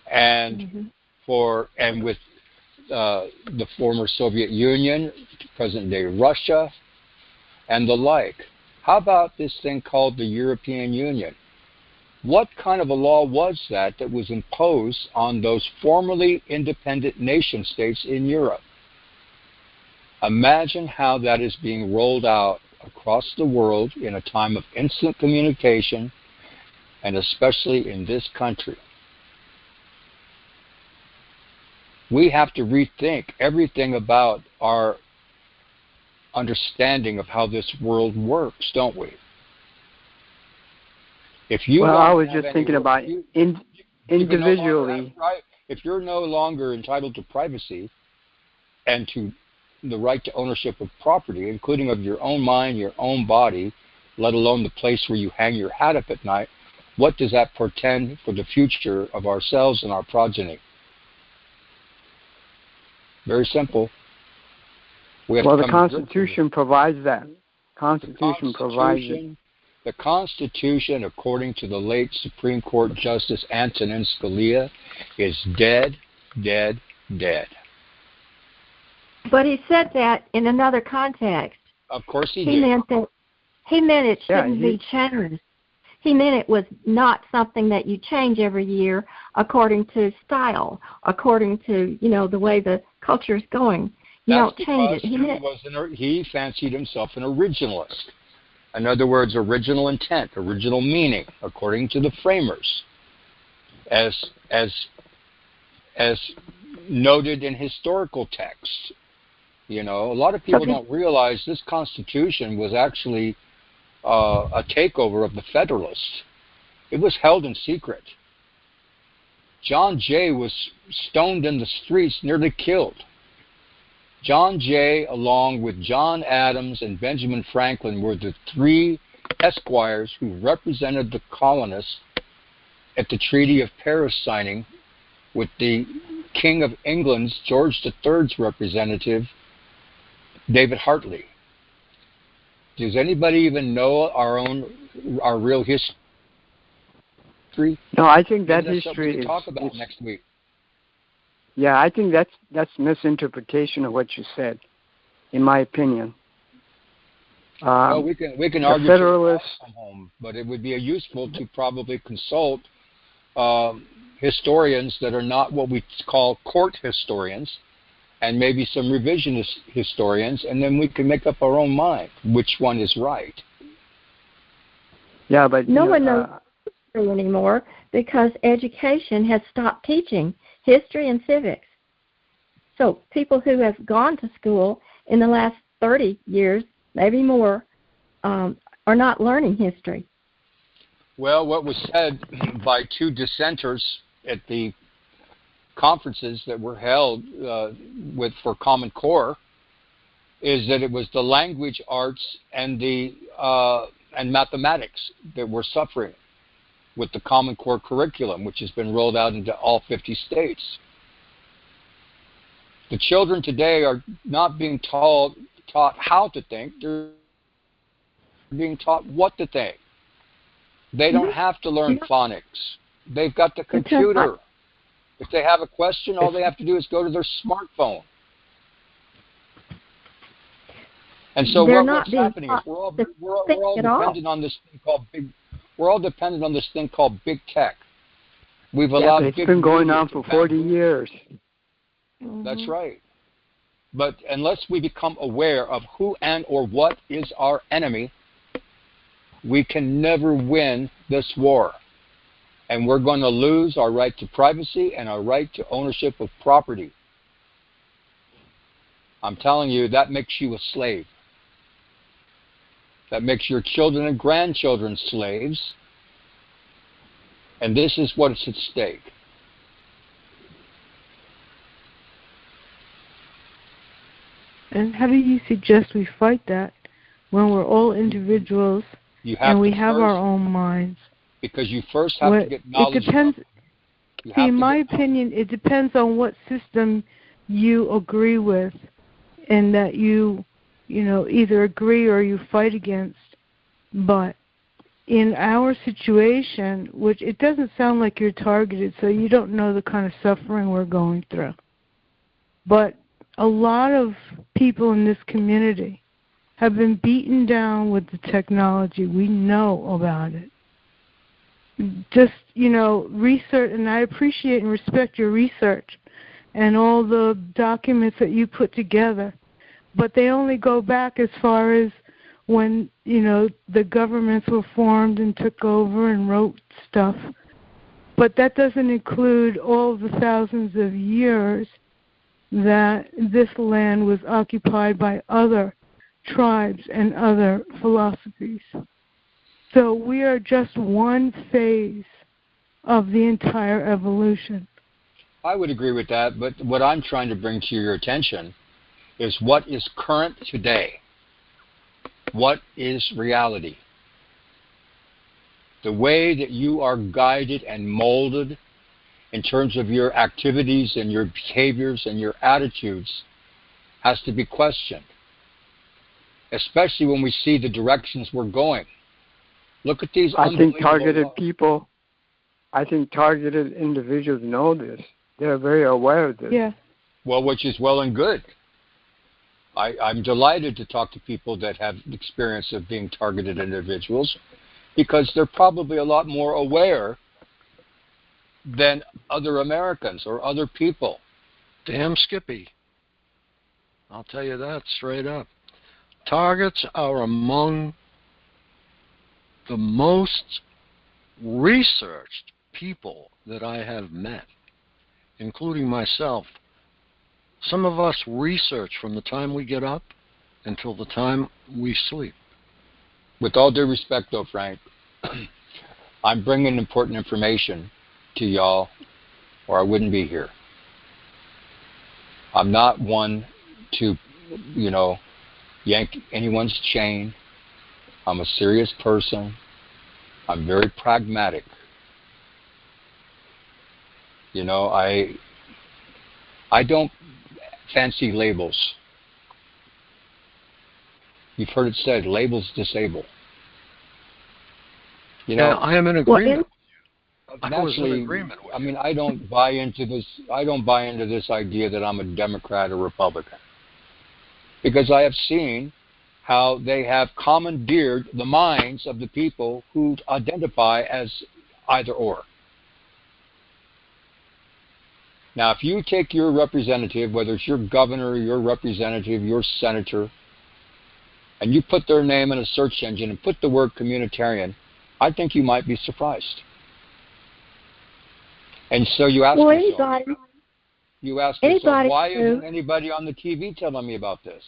and with the former Soviet Union, present-day Russia, and the like? How about this thing called the European Union? What kind of a law was that was imposed on those formerly independent nation states in Europe? Imagine how that is being rolled out across the world in a time of instant communication, and especially in this country. We have to rethink everything about our understanding of how this world works, don't we? If you well, I was just thinking about individually. If you're no longer entitled to privacy and to the right to ownership of property, including of your own mind, your own body, let alone the place where you hang your hat up at night, what does that portend for the future of ourselves and our progeny? Very simple. Well, the Constitution provides that. The Constitution, according to the late Supreme Court Justice Antonin Scalia, is dead, dead, dead. But he said that in another context. Of course he did. He meant it shouldn't be changed. He meant it was not something that you change every year according to style, according to, the way the culture is going. You don't change it. He fancied himself an originalist. In other words, original intent, original meaning, according to the framers, as noted in historical texts. A lot of people don't realize this Constitution was actually a takeover of the Federalists. It was held in secret. John Jay was stoned in the streets, nearly killed. John Jay, along with John Adams and Benjamin Franklin, were the three esquires who represented the colonists at the Treaty of Paris signing with the King of England's, George III's representative, David Hartley. Does anybody even know our real history? No, I think that history is talk about next week. Yeah, I think that's misinterpretation of what you said, in my opinion. Well, we can argue Federalists, from home, but it would be useful to probably consult historians that are not what we call court historians, and maybe some revisionist historians, and then we can make up our own mind which one is right. Yeah, but no one knows history anymore because education has stopped teaching history and civics. So people who have gone to school in the last 30 years, maybe more, are not learning history. Well, what was said by two dissenters at the conferences that were held for Common Core is that it was the language arts and and mathematics that were suffering with the Common Core curriculum, which has been rolled out into all 50 states. The children today are not being taught how to think, they're being taught what to think. They don't have to learn phonics. They've got the computer. If they have a question, all they have to do is go to their smartphone. And so what's happening is we're all dependent on this thing called we're all dependent on this thing called big tech. We've allowed it's been going on for 40 years. That's right. But unless we become aware of who and or what is our enemy, we can never win this war. And we're going to lose our right to privacy and our right to ownership of property. I'm telling you, that makes you a slave. That makes your children and grandchildren slaves. And this is what's at stake. And how do you suggest we fight that when we're all individuals and we have our own minds? Because you first have to get knowledge. It depends. In my opinion, it depends on what system you agree with, and that you either agree or you fight against. But in our situation, which it doesn't sound like you're targeted, so you don't know the kind of suffering we're going through. But a lot of people in this community have been beaten down with the technology. We know about it. Just, research, and I appreciate and respect your research and all the documents that you put together. but they only go back as far as when, the governments were formed and took over and wrote stuff. But that doesn't include all the thousands of years that this land was occupied by other tribes and other philosophies. So we are just one phase of the entire evolution. I would agree with that, but what I'm trying to bring to your attention is what is current today. What is reality? The way that you are guided and molded in terms of your activities and your behaviors and your attitudes has to be questioned, especially when we see the directions we're going. Look at these I think targeted individuals know this. They're very aware of this. Yeah. Well, which is well and good. I'm delighted to talk to people that have experience of being targeted individuals, because they're probably a lot more aware than other Americans or other people. Damn Skippy. I'll tell you that straight up. Targets are among the most researched people that I have met, including myself. Some of us research from the time we get up until the time we sleep. With all due respect, though, Frank, I'm bringing important information to y'all, or I wouldn't be here. I'm not one to, yank anyone's chain. I'm a serious person. I'm very pragmatic. I don't fancy labels. You've heard it said, labels disable. I am in agreement. Naturally, I don't buy into this. I don't buy into this idea that I'm a Democrat or Republican, because I have seen how they have commandeered the minds of the people who identify as either or. Now, if you take your representative, whether it's your governor, your representative, your senator, and you put their name in a search engine and put the word communitarian, I think you might be surprised. And so you ask yourself, why isn't anybody on the TV telling me about this?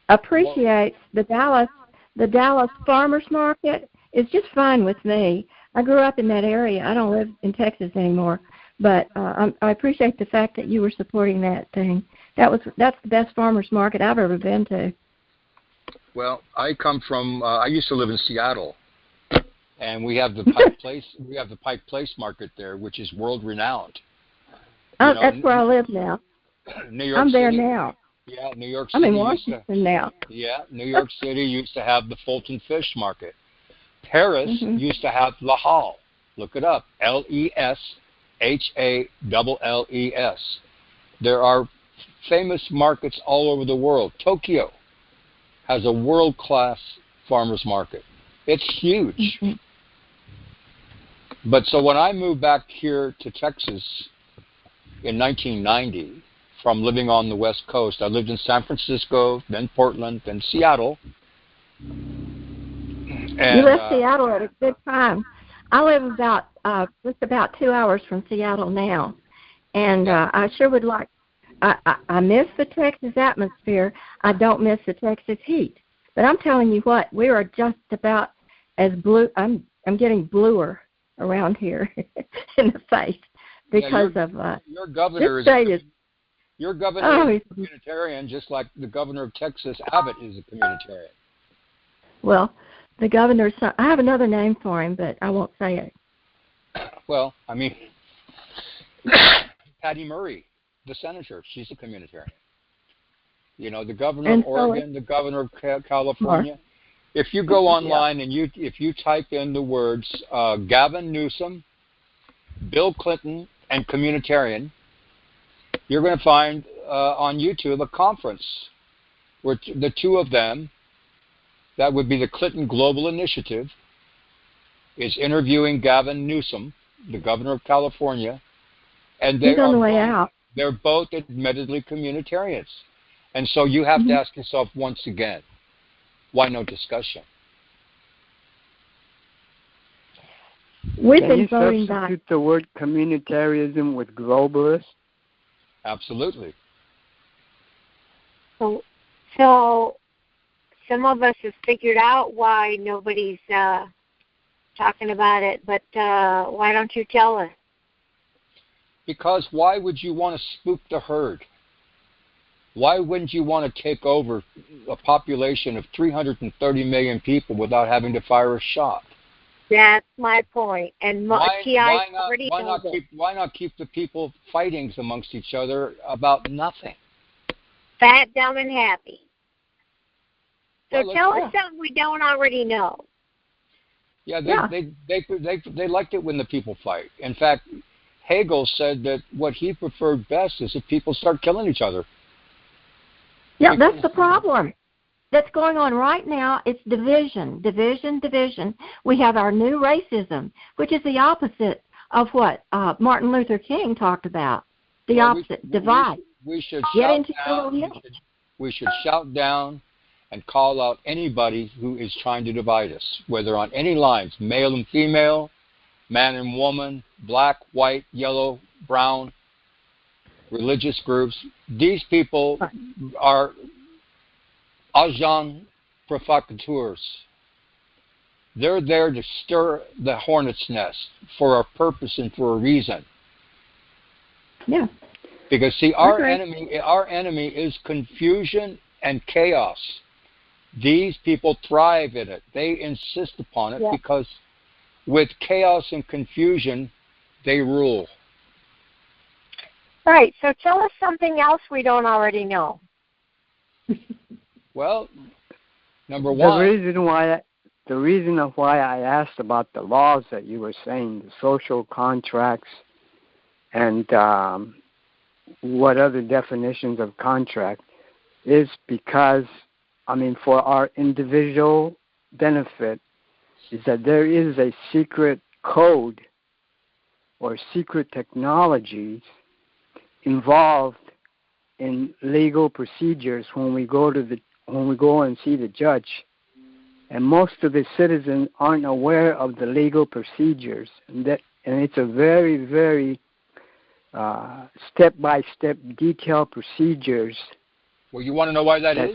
Appreciates the Dallas farmers market. It's just fine with me. I grew up in that area. I don't live in Texas anymore. But I appreciate the fact that you were supporting that thing. That's the best farmers market I've ever been to. Well, I come from. I used to live in Seattle, and we have the Pike Place. We have the Pike Place market there, which is world renowned. That's where I live now. New York I'm there City. now. Yeah, New York City. I'm in Washington now. Yeah, New York City used to have the Fulton Fish Market. Paris used to have La Halle. Look it up. LESHALLES. There are famous markets all over the world. Tokyo has a world-class farmers market. It's huge. But so when I moved back here to Texas in 1990, from living on the West Coast, I lived in San Francisco, then Portland, then Seattle. And, you left Seattle at a good time. I live just about 2 hours from Seattle now, and I sure would like. I miss the Texas atmosphere. I don't miss the Texas heat. But I'm telling you what, we are just about as blue. I'm getting bluer around here in the face because of your governor your governor is a communitarian, just like the governor of Texas, Abbott, is a communitarian. Well, the governor's son, I have another name for him, but I won't say it. Well, I mean, Patty Murray, the senator, she's a communitarian. The governor of Oregon, the governor of California. If you go online and if you type in the words Gavin Newsom, Bill Clinton, and communitarian, you're going to find on YouTube a conference where the two of them, that would be the Clinton Global Initiative, is interviewing Gavin Newsom, the governor of California, and he's on the way out. They're both admittedly communitarians. And so you have to ask yourself once again, why no discussion? Can you substitute the word communitarianism with globalist? Absolutely. So some of us have figured out why nobody's talking about it, but why don't you tell us? Because why would you want to spook the herd? Why wouldn't you want to take over a population of 330 million people without having to fire a shot? That's my point. And why not keep the people fighting amongst each other about nothing? Fat, dumb, and happy. So well, tell us something we don't already know. Yeah, they liked it when the people fight. In fact, Hegel said that what he preferred best is if people start killing each other. Yeah, that's the problem that's going on right now. It's division. We have our new racism, which is the opposite of what Martin Luther King talked about. The opposite, divide. We should shout down and call out anybody who is trying to divide us, whether on any lines, male and female, man and woman, black, white, yellow, brown, religious groups. These people are agents provocateurs. They're there to stir the hornet's nest for a purpose and for a reason. Yeah. Because see, our enemy is confusion and chaos. These people thrive in it. They insist upon it because with chaos and confusion, they rule. Right. So tell us something else we don't already know. Well, number one. The reason of why I asked about the laws that you were saying, the social contracts, and what other definitions of contract, is because, for our individual benefit, is that there is a secret code or secret technologies involved in legal procedures when we go and see the judge, and most of the citizens aren't aware of the legal procedures, and it's a very, very step-by-step detailed procedures. Well, you want to know why that is?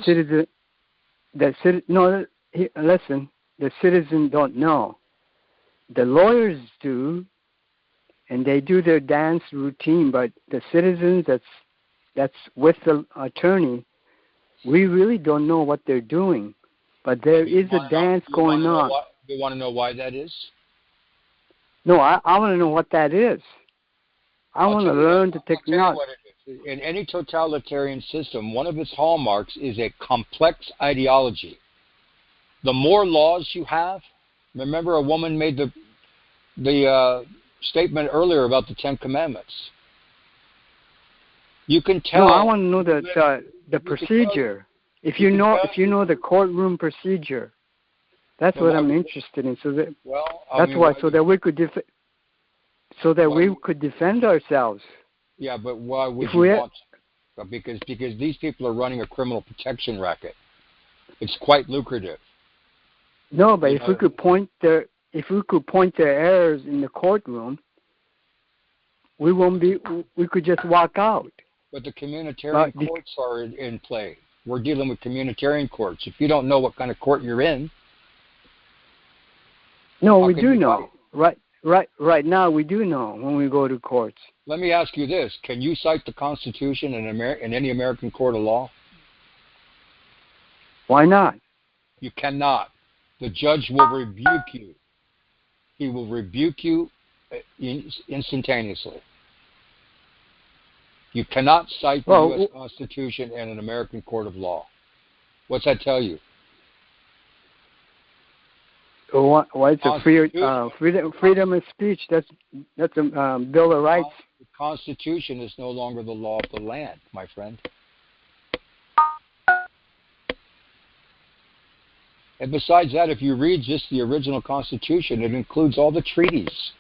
Listen. The citizens don't know. The lawyers do, and they do their dance routine. But the citizens that's with the attorney, we really don't know what they're doing. But there is a dance going on. You want to know why that is? No, I want to know what that is. I want to learn the technology. In any totalitarian system, one of its hallmarks is a complex ideology. The more laws you have, remember a woman made the statement earlier about the 10 Commandments. You can tell. No, I want to know the procedure. If you know the courtroom procedure, that's what I'm interested in. So that we could defend ourselves. Yeah, but why would you want to? Because these people are running a criminal protection racket. It's quite lucrative. No, but if we could point their errors in the courtroom, we could just walk out. But the communitarian courts are in play. We're dealing with communitarian courts. If you don't know what kind of court you're in, no, we do know. Right now, we do know when we go to courts. Let me ask you this: can you cite the Constitution in any American court of law? Why not? You cannot. The judge will rebuke you. He will rebuke you instantaneously. You cannot cite the U.S. Constitution in an American court of law. What's that tell you? Well, it's a freedom of speech. That's a Bill of Rights. The Constitution is no longer the law of the land, my friend. And besides that, if you read just the original Constitution, it includes all the treaties.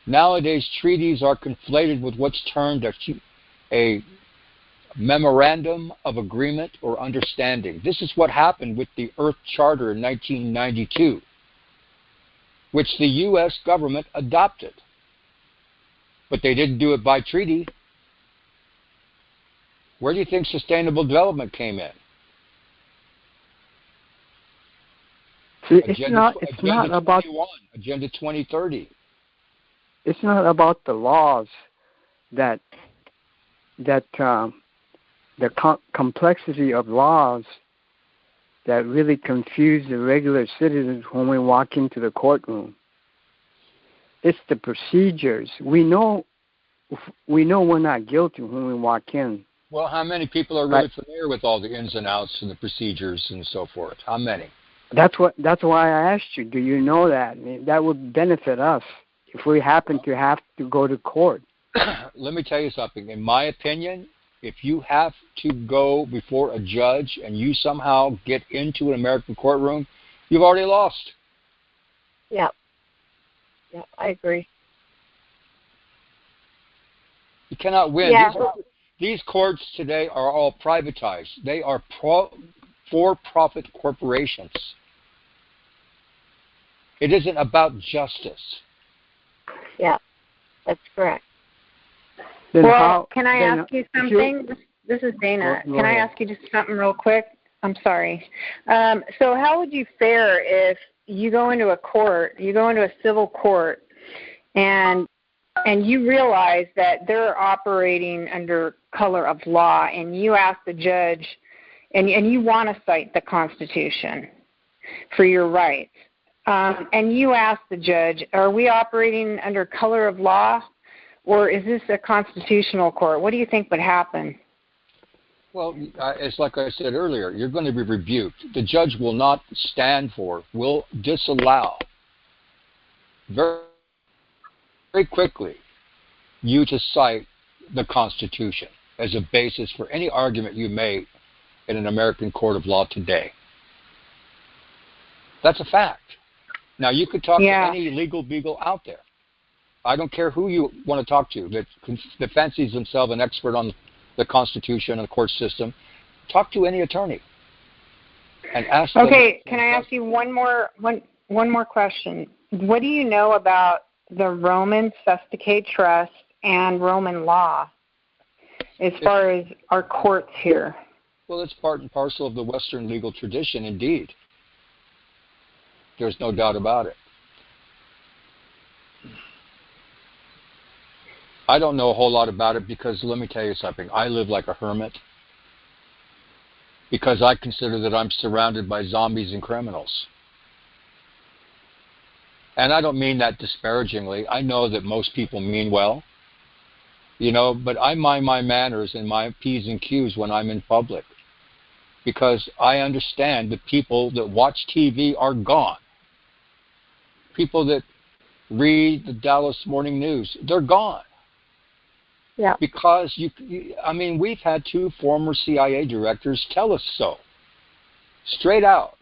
Nowadays, treaties are conflated with what's termed a memorandum of agreement or understanding. This is what happened with the Earth Charter in 1992, which the U.S. government adopted. But they didn't do it by treaty. Where do you think sustainable development came in? Agenda 2030. It's not about the laws that the complexity of laws that really confuse the regular citizens when we walk into the courtroom. It's the procedures. We know we're not guilty when we walk in. Well, how many people are really familiar with all the ins and outs and the procedures and so forth? How many? That's why I asked you. Do you know that? That would benefit us if we happen to have to go to court. Let me tell you something. In my opinion, if you have to go before a judge and you somehow get into an American courtroom, you've already lost. Yeah. Yeah, I agree. You cannot win. Yeah. These courts today are all privatized. They are for-profit corporations. It isn't about justice. Yeah, that's correct. Then can I ask you something? This is Dana. Can I ask you just something real quick? I'm sorry. So how would you fare if you go into a civil court, and you realize that they're operating under color of law, and you ask the judge, and you want to cite the Constitution for your rights, and you ask the judge, are we operating under color of law, or is this a constitutional court? What do you think would happen? Well, it's like I said earlier, you're going to be rebuked. The judge will not will disallow very, very quickly you to cite the Constitution as a basis for any argument you make in an American court of law today. That's a fact. Now, you could talk to any legal beagle out there. I don't care who you want to talk to that fancies themselves an expert on the Constitution and the court system. Talk to any attorney and ask them. Okay, can I ask you one more question? What do you know about the Roman Sesticate Trust and Roman law as far as our courts here? Well, it's part and parcel of the Western legal tradition, indeed. There's no doubt about it. I don't know a whole lot about it because, let me tell you something, I live like a hermit because I consider that I'm surrounded by zombies and criminals. And I don't mean that disparagingly. I know that most people mean well, but I mind my manners and my P's and Q's when I'm in public because I understand the people that watch TV are gone. People that read the Dallas Morning News, they're gone. Yeah. Because we've had 2 former CIA directors tell us so, straight out,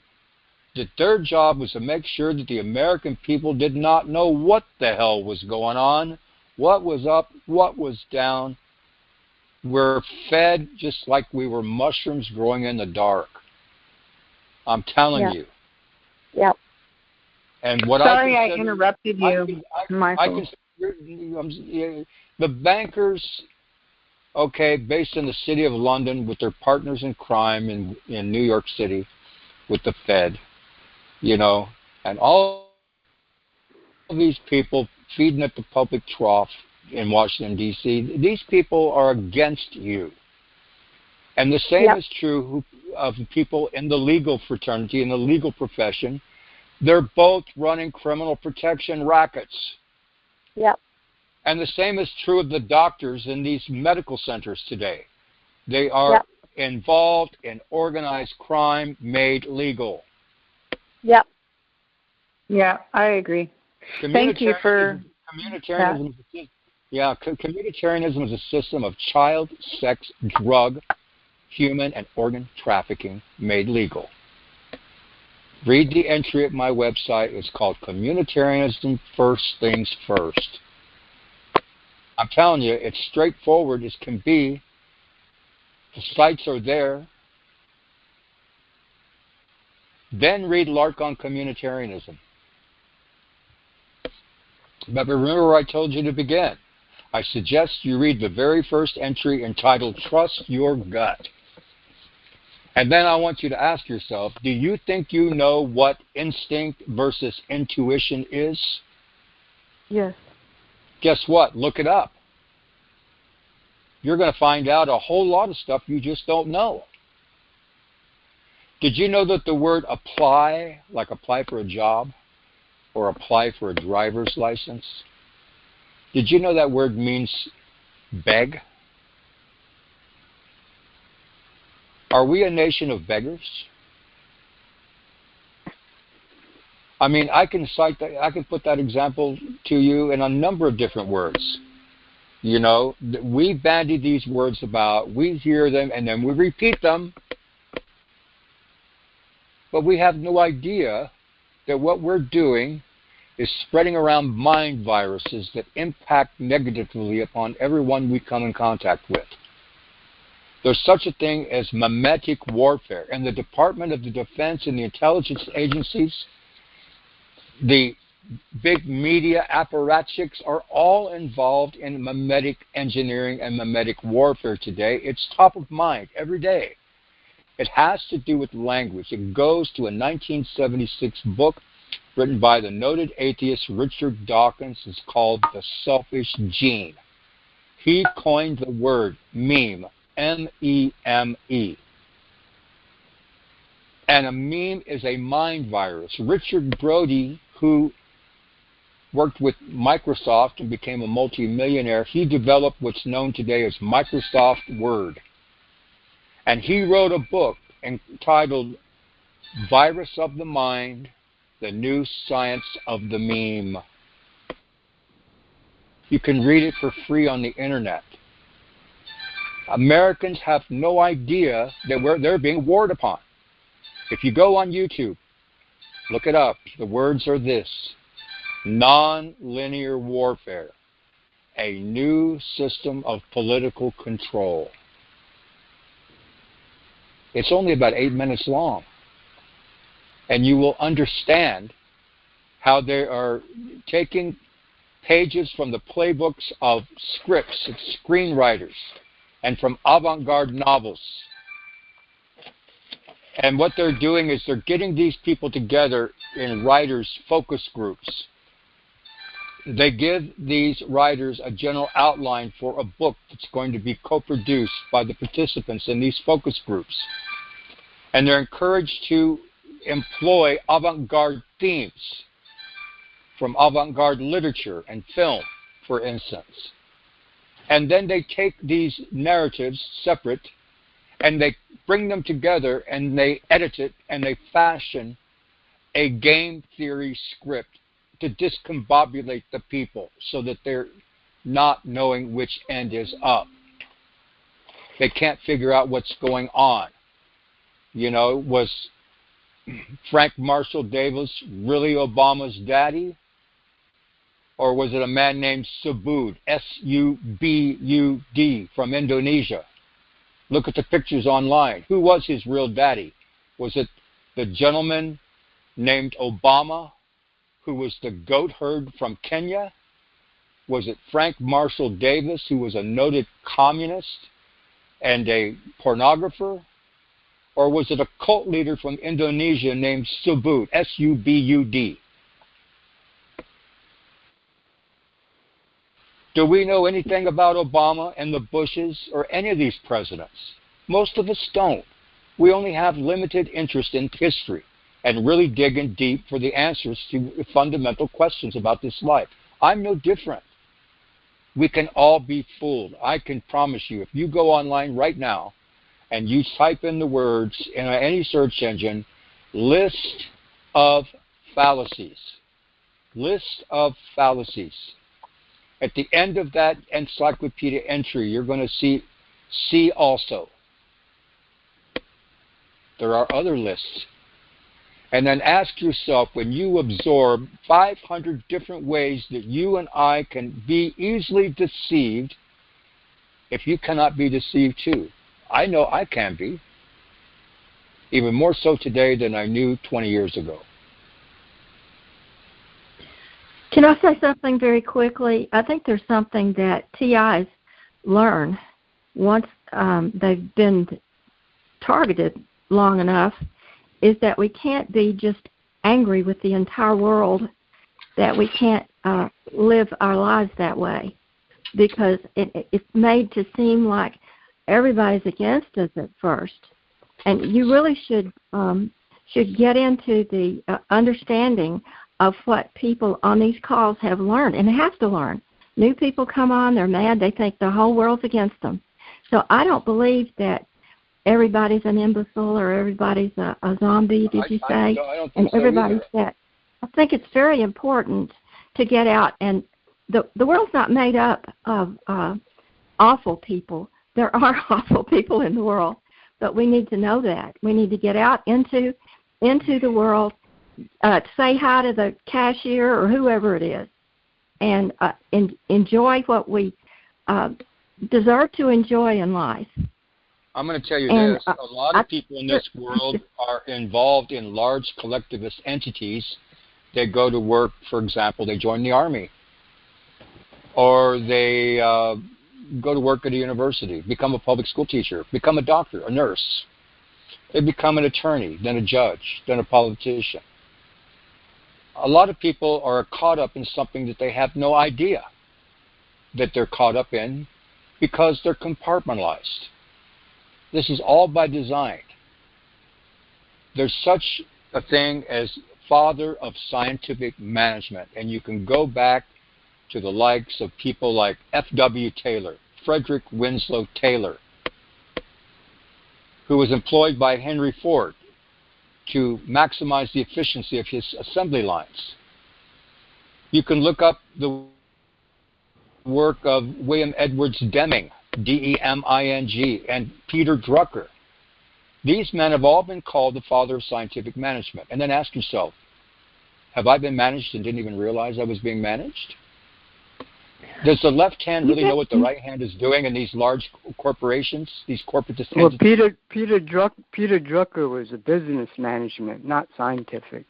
that their job was to make sure that the American people did not know what the hell was going on, what was up, what was down. We're fed just like we were mushrooms growing in the dark. I'm telling you. Yep. And what Sorry I interrupted you, Michael. The bankers, based in the city of London with their partners in crime in New York City with the Fed, and all of these people feeding at the public trough in Washington, D.C., these people are against you. And the same is true of the people in the legal fraternity, in the legal profession. They're both running criminal protection rackets. Yep. And the same is true of the doctors in these medical centers today. They are involved in organized crime made legal. Yep. Yeah, I agree. Thank you for Communitarianism. Communitarianism is a system of child, sex, drug, human, and organ trafficking made legal. Read the entry at my website. It's called Communitarianism First Things First. I'm telling you, it's straightforward as can be. The sites are there. Then read Lark on Communitarianism. But remember I told you to begin. I suggest you read the very first entry entitled Trust Your Gut. And then I want you to ask yourself, do you think you know what instinct versus intuition is? Yes. Guess what? Look it up. You're going to find out a whole lot of stuff you just don't know. Did you know that the word apply, like apply for a job or apply for a driver's license, did you know that word means beg? Are we a nation of beggars? I mean, I can cite that, I can put that example to you in a number of different words. You know, we bandy these words about, we hear them, and then we repeat them. But we have no idea that what we're doing is spreading around mind viruses that impact negatively upon everyone we come in contact with. There's such a thing as mimetic warfare. And the Department of the Defense and the intelligence agencies, the big media apparatchiks are all involved in mimetic engineering and mimetic warfare today. It's top of mind every day. It has to do with language. It goes to a 1976 book written by the noted atheist Richard Dawkins. It's called The Selfish Gene. He coined the word meme, M-E-M-E. And a meme is a mind virus. Richard Brody, who worked with Microsoft and became a multimillionaire, he developed what's known today as Microsoft Word. And he wrote a book entitled Virus of the Mind, The New Science of the Meme. You can read it for free on the internet. Americans have no idea that they're being warred upon. If you go on YouTube, look it up. The words are this: non-linear warfare, a new system of political control. It's only about 8 minutes long. And you will understand how they are taking pages from the playbooks of scripts and screenwriters and from avant-garde novels. And what they're doing is they're getting these people together in writers' focus groups. They give these writers a general outline for a book that's going to be co-produced by the participants in these focus groups. And they're encouraged to employ avant-garde themes from avant-garde literature and film, for instance. And then they take these narratives separate and they bring them together and they edit it and they fashion a game theory script to discombobulate the people so that they're not knowing which end is up. They can't figure out what's going on. You know, was Frank Marshall Davis really Obama's daddy? Or was it a man named Subud, S-U-B-U-D, from Indonesia? Look at the pictures online. Who was his real daddy? Was it the gentleman named Obama, who was the goat herd from Kenya? Was it Frank Marshall Davis, who was a noted communist and a pornographer? Or was it a cult leader from Indonesia named Subud, S-U-B-U-D? Do we know anything about Obama and the Bushes or any of these presidents? Most of us don't. We only have limited interest in history and really digging deep for the answers to fundamental questions about this life. I'm no different. We can all be fooled. I can promise you, if you go online right now and you type in the words in any search engine, list of fallacies, list of fallacies. At the end of that encyclopedia entry, you're going to see also. There are other lists. And then ask yourself, when you absorb 500 different ways that you and I can be easily deceived, if you cannot be deceived too. I know I can be, even more so today than I knew 20 years ago. Can I say something very quickly? I think there's something that TIs learn once they've been targeted long enough, is that we can't be just angry with the entire world, that we can't live our lives that way, because it's made to seem like everybody's against us at first. And you really should get into the understanding of what people on these calls have learned and have to learn. New people come on, they're mad, they think the whole world's against them. So I don't believe that everybody's an imbecile or everybody's a zombie, did you say? I don't and think everybody's so either. that. I think it's very important to get out, and the world's not made up of awful people. There are awful people in the world, but we need to know that. We need to get out into the world, say hi to the cashier or whoever it is, and enjoy what we deserve to enjoy in life. I'm going to tell you And, this. A lot of people in this world are involved in large collectivist entities. They go to work, for example, they join the Army. Or they go to work at a university, become a public school teacher, become a doctor, a nurse. They become an attorney, then a judge, then a politician. A lot of people are caught up in something that they have no idea that they're caught up in because they're compartmentalized. This is all by design. There's such a thing as father of scientific management, and you can go back to the likes of people like F.W. Taylor, Frederick Winslow Taylor, who was employed by Henry Ford to maximize the efficiency of his assembly lines. You can look up the work of William Edwards Deming, D-E-M-I-N-G, and Peter Drucker. These men have all been called the father of scientific management. And then ask yourself, have I been managed and didn't even realize I was being managed? Does the left hand really know what the right hand is doing in these large corporations, these corporatist entities? Well, Peter Drucker was a business management, not scientific.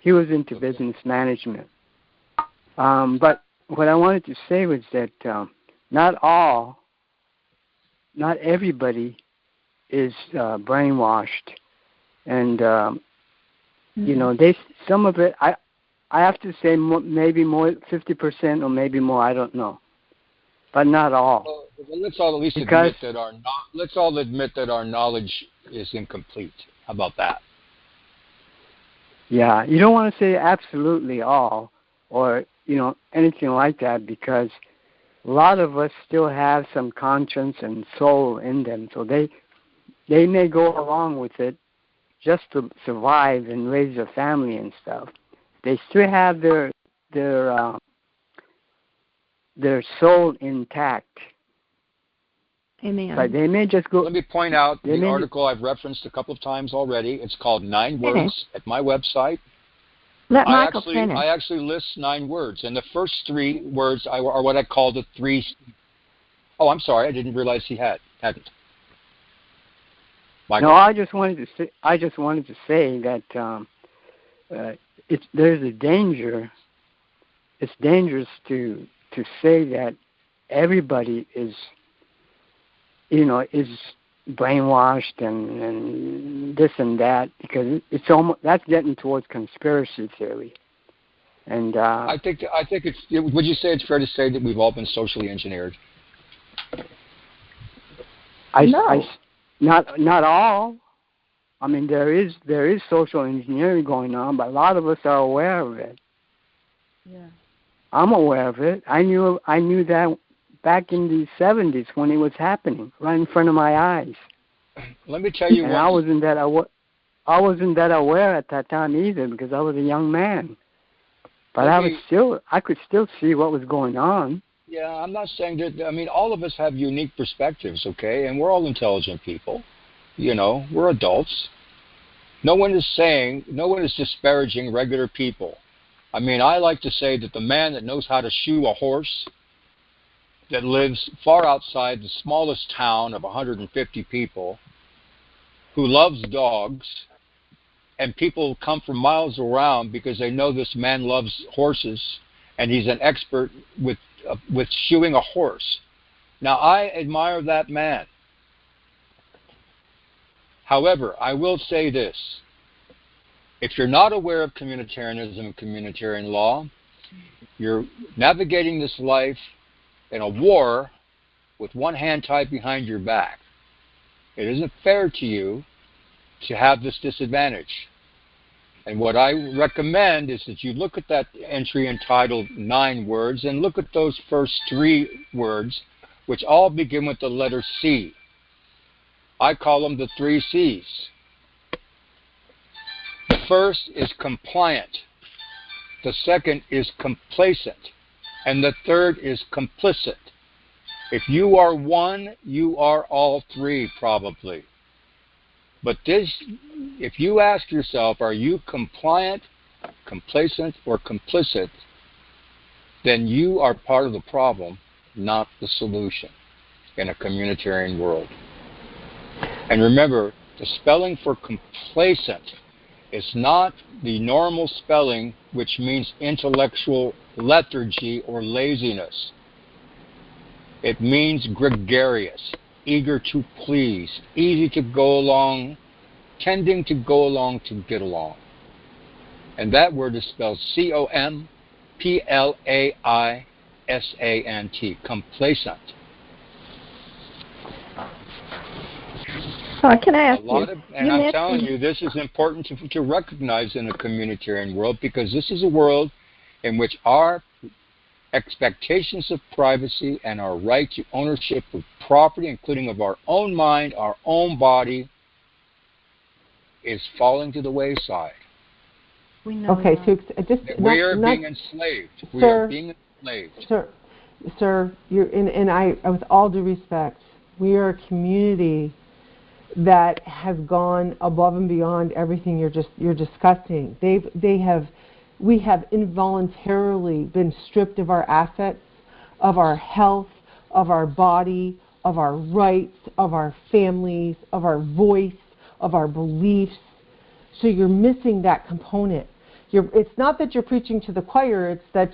He was into business management. But what I wanted to say was that not everybody is brainwashed, and you know, some of it. I have to say maybe more, 50% or maybe more. I don't know, but not all. Well, let's all at least admit that let's all admit that our knowledge is incomplete. How about that? Yeah, you don't want to say absolutely all, or anything like that, because a lot of us still have some conscience and soul in them, so they may go along with it just to survive and raise their family and stuff. They still have their soul intact. Amen. But they may just go. Let me point out the article I've referenced a couple of times already. It's called 9 Words at my website. Let Michael finish. I actually list 9 words, and the first 3 words are what I call the 3. Oh, I'm sorry, I didn't realize he hadn't. Michael? No, I just wanted to say that there's a danger. It's dangerous to say that everybody is brainwashed and this and that, because it's almost, that's getting towards conspiracy theory. And I think it's. Would you say it's fair to say that we've all been socially engineered? No. Not all. I mean, there is social engineering going on, but a lot of us are aware of it. Yeah. I'm aware of it. I knew that back in the 70s when it was happening, right in front of my eyes. Let me tell you. And I wasn't that aware at that time either, because I was a young man. But I could still see what was going on. Yeah, I'm not saying that. I mean, all of us have unique perspectives, okay? And we're all intelligent people. We're adults. No one is disparaging regular people. I mean, I like to say that the man that knows how to shoe a horse that lives far outside the smallest town of 150 people, who loves dogs, and people come from miles around because they know this man loves horses, and he's an expert with shoeing a horse. Now, I admire that man. However, I will say this. If you're not aware of communitarianism and communitarian law, you're navigating this life in a war with one hand tied behind your back. It isn't fair to you to have this disadvantage. And what I recommend is that you look at that entry entitled 9 words and look at those first 3 words, which all begin with the letter C. I call them the 3 C's. The first is compliant. The second is complacent. And the third is complicit. If you are one, you are all 3 probably. But if you ask yourself, are you compliant, complacent, or complicit, then you are part of the problem, not the solution in a communitarian world. And remember, the spelling for complacent is not the normal spelling, which means intellectual lethargy or laziness. It means gregarious, eager to please, easy to go along, tending to go along to get along. And that word is spelled C-O-M-P-L-A-I-S-A-N-T, complacent. Can I ask you? And I'm telling you, this is important to recognize in a communitarian world, because this is a world in which our expectations of privacy and our right to ownership of property, including of our own mind, our own body, is falling to the wayside. We know okay, that. So we are being enslaved. We are being enslaved. Sir, with all due respect, we are a community that has gone above and beyond everything you're discussing. We have involuntarily been stripped of our assets, of our health, of our body, of our rights, of our families, of our voice, of our beliefs. So you're missing that component. It's not that you're preaching to the choir, it's that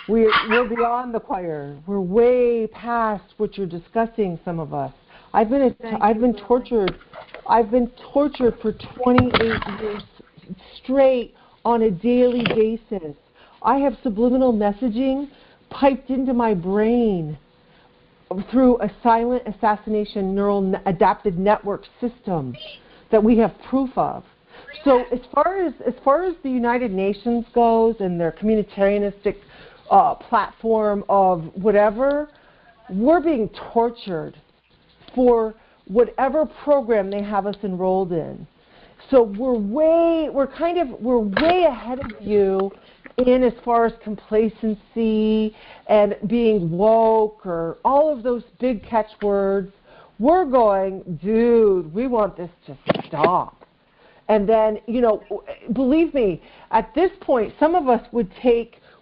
we're beyond the choir. We're way past what you're discussing, some of us. I've been tortured for 28 years straight on a daily basis. I have subliminal messaging piped into my brain through a silent assassination neural adapted network system that we have proof of. So as far as the United Nations goes and their communitarianistic platform of whatever, we're being tortured for whatever program they have us enrolled in. So we're way ahead of you in as far as complacency and being woke or all of those big catchwords. We're going, dude, we want this to stop. And then, believe me, at this point, some of us would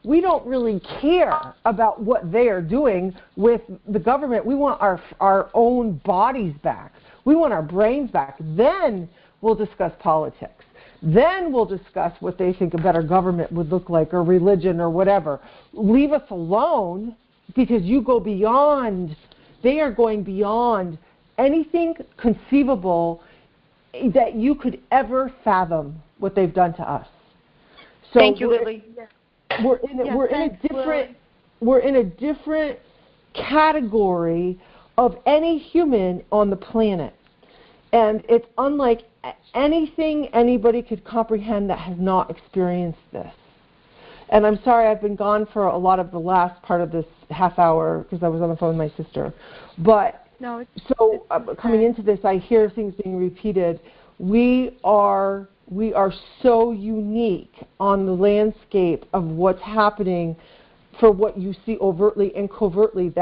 we don't really care about what they are doing with the government. We want our own bodies back. We want our brains back. Then we'll discuss politics. Then we'll discuss what they think a better government would look like, or religion, or whatever. Leave us alone, because you go beyond. They are going beyond anything conceivable that you could ever fathom what they've done to us. So thank you, Lily. We're in a different category of any human on the planet, and it's unlike anything anybody could comprehend that has not experienced this. And I'm sorry I've been gone for a lot of the last part of this half hour because I was on the phone with my sister. But coming into this, I hear things being repeated. We are so unique on the landscape of what's happening for what you see overtly and covertly,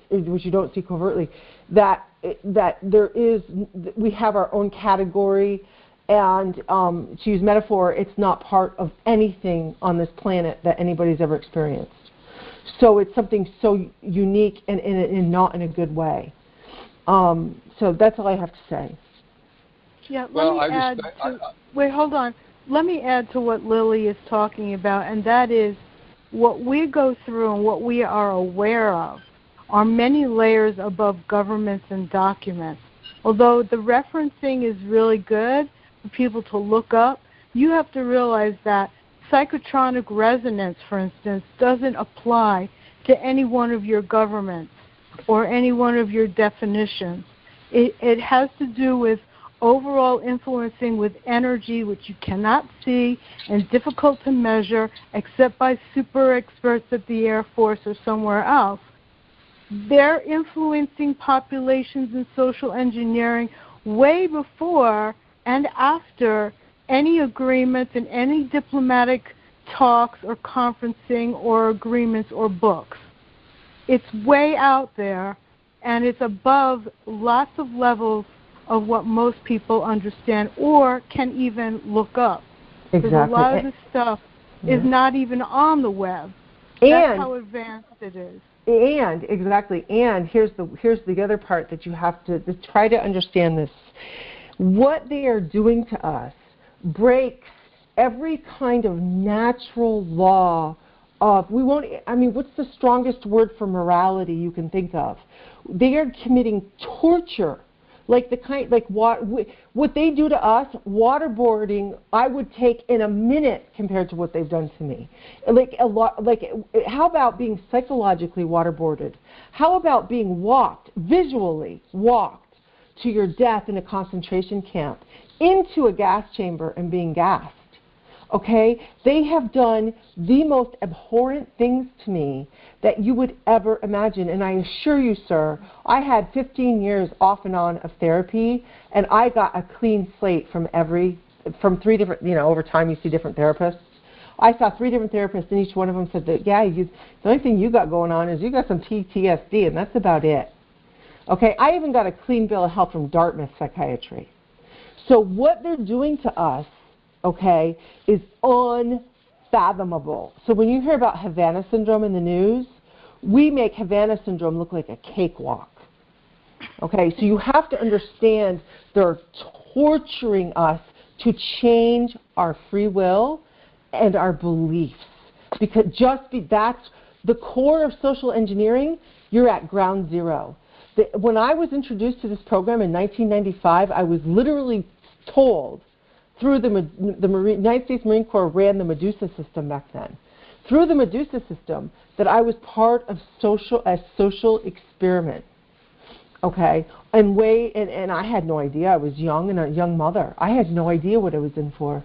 which you don't see covertly, that we have our own category, and to use metaphor, it's not part of anything on this planet that anybody's ever experienced. So it's something so unique and not in a good way. So that's all I have to say. Yeah, wait, hold on. Let me add to what Lily is talking about, and that is what we go through and what we are aware of are many layers above governments and documents. Although the referencing is really good for people to look up, you have to realize that psychotronic resonance, for instance, doesn't apply to any one of your governments or any one of your definitions. It has to do with overall influencing with energy which you cannot see and difficult to measure except by super experts at the Air Force or somewhere else. They're influencing populations in social engineering way before and after any agreements and any diplomatic talks or conferencing or agreements or books. It's way out there, and it's above lots of levels of what most people understand or can even look up. Exactly. Because a lot of this stuff is not even on the web. That's how advanced it is. And here's the other part that you have to try to understand this. What they are doing to us breaks every kind of natural law of, what's the strongest word for morality you can think of? They are committing torture. What they do to us, waterboarding, I would take in a minute compared to what they've done to me. How about being psychologically waterboarded? How about being visually walked to your death in a concentration camp, into a gas chamber and being gassed? Okay? They have done the most abhorrent things to me that you would ever imagine. And I assure you, sir, I had 15 years off and on of therapy, and I got a clean slate from 3 different, over time you see different therapists. I saw 3 different therapists, and each one of them said that, the only thing you got going on is you got some PTSD, and that's about it. Okay? I even got a clean bill of health from Dartmouth Psychiatry. So what they're doing to us, okay, is unfathomable. So when you hear about Havana syndrome in the news, we make Havana syndrome look like a cakewalk. Okay, so you have to understand they're torturing us to change our free will and our beliefs. Because that's the core of social engineering. You're at ground zero. When I was introduced to this program in 1995, I was literally told through the United States Marine Corps ran the Medusa system back then. Through the Medusa system, that I was part of a social experiment. Okay, and I had no idea. I was young and a young mother. I had no idea what I was in for.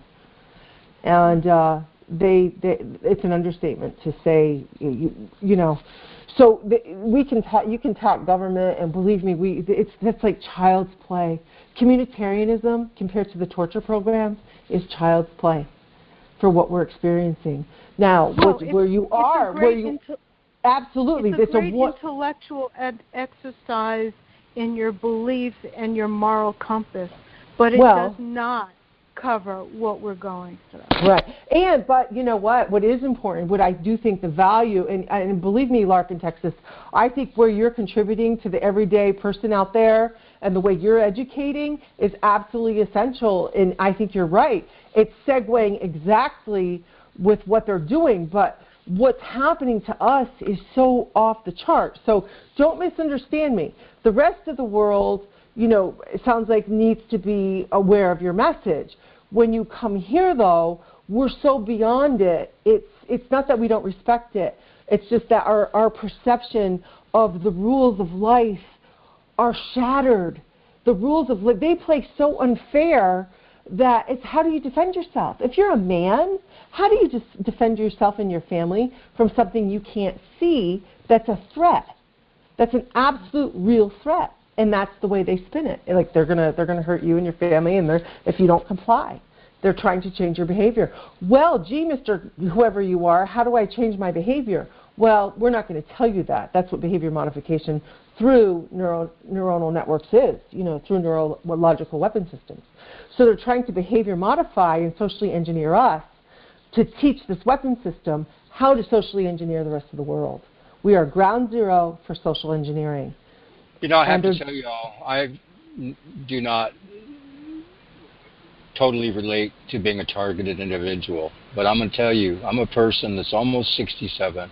And it's an understatement to say, So you can talk government, and believe me, that's like child's play. Communitarianism, compared to the torture programs, is child's play for what we're experiencing. Now, absolutely, it's a great intellectual exercise in your beliefs and your moral compass, but it does not cover what we're going through. Right. But you know what is important, what I do think the value, and believe me, Lark in Texas, I think where you're contributing to the everyday person out there and the way you're educating is absolutely essential, and I think you're right. It's segueing exactly with what they're doing, but what's happening to us is so off the chart. So don't misunderstand me. The rest of the world, it sounds like needs to be aware of your message. When you come here, though, we're so beyond it. It's not that we don't respect it. It's just that our perception of the rules of life are shattered. The rules of life, they play so unfair that it's how do you defend yourself? If you're a man, how do you just defend yourself and your family from something you can't see that's a threat? That's an absolute real threat. And that's the way they spin it. Like they're gonna hurt you and your family, and if you don't comply, they're trying to change your behavior. Well, gee, Mr. Whoever you are, how do I change my behavior? Well, we're not going to tell you that. That's what behavior modification through neuronal networks is. Through neurological weapon systems. So they're trying to behavior modify and socially engineer us to teach this weapon system how to socially engineer the rest of the world. We are ground zero for social engineering. You know, I have to tell you all, I do not totally relate to being a targeted individual, but I'm going to tell you, I'm a person that's almost 67,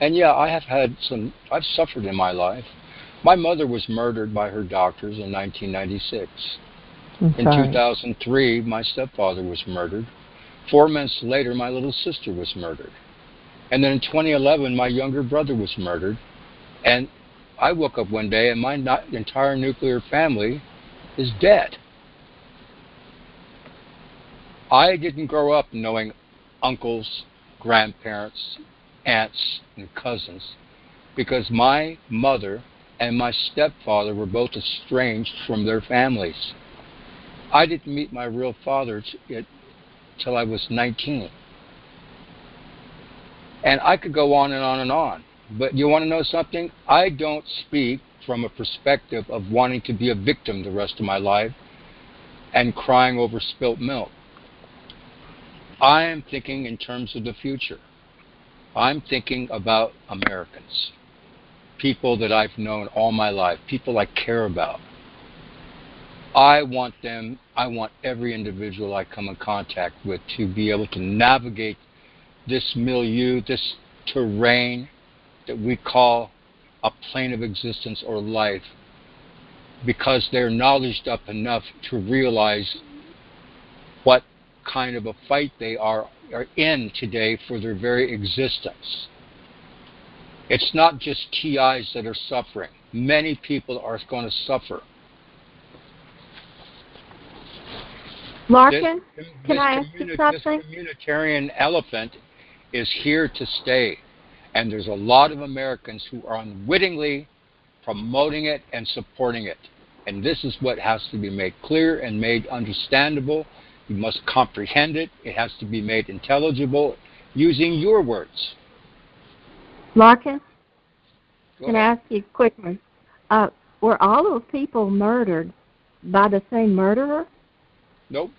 and yeah, I've suffered in my life. My mother was murdered by her doctors in 1996. In 2003, my stepfather was murdered. 4 months later, my little sister was murdered. And then in 2011, my younger brother was murdered. And I woke up one day and my entire nuclear family is dead. I didn't grow up knowing uncles, grandparents, aunts, and cousins because my mother and my stepfather were both estranged from their families. I didn't meet my real father till I was 19. And I could go on and on and on. But you want to know something? I don't speak from a perspective of wanting to be a victim the rest of my life and crying over spilt milk. I am thinking in terms of the future. I'm thinking about Americans, people that I've known all my life, people I care about. I want every individual I come in contact with to be able to navigate this milieu, this terrain that we call a plane of existence or life, because they're knowledged up enough to realize what kind of a fight they are in today for their very existence. It's not just TIs that are suffering. Many people are going to suffer. Larkin, can I ask you something? This communitarian elephant is here to stay. And there's a lot of Americans who are unwittingly promoting it and supporting it. And this is what has to be made clear and made understandable. You must comprehend it. It has to be made intelligible using your words. Larkin, can I ask you quickly? Were all those people murdered by the same murderer? Nope.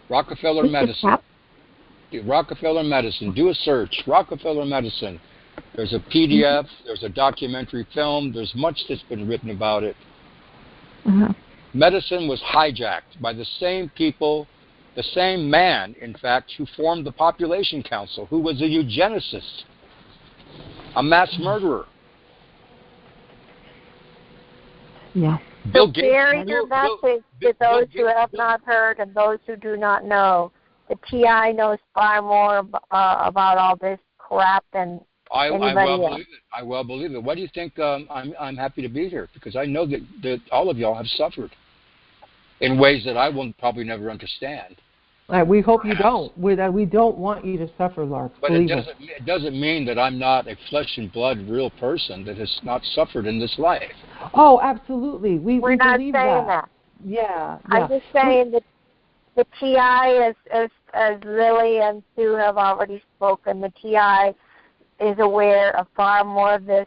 Rockefeller Medicine. Rockefeller Medicine. Do a search. Rockefeller Medicine. There's a PDF. There's a documentary film. There's much that's been written about it. Medicine was hijacked by the same people, the same man, in fact, who formed the Population Council, who was a eugenicist, a mass murderer. Yeah. So carry your message to those who have not heard and those who do not know. The TI knows far more about all this crap than anybody else. I well believe it. What do you think? I'm happy to be here because I know that all of y'all have suffered in ways that I will probably never understand. We hope you don't. We don't want you to suffer, Lark. But it doesn't mean that I'm not a flesh and blood real person that has not suffered in this life. Oh, absolutely. We're not believe saying that. Yeah. I'm just saying that the TI, as Lily and Sue have already spoken, the TI is aware of far more of this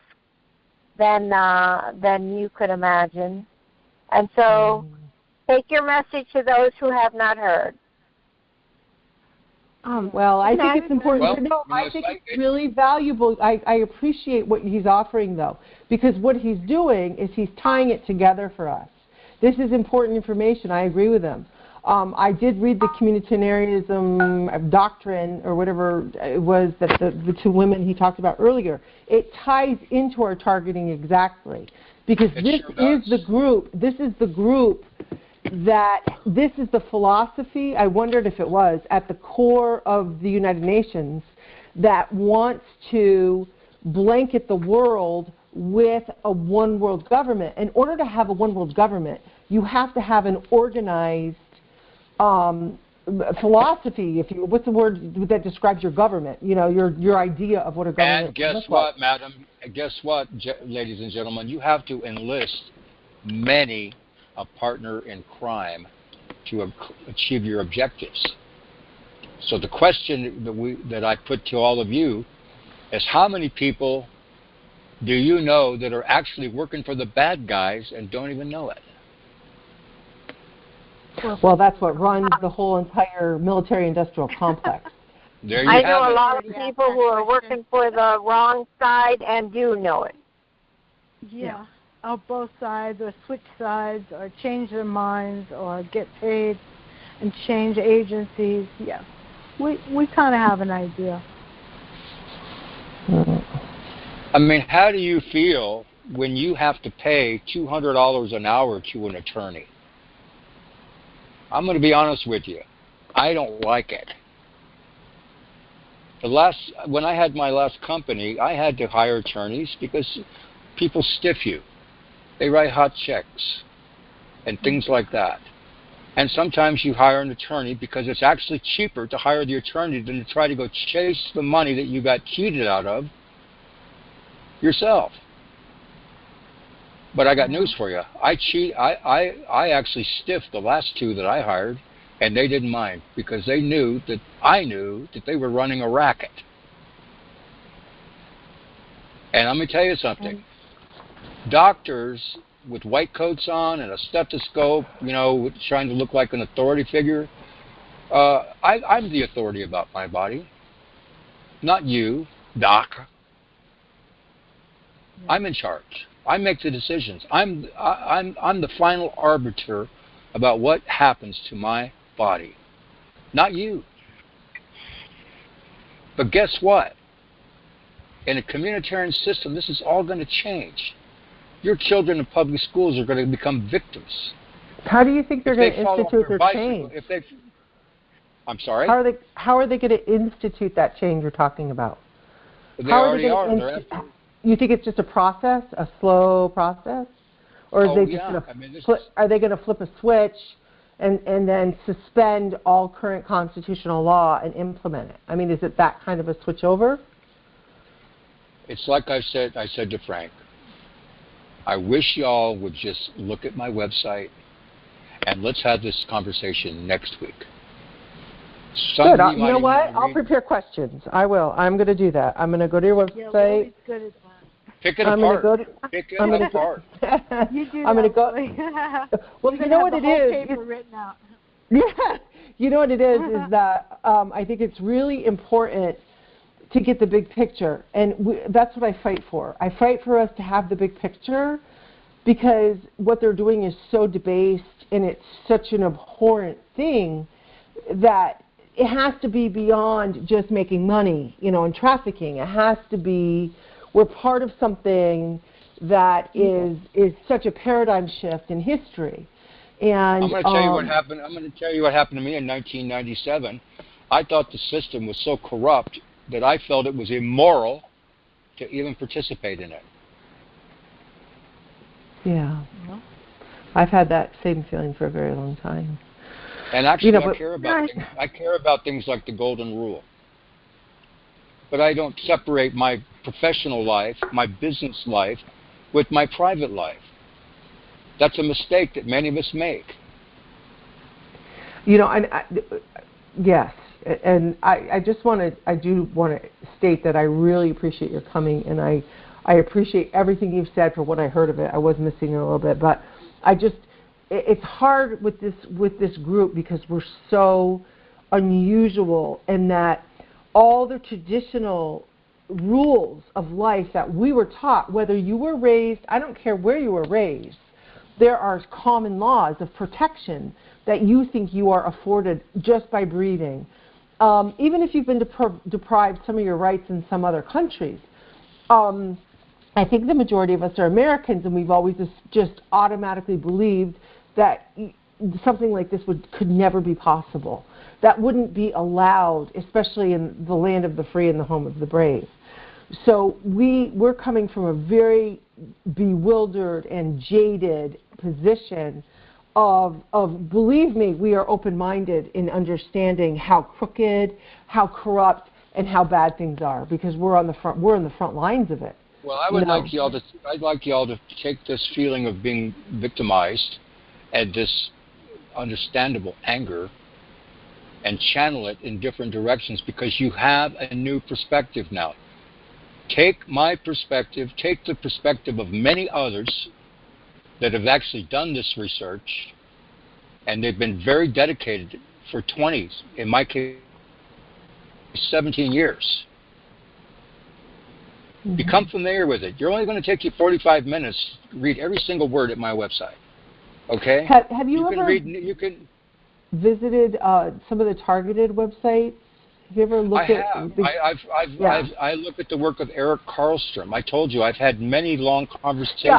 than you could imagine. And so take your message to those who have not heard. Well, I think it's important to know. I think it's really valuable. I appreciate what he's offering, though, because what he's doing is he's tying it together for us. This is important information. I agree with him. I did read the Communitarianism doctrine, or whatever it was, that the two women he talked about earlier. It ties into our targeting exactly, because this is the group that this is the philosophy, I wondered if it was, at the core of the United Nations that wants to blanket the world with a one world government. In order to have a one world government, you have to have an organized philosophy, what's the word that describes your government, your idea of what a government and guess what, madam, guess what, ladies and gentlemen, you have to enlist many a partner in crime to achieve your objectives. So the question that I put to all of you is, how many people do you know that are actually working for the bad guys and don't even know it? Well, that's what runs the whole entire military-industrial complex. There you I have know a it. lot of people who are working for the wrong side and do know it. Yeah, on both sides, or switch sides, or change their minds, or get paid and change agencies. Yeah, we kind of have an idea. I mean, how do you feel when you have to pay $200 an hour to an attorney? I'm going to be honest with you. I don't like it. When I had my last company, I had to hire attorneys because people stiff you. They write hot checks and things like that. And sometimes you hire an attorney because it's actually cheaper to hire the attorney than to try to go chase the money that you got cheated out of yourself. But I got news for you. I actually stiffed the last two that I hired, and they didn't mind because they knew that I knew that they were running a racket. And I'm going to tell you something. Doctors with white coats on and a stethoscope, trying to look like an authority figure, I'm the authority about my body. Not you, Doc. I'm in charge. I make the decisions. I'm the final arbiter about what happens to my body, not you. But guess what? In a communitarian system, this is all going to change. Your children in public schools are going to become victims. How do you think they're going to institute their change? I'm sorry? How are they going to institute that change you're talking about? They already are. You think it's just a process, a slow process? Or are they going to flip a switch and then suspend all current constitutional law and implement it? I mean, is it that kind of a switch over? It's like I said to Frank, I wish y'all would just look at my website and let's have this conversation next week. Good. You know what? I'll prepare questions. I will. I'm going to do that. I'm going to go to your website. Yeah, good at that. Pick it apart. Pick it apart. You do I'm going to go. Well, you know what it is? Paper written out. Yeah. You know what it is that I think it's really important to get the big picture. And that's what I fight for. I fight for us to have the big picture because what they're doing is so debased and it's such an abhorrent thing that it has to be beyond just making money, and trafficking. It has to be, we're part of something that is such a paradigm shift in history. And I'm going to tell you what happened. I'm going to tell you what happened to me in 1997. I thought the system was so corrupt that I felt it was immoral to even participate in it. Yeah. I've had that same feeling for a very long time. And actually, I care about things like the golden rule. But I don't separate my professional life, my business life, with my private life. That's a mistake that many of us make. Yes. And I do want to state that I really appreciate your coming, and I appreciate everything you've said for what I heard of it. I was missing it a little bit, but it's hard with this group because we're so unusual in that all the traditional rules of life that we were taught, whether you were raised, I don't care where you were raised, there are common laws of protection that you think you are afforded just by breathing. Even if you've been deprived some of your rights in some other countries. I think the majority of us are Americans, and we've always just automatically believed that something like this could never be possible. That wouldn't be allowed, especially in the land of the free and the home of the brave. So we're coming from a very bewildered and jaded position of believe me, we are open-minded in understanding how crooked, how corrupt, and how bad things are because we're in the front lines of it. Well, I'd like y'all to take this feeling of being victimized and this understandable anger and channel it in different directions because you have a new perspective now. Take my perspective, take the perspective of many others that have actually done this research And they've been very dedicated for 20, in my case, 17 years. Mm-hmm. Become familiar with it. You're only going to take you 45 minutes to read every single word at my website. Okay? Have you ever visited some of the targeted websites? Have you ever looked at? I look at the work of Eric Karlstrom. I told you I've had many long conversations. Yeah,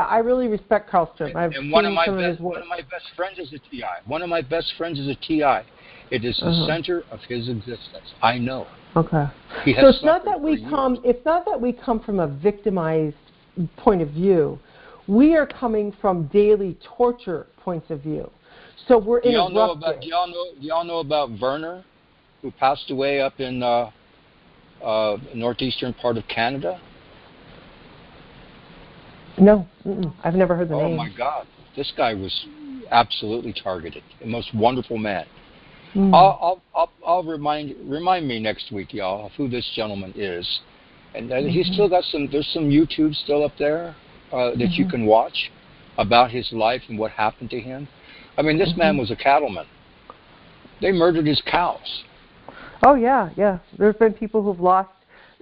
I really respect Karlstrom. And one of my best friends is a TI. One of my best friends is a TI. It is the center of his existence. I know. Okay. So it's not that we come. It's not that we come from a victimized point of view. We are coming from daily torture points of view. So we're interrupted. Do y'all know about Werner, who passed away up in northeastern part of Canada? No, I've never heard the name. Oh my God, this guy was absolutely targeted. The most wonderful man. I'll remind me next week, y'all, of who this gentleman is, and he's still got some. There's some YouTube still up there that you can watch about his life and what happened to him. I mean, this man was a cattleman. They murdered his cows. Oh yeah. There's been people who've lost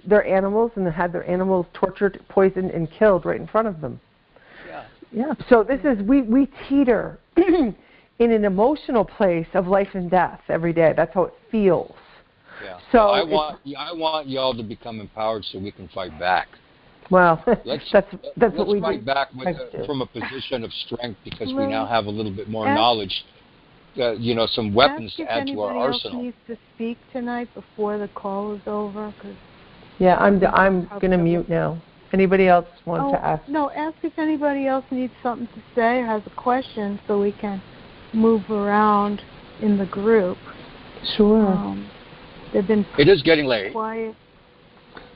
their animals and had their animals tortured, poisoned, and killed right in front of them. Yeah. So this is we teeter in an emotional place of life and death every day. That's how it feels. Yeah. So I want y'all to become empowered so we can fight back. Well, that's what we fight back from a position of strength because we now have a little bit more knowledge. Some weapons to add to our arsenal. Else needs to speak tonight before the call is over. Yeah, I'm going to mute now. Anybody else want to ask? No, ask if anybody else needs something to say or has a question so we can move around in the group. Sure. It is getting late. Quiet.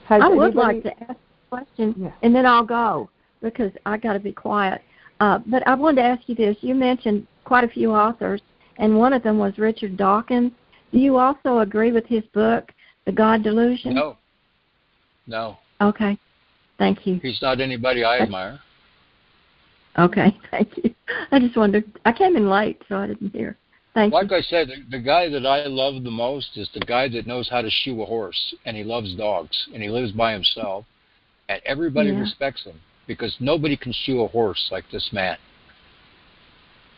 I would like to ask a question, and then I'll go because I got to be quiet. But I wanted to ask you this. You mentioned quite a few authors, and one of them was Richard Dawkins. Do you also agree with his book, The God Delusion? No. Okay. Thank you. He's not anybody I admire. Okay. Thank you. I just wondered. I came in late, so I didn't hear. Thank you. Like I said, the guy that I love the most is the guy that knows how to shoe a horse, and he loves dogs, and he lives by himself, and everybody respects him because nobody can shoe a horse like this man.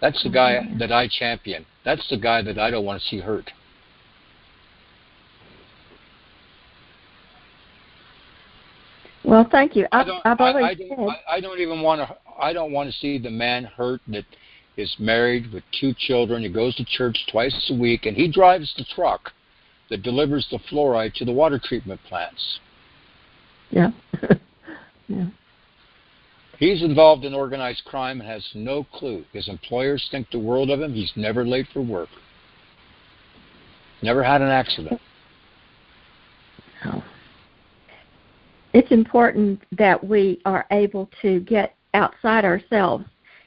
That's the guy that I champion. That's the guy that I don't want to see hurt. Well, thank you. I don't want to see the man hurt that is married with 2 children. He goes to church twice a week, and he drives the truck that delivers the fluoride to the water treatment plants. Yeah. Yeah. He's involved in organized crime and has no clue. His employers think the world of him. He's never late for work. Never had an accident. Oh. It's important that we are able to get outside ourselves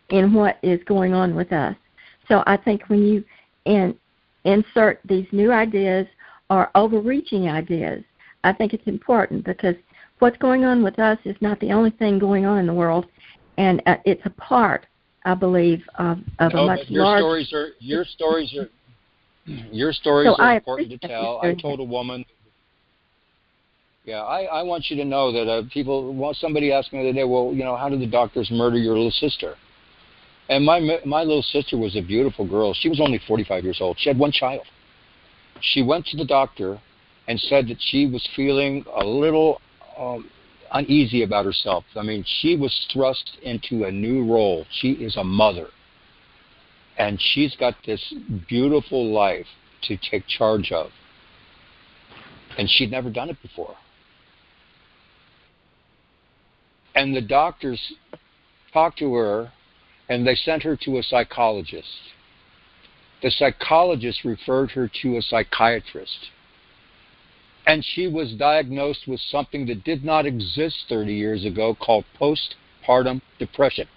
in what is going on with us. So I think when you insert these new ideas or overreaching ideas, I think it's important because what's going on with us is not the only thing going on in the world, and it's a part, I believe, of a much larger... Your stories are important to tell. I told a woman... Yeah, I want you to know that somebody asked me the other day, well, how did the doctors murder your little sister? And my little sister was a beautiful girl. She was only 45 years old. She had 1 child. She went to the doctor and said that she was feeling a little uneasy about herself. I mean, she was thrust into a new role. She is a mother. And she's got this beautiful life to take charge of. And she'd never done it before. And the doctors talked to her, and they sent her to a psychologist. The psychologist referred her to a psychiatrist. And she was diagnosed with something that did not exist 30 years ago called postpartum depression.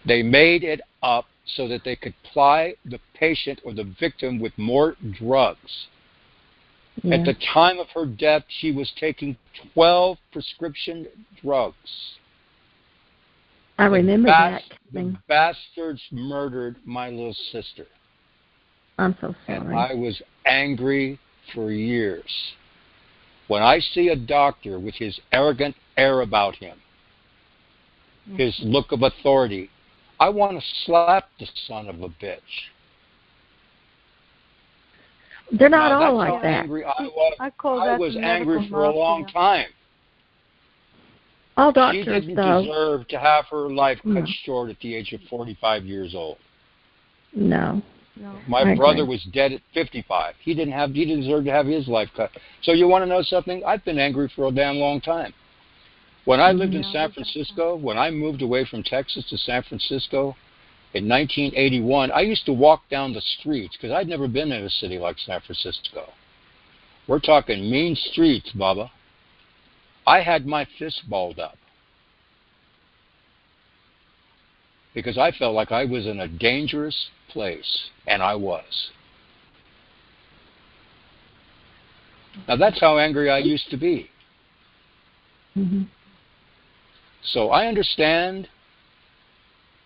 They made it up so that they could ply the patient or the victim with more drugs. Yeah. At the time of her death, she was taking 12 prescription drugs. I remember that. The bastards murdered my little sister. I'm so sorry. And I was angry for years. When I see a doctor with his arrogant air about him, his look of authority, I want to slap the son of a bitch. They're not all like that. Angry I was. I was angry for a long time. All doctors, she didn't deserve to have her life cut short at the age of 45 years old. No. My brother was dead at 55. He didn't deserve to have his life cut. So you want to know something? I've been angry for a damn long time. When I lived in San Francisco, when I moved away from Texas to San Francisco in 1981, I used to walk down the streets because I'd never been in a city like San Francisco. We're talking mean streets, Baba. I had my fist balled up because I felt like I was in a dangerous place, and I was. Now that's how angry I used to be. So I understand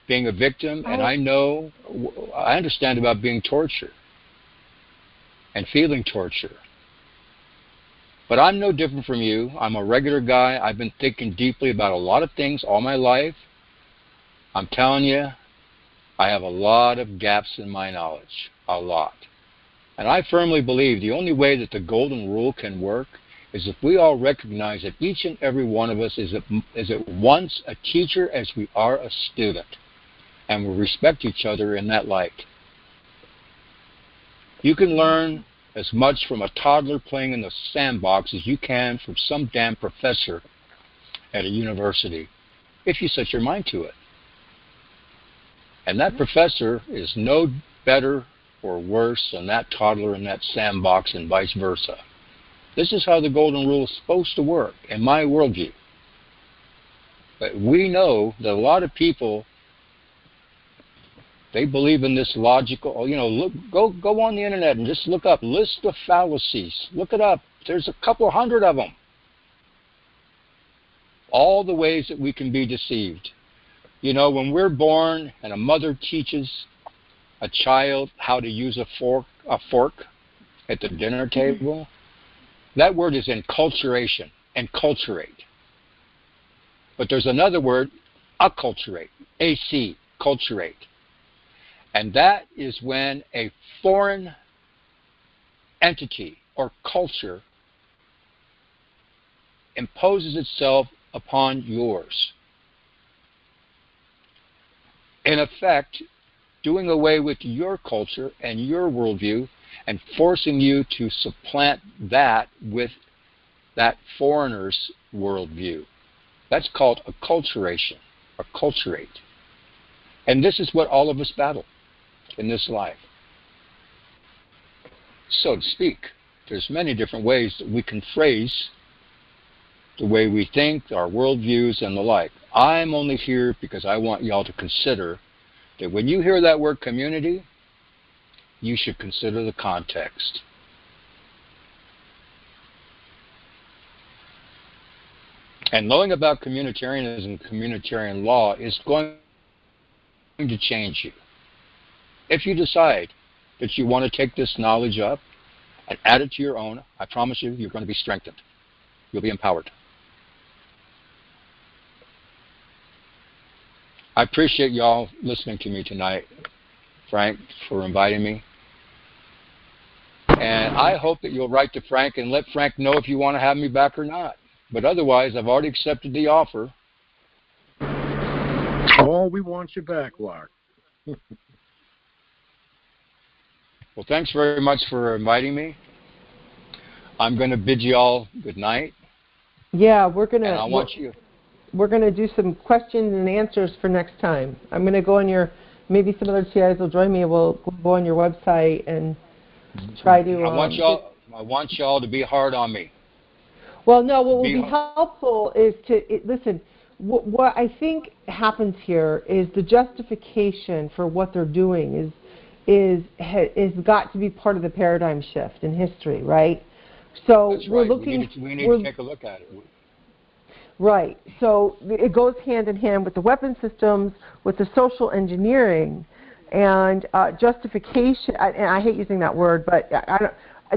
being a victim, and I understand about being tortured and feeling torture. But I'm no different from you. I'm a regular guy. I've been thinking deeply about a lot of things all my life. I'm telling you, I have a lot of gaps in my knowledge, a lot. And I firmly believe the only way that the golden rule can work is if we all recognize that each and every one of us is at once a teacher as we are a student, and we respect each other in that light. You can learn as much from a toddler playing in the sandbox as you can from some damn professor at a university, if you set your mind to it. And that professor is no better or worse than that toddler in that sandbox, and vice versa. This is how the golden rule is supposed to work in my worldview. But we know that a lot of people, they believe in this logical, go on the internet and just look up list of fallacies. Look it up. There's a couple hundred of them. All the ways that we can be deceived. When we're born and a mother teaches a child how to use a fork at the dinner table, that word is enculturation, enculturate. But there's another word, acculturate, AC, culturate. And that is when a foreign entity or culture imposes itself upon yours. In effect, doing away with your culture and your worldview and forcing you to supplant that with that foreigner's worldview. That's called acculturation, acculturate. And this is what all of us battle in this life. So to speak, there's many different ways that we can phrase the way we think, our worldviews, and the like. I'm only here because I want y'all to consider that when you hear that word community, you should consider the context. And knowing about communitarianism, communitarian law is going to change you. If you decide that you want to take this knowledge up and add it to your own, I promise you, you're going to be strengthened. You'll be empowered. I appreciate y'all listening to me tonight, Frank, for inviting me. And I hope that you'll write to Frank and let Frank know if you want to have me back or not. But otherwise, I've already accepted the offer. Oh, we want you back, Lark. Well, thanks very much for inviting me. I'm going to bid you all good night. Yeah, we're going to. And I want you. We're going to do some questions and answers for next time. I'm going to go on your. Maybe some other TIs will join me. We'll go on your website and try to. I want y'all to be hard on me. Well, no. What will be helpful is to listen. What I think happens here is the justification for what they're doing is got to be part of the paradigm shift in history, right? So That's we're right. looking. We need to take a look at it. Right. So it goes hand in hand with the weapon systems, with the social engineering, and justification. And I hate using that word, but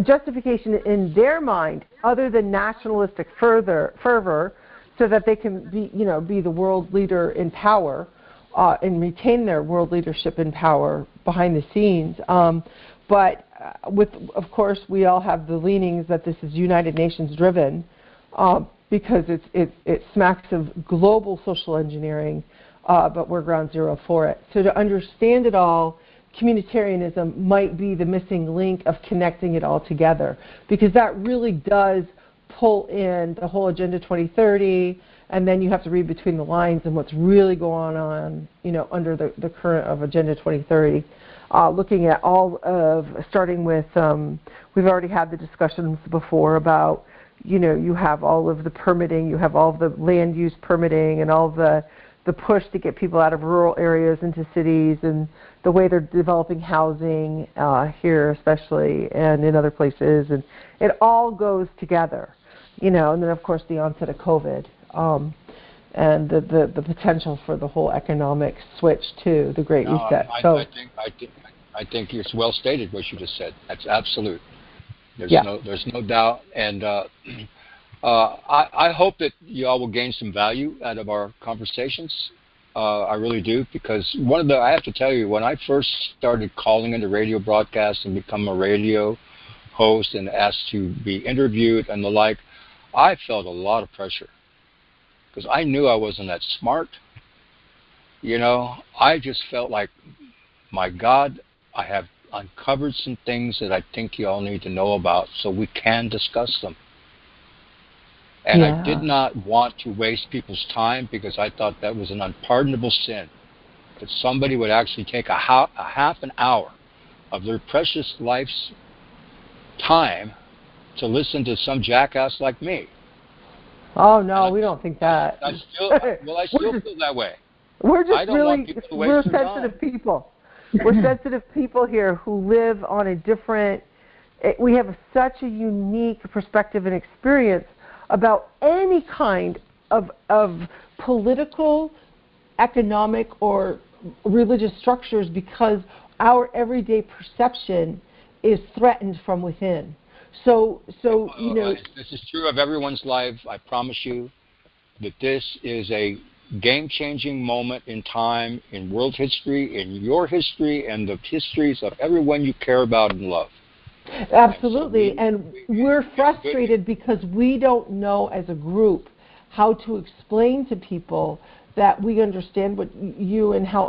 justification in their mind, other than nationalistic fervor, so that they can be the world leader in power and retain their world leadership in power behind the scenes. But of course, we all have the leanings that this is United Nations driven, because it smacks of global social engineering, but we're ground zero for it. So to understand it all, communitarianism might be the missing link of connecting it all together, because that really does pull in the whole Agenda 2030, and then you have to read between the lines and what's really going on, under the current of Agenda 2030. Looking at all of, starting with, we've already had the discussions before about, you have all of the permitting, you have all of the land use permitting and all the push to get people out of rural areas into cities, and the way they're developing housing here especially and in other places, and it all goes together, and then of course the onset of COVID, and the potential for the whole economic switch too, the Great Reset. I think it's well stated what you just said. That's absolute. There's no doubt, and I hope that y'all will gain some value out of our conversations. I really do, because I have to tell you, when I first started calling into radio broadcasts and become a radio host and asked to be interviewed and the like, I felt a lot of pressure, because I knew I wasn't that smart. I just felt like, my God, I have uncovered some things that I think you all need to know about, so we can discuss them. And I did not want to waste people's time, because I thought that was an unpardonable sin, that somebody would actually take a half an hour of their precious life's time to listen to some jackass like me. Oh no, we don't think that. I still feel that way. We're just we're sensitive people. We're sensitive people here who live on a different. We have such a unique perspective and experience about any kind of political, economic, or religious structures, because our everyday perception is threatened from within. So this is true of everyone's life. I promise you that this is a game-changing moment in time, in world history, in your history, and the histories of everyone you care about and love. Absolutely, and we're frustrated because we don't know as a group how to explain to people that we understand what you and how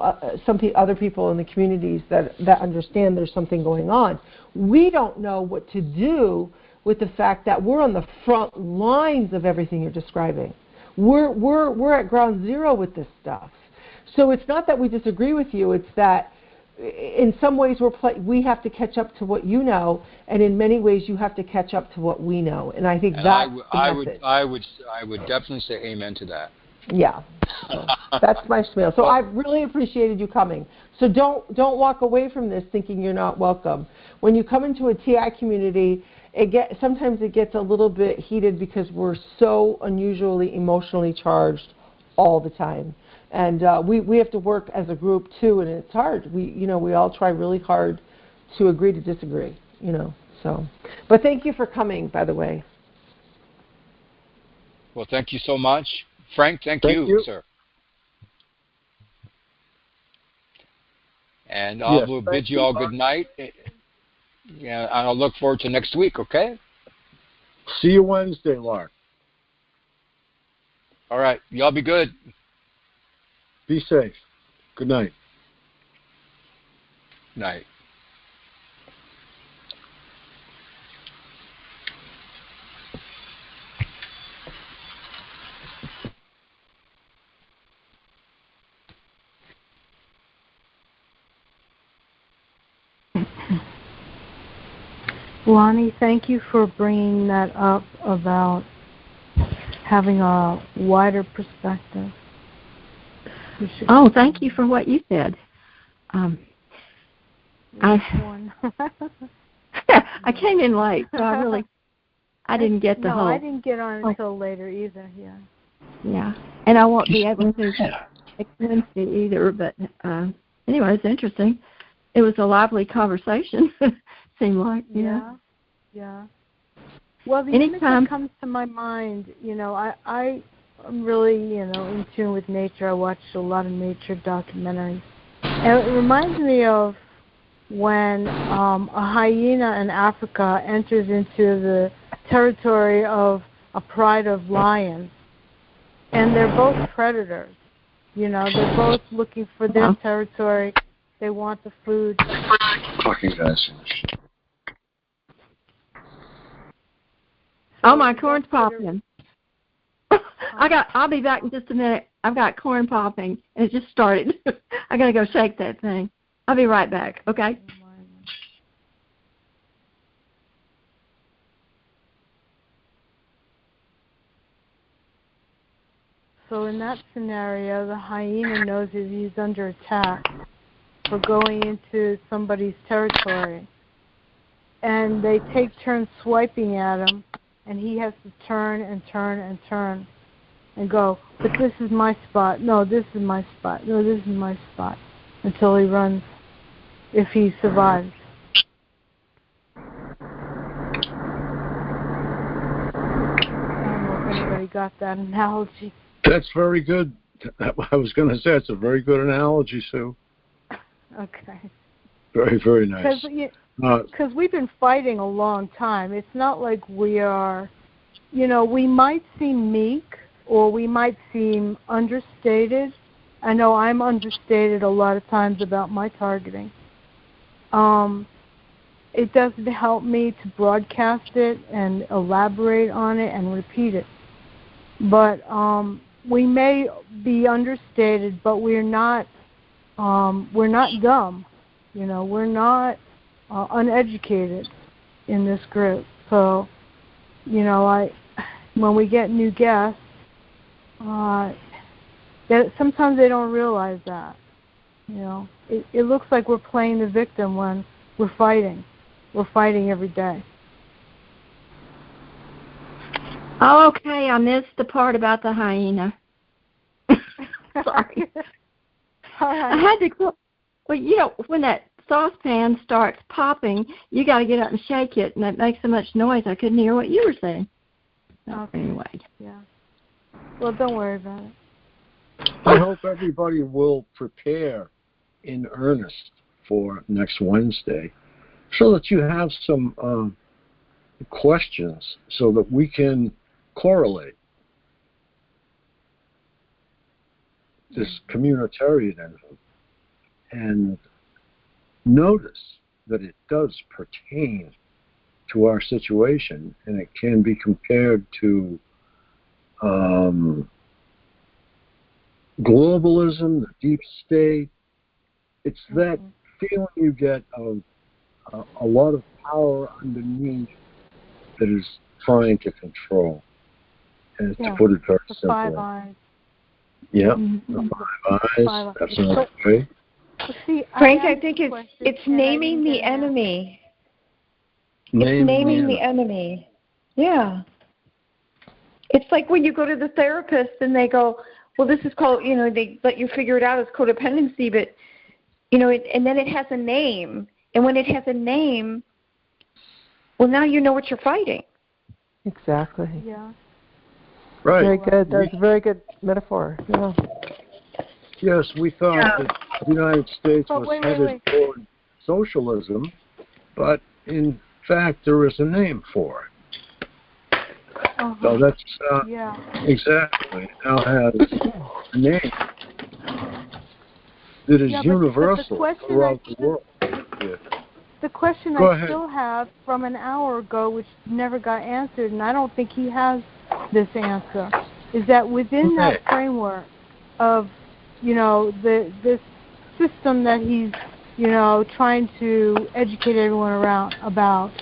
other people in the communities that understand there's something going on. We don't know what to do with the fact that we're on the front lines of everything you're describing. We're at ground zero with this stuff. So it's not that we disagree with you, it's that in some ways we have to catch up to what you know, and in many ways you have to catch up to what we know. And I think that's the message. I would definitely say amen to that. Yeah, so that's my spiel. So I really appreciated you coming. So don't walk away from this thinking you're not welcome. When you come into a TI community, sometimes it gets a little bit heated because we're so unusually emotionally charged all the time, and we have to work as a group too, and it's hard. We all try really hard to agree to disagree. So, but thank you for coming, by the way. Well, thank you so much. Frank, thank you, sir. And I will bid you all good night. Yeah, and I'll look forward to next week, okay? See you Wednesday, Lark. All right. Y'all be good. Be safe. Good night. Night. Lonnie, thank you for bringing that up about having a wider perspective. Oh, thank you for what you said. I came in late, so I didn't get the whole. No, I didn't get on until later either. Yeah. Yeah, and I won't be able to next Wednesday either. But anyway, it's interesting. It was a lively conversation. Seemed like, yeah. Well, the image that comes to my mind, I'm really, in tune with nature. I watch a lot of nature documentaries, and it reminds me of when a hyena in Africa enters into the territory of a pride of lions, and they're both predators. They're both looking for their territory. They want the food. Talking guys. Oh, my corn's popping. I'll be back in just a minute. I've got corn popping, and it just started. I got to go shake that thing. I'll be right back, okay? So in that scenario, the hyena knows that he's under attack for going into somebody's territory. And they take turns swiping at him, and he has to turn and turn and turn and go, but this is my spot. No, this is my spot. No, this is my spot. Until he runs, if he survives. I don't know if anybody got that analogy. That's very good. I was going to say it's a very good analogy, Sue. Okay. Very, very nice. Because we've been fighting a long time. It's not like we are, we might seem meek or we might seem understated. I know I'm understated a lot of times about my targeting. It doesn't help me to broadcast it and elaborate on it and repeat it. But we may be understated, but we're not dumb. We're not uneducated in this group. So, when we get new guests, that sometimes they don't realize that. It looks like we're playing the victim when we're fighting. We're fighting every day. Oh, okay, I missed the part about the hyena. Sorry. I had to. Well, when that saucepan starts popping, you got to get up and shake it, and it makes so much noise I couldn't hear what you were saying. Okay. Anyway. Yeah. Well, don't worry about it. I hope everybody will prepare in earnest for next Wednesday so that you have some questions so that we can correlate this communitarianism and notice that it does pertain to our situation, and it can be compared to globalism, the deep state. It's that feeling you get of a lot of power underneath that is trying to control. And to put it very simply. 5 eyes. Yeah, the 5 eyes. That's another way. Frank, I think it's naming the enemy. It's naming the enemy. Yeah. It's like when you go to the therapist and they go, well, this is called, they let you figure it out as codependency, but, and then it has a name. And when it has a name, well, now you know what you're fighting. Exactly. Yeah. Right. Very good. That's a very good metaphor. Yeah. Yes, we thought that the United States was headed toward socialism, but in fact there is a name for it. So that's exactly. It now has a name that is universal throughout the world. Yeah. The question I still have from an hour ago, which never got answered, and I don't think he has this answer, is that within that framework of, this system that he's, trying to educate everyone about,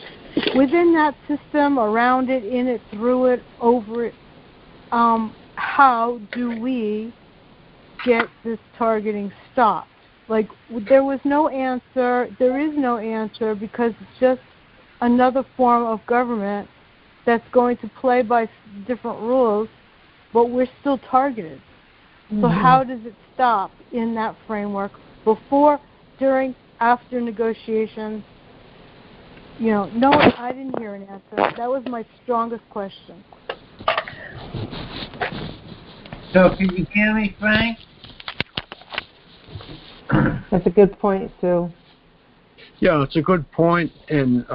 within that system, around it, in it, through it, over it, how do we get this targeting stopped? Like, there was no answer, there is no answer, because it's just another form of government that's going to play by different rules, but we're still targeted. So how does it stop in that framework before, during, after negotiations? No, I didn't hear an answer. That was my strongest question. So can you hear me, Frank? That's a good point, Sue. Yeah, it's a good point, and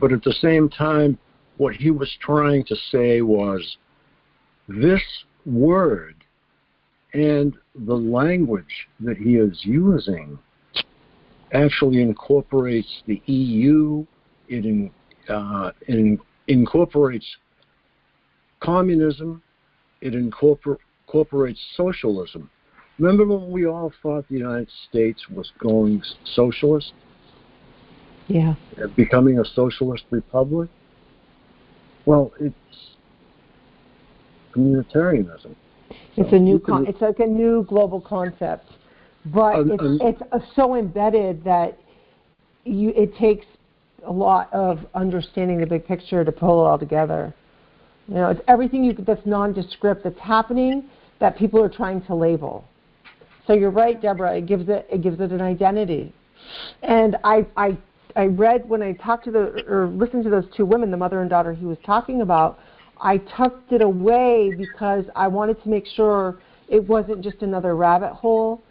but at the same time, what he was trying to say was this word and the language that he is using actually incorporates the EU. It incorporates communism. It incorporates socialism. Remember when we all thought the United States was going socialist? Yeah. Becoming a socialist republic? Well, it's communitarianism. It's a new it's like a new global concept, but it's so embedded that it takes a lot of understanding the big picture to pull it all together. It's everything that's nondescript that's happening that people are trying to label. So you're right, Deborah. It gives it an identity. And I read when I talked to or listened to those two women, the mother and daughter he was talking about. I tucked it away because I wanted to make sure it wasn't just another rabbit hole.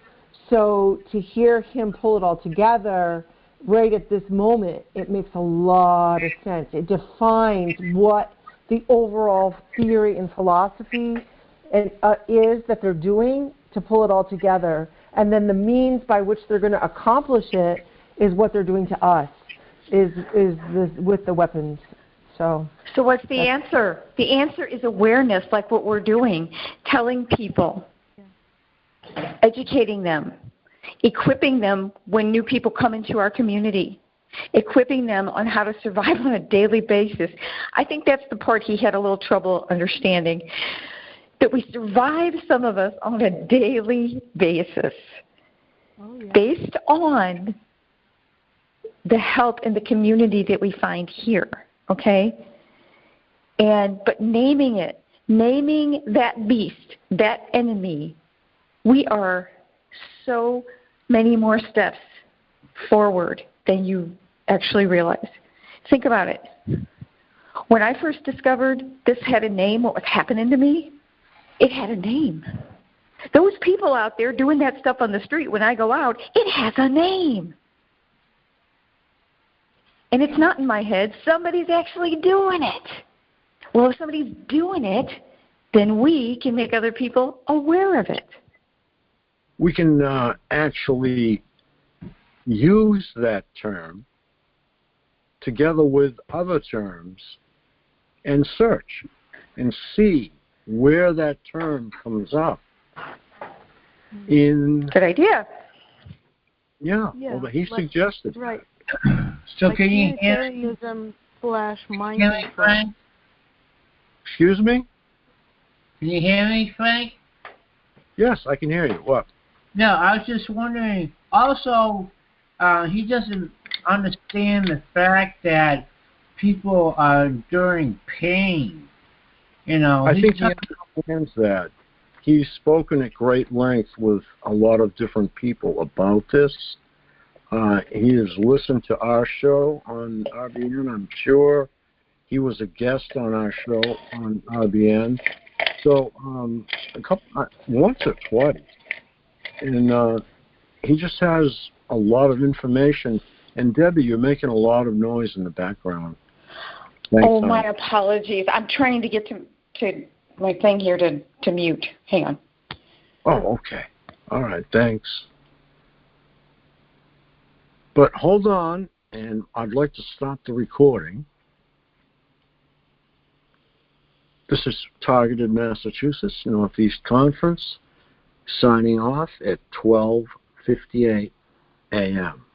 So to hear him pull it all together right at this moment, it makes a lot of sense. It defines what the overall theory and philosophy is that they're doing to pull it all together. And then the means by which they're going to accomplish it is what they're doing to us, is this, with the weapons. So what's the answer? The answer is awareness, like what we're doing, telling people, educating them, equipping them when new people come into our community, equipping them on how to survive on a daily basis. I think that's the part he had a little trouble understanding, that we survive, some of us, on a daily basis, based on the help in the community that we find here. Okay? But naming it, naming that beast, that enemy, we are so many more steps forward than you actually realize. Think about it. When I first discovered this had a name, what was happening to me, it had a name. Those people out there doing that stuff on the street, when I go out, it has a name. And it's not in my head. Somebody's actually doing it. Well, if somebody's doing it, then we can make other people aware of it. We can actually use that term together with other terms and search and see where that term comes up in... Good idea. Yeah, well, he suggested. Right. So like can you Communitarianism / mind control. Excuse me? Can you hear me, Frank? Yes, I can hear you. What? No, I was just wondering. Also, he doesn't understand the fact that people are enduring pain. I think he understands that. He's spoken at great length with a lot of different people about this. He has listened to our show on RBN, I'm sure. He was a guest on our show on RBN. So once or twice. And he just has a lot of information. And Debbie, you're making a lot of noise in the background. Thanks, my apologies. I'm trying to get to my thing here to mute. Hang on. Oh, okay. All right, thanks. But hold on, and I'd like to stop the recording. This is Targeted Massachusetts Northeast Conference, signing off at 12:58 a.m.